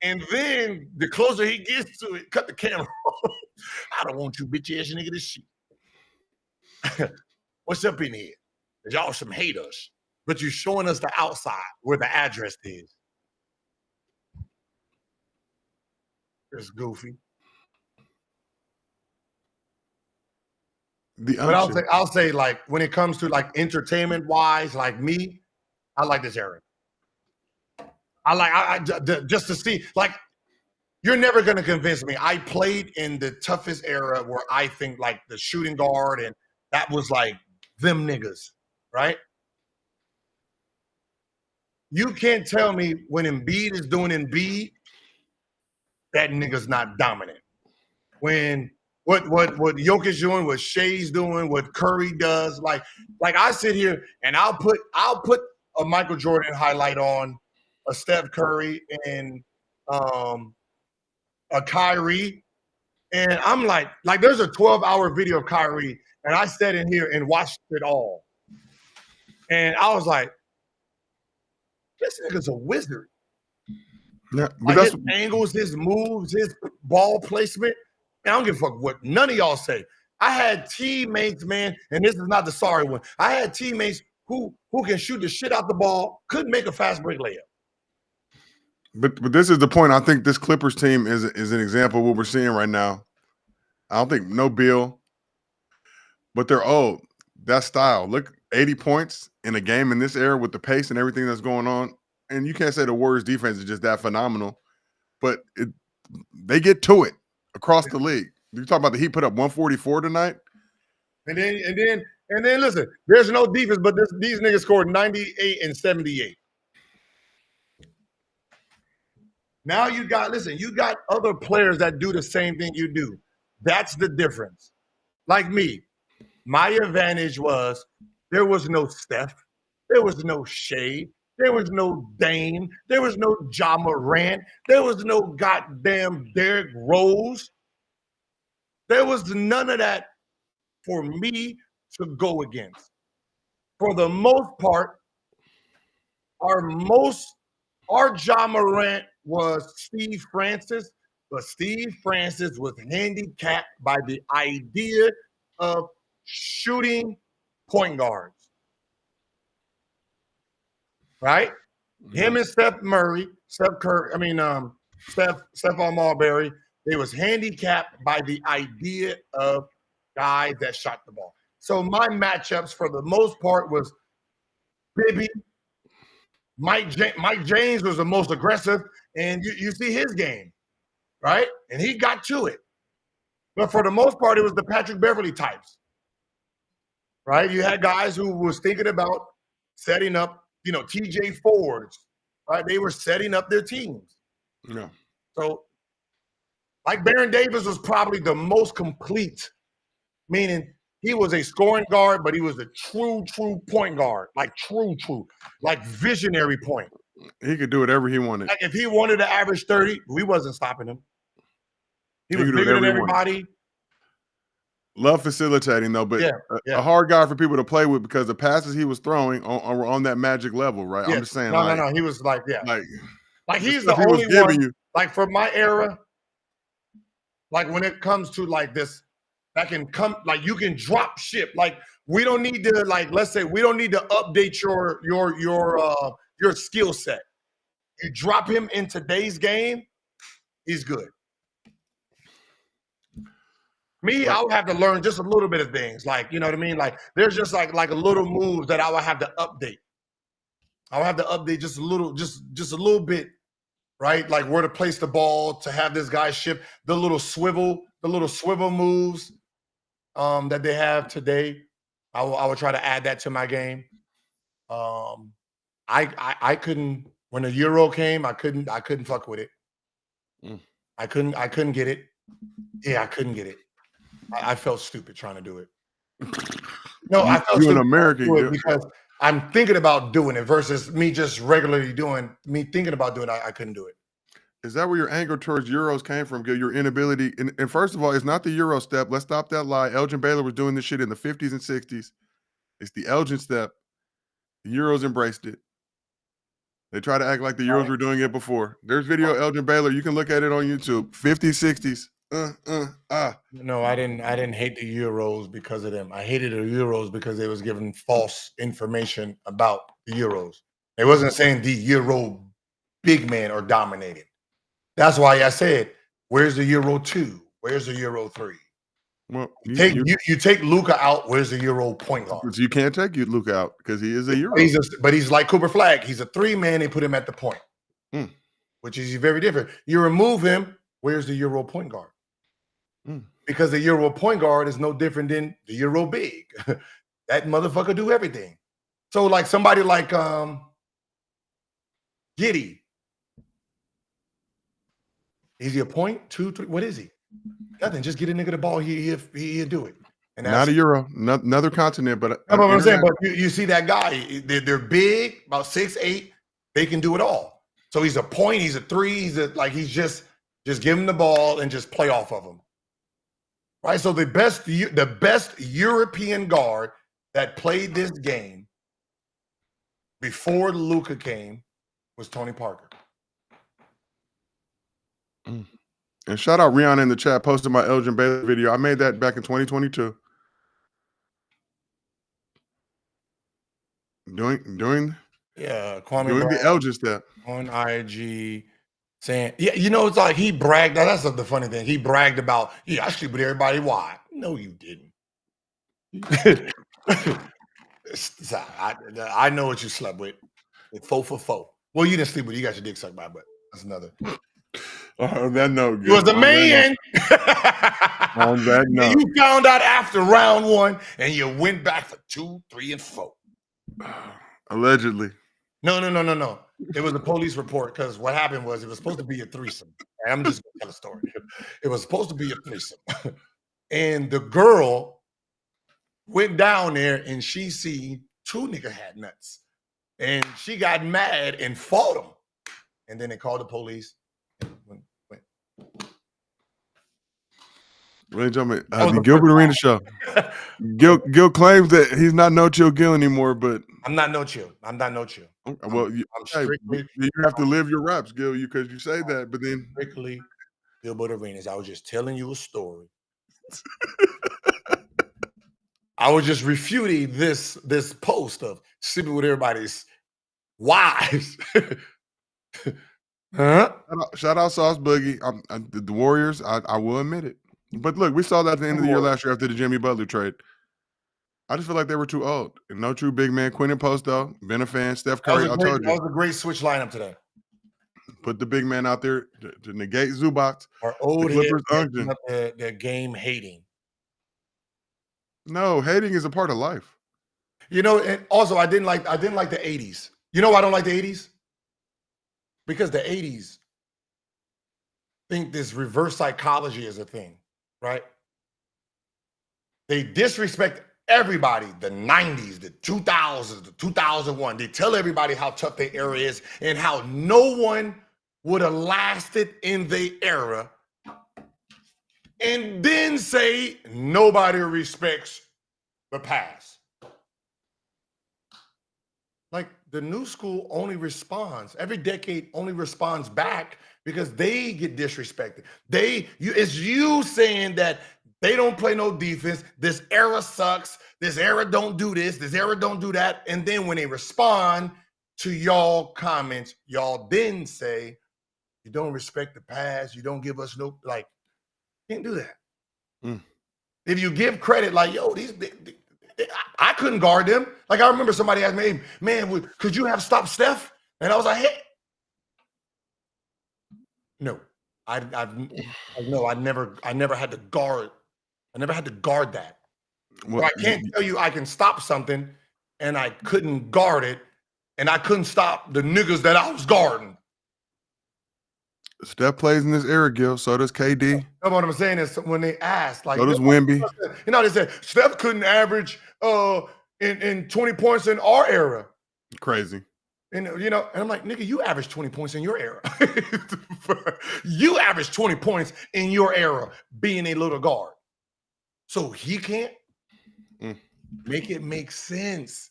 And then the closer he gets to it, cut the camera off. I don't want you bitch ass nigga to see. What's up in here? Y'all some haters. But you're showing us the outside where the address is. It's goofy. But I'll say like when it comes to like entertainment wise, like me, I like this era. I just to see, like, you're never going to convince me. I played in the toughest era where I think like the shooting guard, and that was like them niggas, right? You can't tell me when Embiid is doing Embiid, that nigga's not dominant. When what Jokic doing, what Shea's doing, what Curry does, like I sit here and I'll put a Michael Jordan highlight on, a Steph Curry and a Kyrie, and I'm like there's a 12-hour video of Kyrie, and I sat in here and watched it all, and I was like, this nigga's a wizard. Yeah, but like that's his angles, his moves, his ball placement. I don't give a fuck what none of y'all say. I had teammates, man, and this is not the sorry one. I had teammates who can shoot the shit out the ball, couldn't make a fast break layup. But this is the point. I think this Clippers team is an example of what we're seeing right now. I don't think no Bill, but they're old. That style. Look, 80 points in a game in this era with the pace and everything that's going on. And you can't say the Warriors defense is just that phenomenal, but they get to it across the league. You talk about the Heat put up 144 tonight. And then listen, there's no defense, but these niggas scored 98 and 78. Now you got other players that do the same thing you do. That's the difference. Like me, my advantage was there was no Steph, there was no Shea, there was no Dame, there was no Ja Morant, there was no goddamn Derrick Rose. There was none of that for me to go against. For the most part, our Ja Morant was Steve Francis, but Steve Francis was handicapped by the idea of shooting point guards. Right? Him and Steph Curry, Stephon Marbury, they was handicapped by the idea of guys that shot the ball. So my matchups for the most part was Bibby. Mike James was the most aggressive, and you see his game, right? And he got to it. But for the most part, it was the Patrick Beverly types, right? You had guys who was thinking about setting up, TJ Fords, right? They were setting up their teams. Yeah. So, like Baron Davis was probably the most complete, meaning he was a scoring guard, but he was a true point guard, like true, like visionary point. He could do whatever he wanted. Like if he wanted to average 30, we wasn't stopping him. He was bigger than everybody. Love facilitating though, but a hard guy for people to play with because the passes he was throwing were on that magic level, right? Yeah. I'm just saying. No. He was like he's the he only one. You. Like for my era, like when it comes to like this, that can come like you can drop ship. Like we don't need to let's say we don't need to update your skill set. You drop him in today's game, he's good. Me, I would have to learn just a little bit of things. Like, you know what I mean? Like there's just like a little moves that I would have to update. I would have to update just a little bit, right? Like where to place the ball to have this guy shift, the little swivel moves that they have today. I would try to add that to my game. I couldn't when the Euro came, I couldn't fuck with it. I couldn't get it. Yeah, I couldn't get it. I felt stupid trying to do it. No, I felt stupid in America because I'm thinking about doing it versus me just regularly doing me thinking about doing it. I couldn't do it. Is that where your anger towards Euros came from, Gil? Your inability, and first of all, it's not the Euro step. Let's stop that lie. Elgin Baylor was doing this shit in the 50s and 60s. It's the Elgin step. The Euros embraced it. They try to act like the Euros were doing it before. There's video of Elgin Baylor. You can look at it on YouTube. 50s, 60s. No, I didn't hate the Euros because of them. I hated the Euros because they was giving false information about the Euros. They wasn't saying the Euro big man are dominating. That's why I said, where's the Euro 2? Where's the Euro 3? Well, you take Luka out, where's the Euro point guard? You can't take Luka out because he is a Euro. But he's like Cooper Flag. He's a 3-man. They put him at the point, which is very different. You remove him, where's the Euro point guard? Because the Euro point guard is no different than the Euro big. That motherfucker do everything. So like somebody like Giddy. Is he a point? 2, 3? What is he? Nothing. Just get a nigga the ball. He'll do it. And Not a Euro, another continent, but no, but I'm saying, but you see that guy. They're big, about 6'8". They can do it all. So he's a point. He's a 3. He's just give him the ball and just play off of him. Right. So the best European guard that played this game before Luka came was Tony Parker. And shout out Rihanna in the chat, posted my Elgin Baylor video. I made that back in 2022. Doing Kwame doing Brown the Elgin step on IG, saying, it's like he bragged. That's the funny thing. He bragged about, I sleep with everybody. Why? No, you didn't. I know what you slept with. It's 4 for 4. Well, you didn't sleep with. You got your dick sucked by, but that's another. On that note, you was a man. On that note, you found out after round 1, and you went back for 2, 3, and 4. Allegedly. No. It was a police report because what happened was it was supposed to be a threesome. And I'm just gonna tell a story. It was supposed to be a threesome, and the girl went down there and she seen 2 niggas had nuts, and she got mad and fought them, and then they called the police. Ladies and gentlemen, the Gilbert Arena show. Gil claims that he's not No Chill Gil anymore, but I'm not no chill. Well, you have to live your raps, Gil, because you say that, but then strictly Gilbert Arenas. I was just telling you a story. I was just refuting this post of sleeping with everybody's wives. Shout out Sauce Boogie. The Warriors, I will admit it. But look, we saw that at the end of the year last year after the Jimmy Butler trade. I just feel like they were too old. And no true big man. Quentin Post, though, been a fan. Steph Curry, I told you. That was a great switch lineup today. Put the big man out there to negate Zubac. Our old Clippers their game hating. No, hating is a part of life. And also I didn't like the 80s. You know why I don't like the 80s? Because the 80s think this reverse psychology is a thing, right? They disrespect everybody, the 90s, the 2000s, the 2001. They tell everybody how tough their era is and how no one would have lasted in their era, and then say nobody respects the past. Like the new school only responds, every decade only responds back because they get disrespected. It's you saying that they don't play no defense. This era sucks. This era don't do this. This era don't do that. And then when they respond to y'all comments, y'all then say, you don't respect the past. You don't give us no, like, can't do that. If you give credit, like, yo, I couldn't guard them. Like, I remember somebody asked me, man, could you have stopped Steph? And I was like, hey. No, I never had to guard. I never had to guard that. Well, so I can't tell you I can stop something and I couldn't guard it, and I couldn't stop the niggas that I was guarding. Steph plays in this era, Gil. So does KD. What I'm saying is when they asked, like, so does Wemby. They said Steph couldn't average in 20 points in our era. Crazy. And and I'm like, nigga, you averaged 20 points in your era. You averaged 20 points in your era being a little guard. So he can't make it make sense.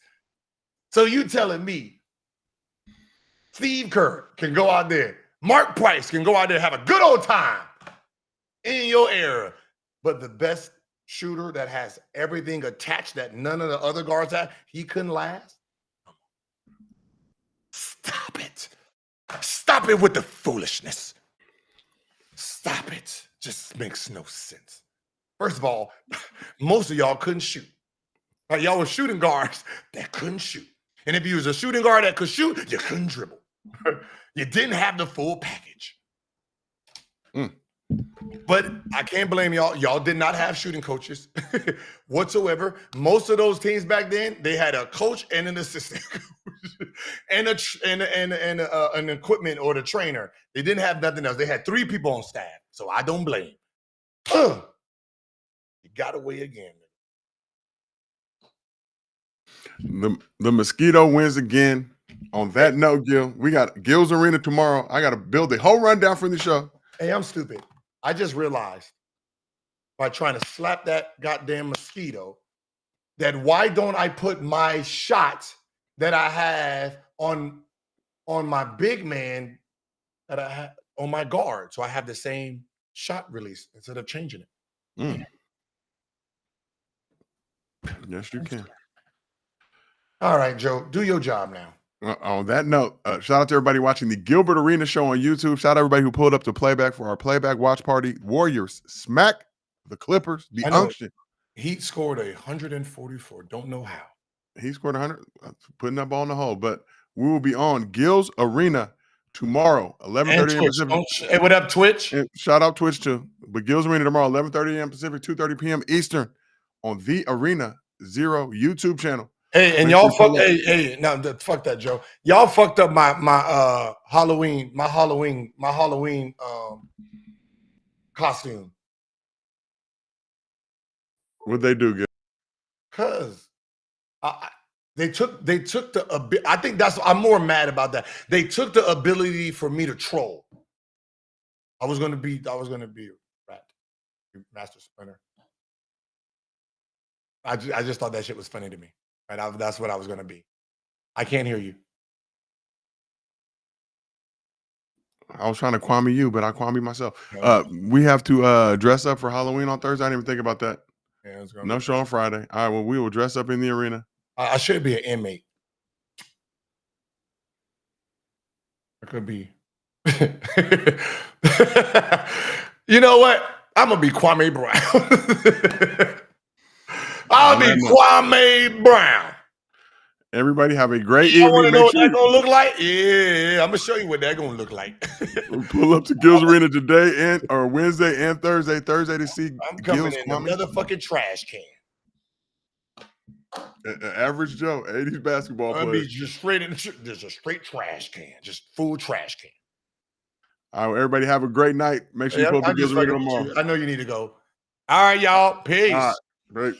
So you telling me Steve Kerr can go out there, Mark Price can go out there and have a good old time in your era, but the best shooter that has everything attached that none of the other guards have, he couldn't last? Stop it. Stop it with the foolishness. Stop it. Just makes no sense. First of all, most of y'all couldn't shoot. Like, y'all were shooting guards that couldn't shoot. And if you was a shooting guard that could shoot, you couldn't dribble. You didn't have the full package. But I can't blame y'all. Y'all did not have shooting coaches whatsoever. Most of those teams back then, they had a coach and an assistant coach. and an equipment or the trainer. They didn't have nothing else. They had 3 people on staff, so I don't blame. You got away again. The Mosquito wins again. On that note, Gil, we got Gil's Arena tomorrow. I got to build the whole rundown for the show. Hey, I'm stupid. I just realized by trying to slap that goddamn mosquito that why don't I put my shots that I have on my big man that I have on my guard, so I have the same shot release instead of changing it. Yes, you can. All right, Joe, do your job now. On that note, shout out to everybody watching the Gilbert Arena show on YouTube. Shout out to everybody who pulled up to playback for our playback watch party. Warriors smack the Clippers. The unction. Heat scored 144. Don't know how. He scored 100. Putting that ball in the hole. But we will be on Gil's Arena tomorrow, 11:30 a.m. Pacific. Hey, what up, Twitch? And shout out Twitch too. But Gil's Arena tomorrow, 11:30 a.m. Pacific, 2:30 p.m. Eastern on the Arena Zero YouTube channel. Hey, and y'all fuck. Hey, no, fuck that, Joe. Y'all fucked up my Halloween costume. What'd they do, Gil? Cause they took the I think I'm more mad about that. They took the ability for me to troll. I was gonna be Rat, Master Splinter. I just thought that shit was funny to me. Right? That's what I was gonna be. I can't hear you. I was trying to Kwame you, but I Kwame myself. We have to dress up for Halloween on Thursday. I didn't even think about that. Yeah, no show on Friday. All right, well, we will dress up in the arena. I should be an inmate. I could be. You know what? I'm gonna be Kwame Brown. I'll be Kwame Brown. Everybody have a great evening. I want to know what that's gonna look like. Yeah, I'm gonna show you what that's gonna look like. We'll pull up to Gil's Arena today or Wednesday and Thursday. Thursday to see I'm coming Gil's in another fucking trash can. Average Joe, 80s basketball player. Be just there's a straight trash can, just full trash can. All right, everybody have a great night. Make sure you pull up to Gil's Arena tomorrow. I know you need to go. All right, y'all. Peace. All right, great.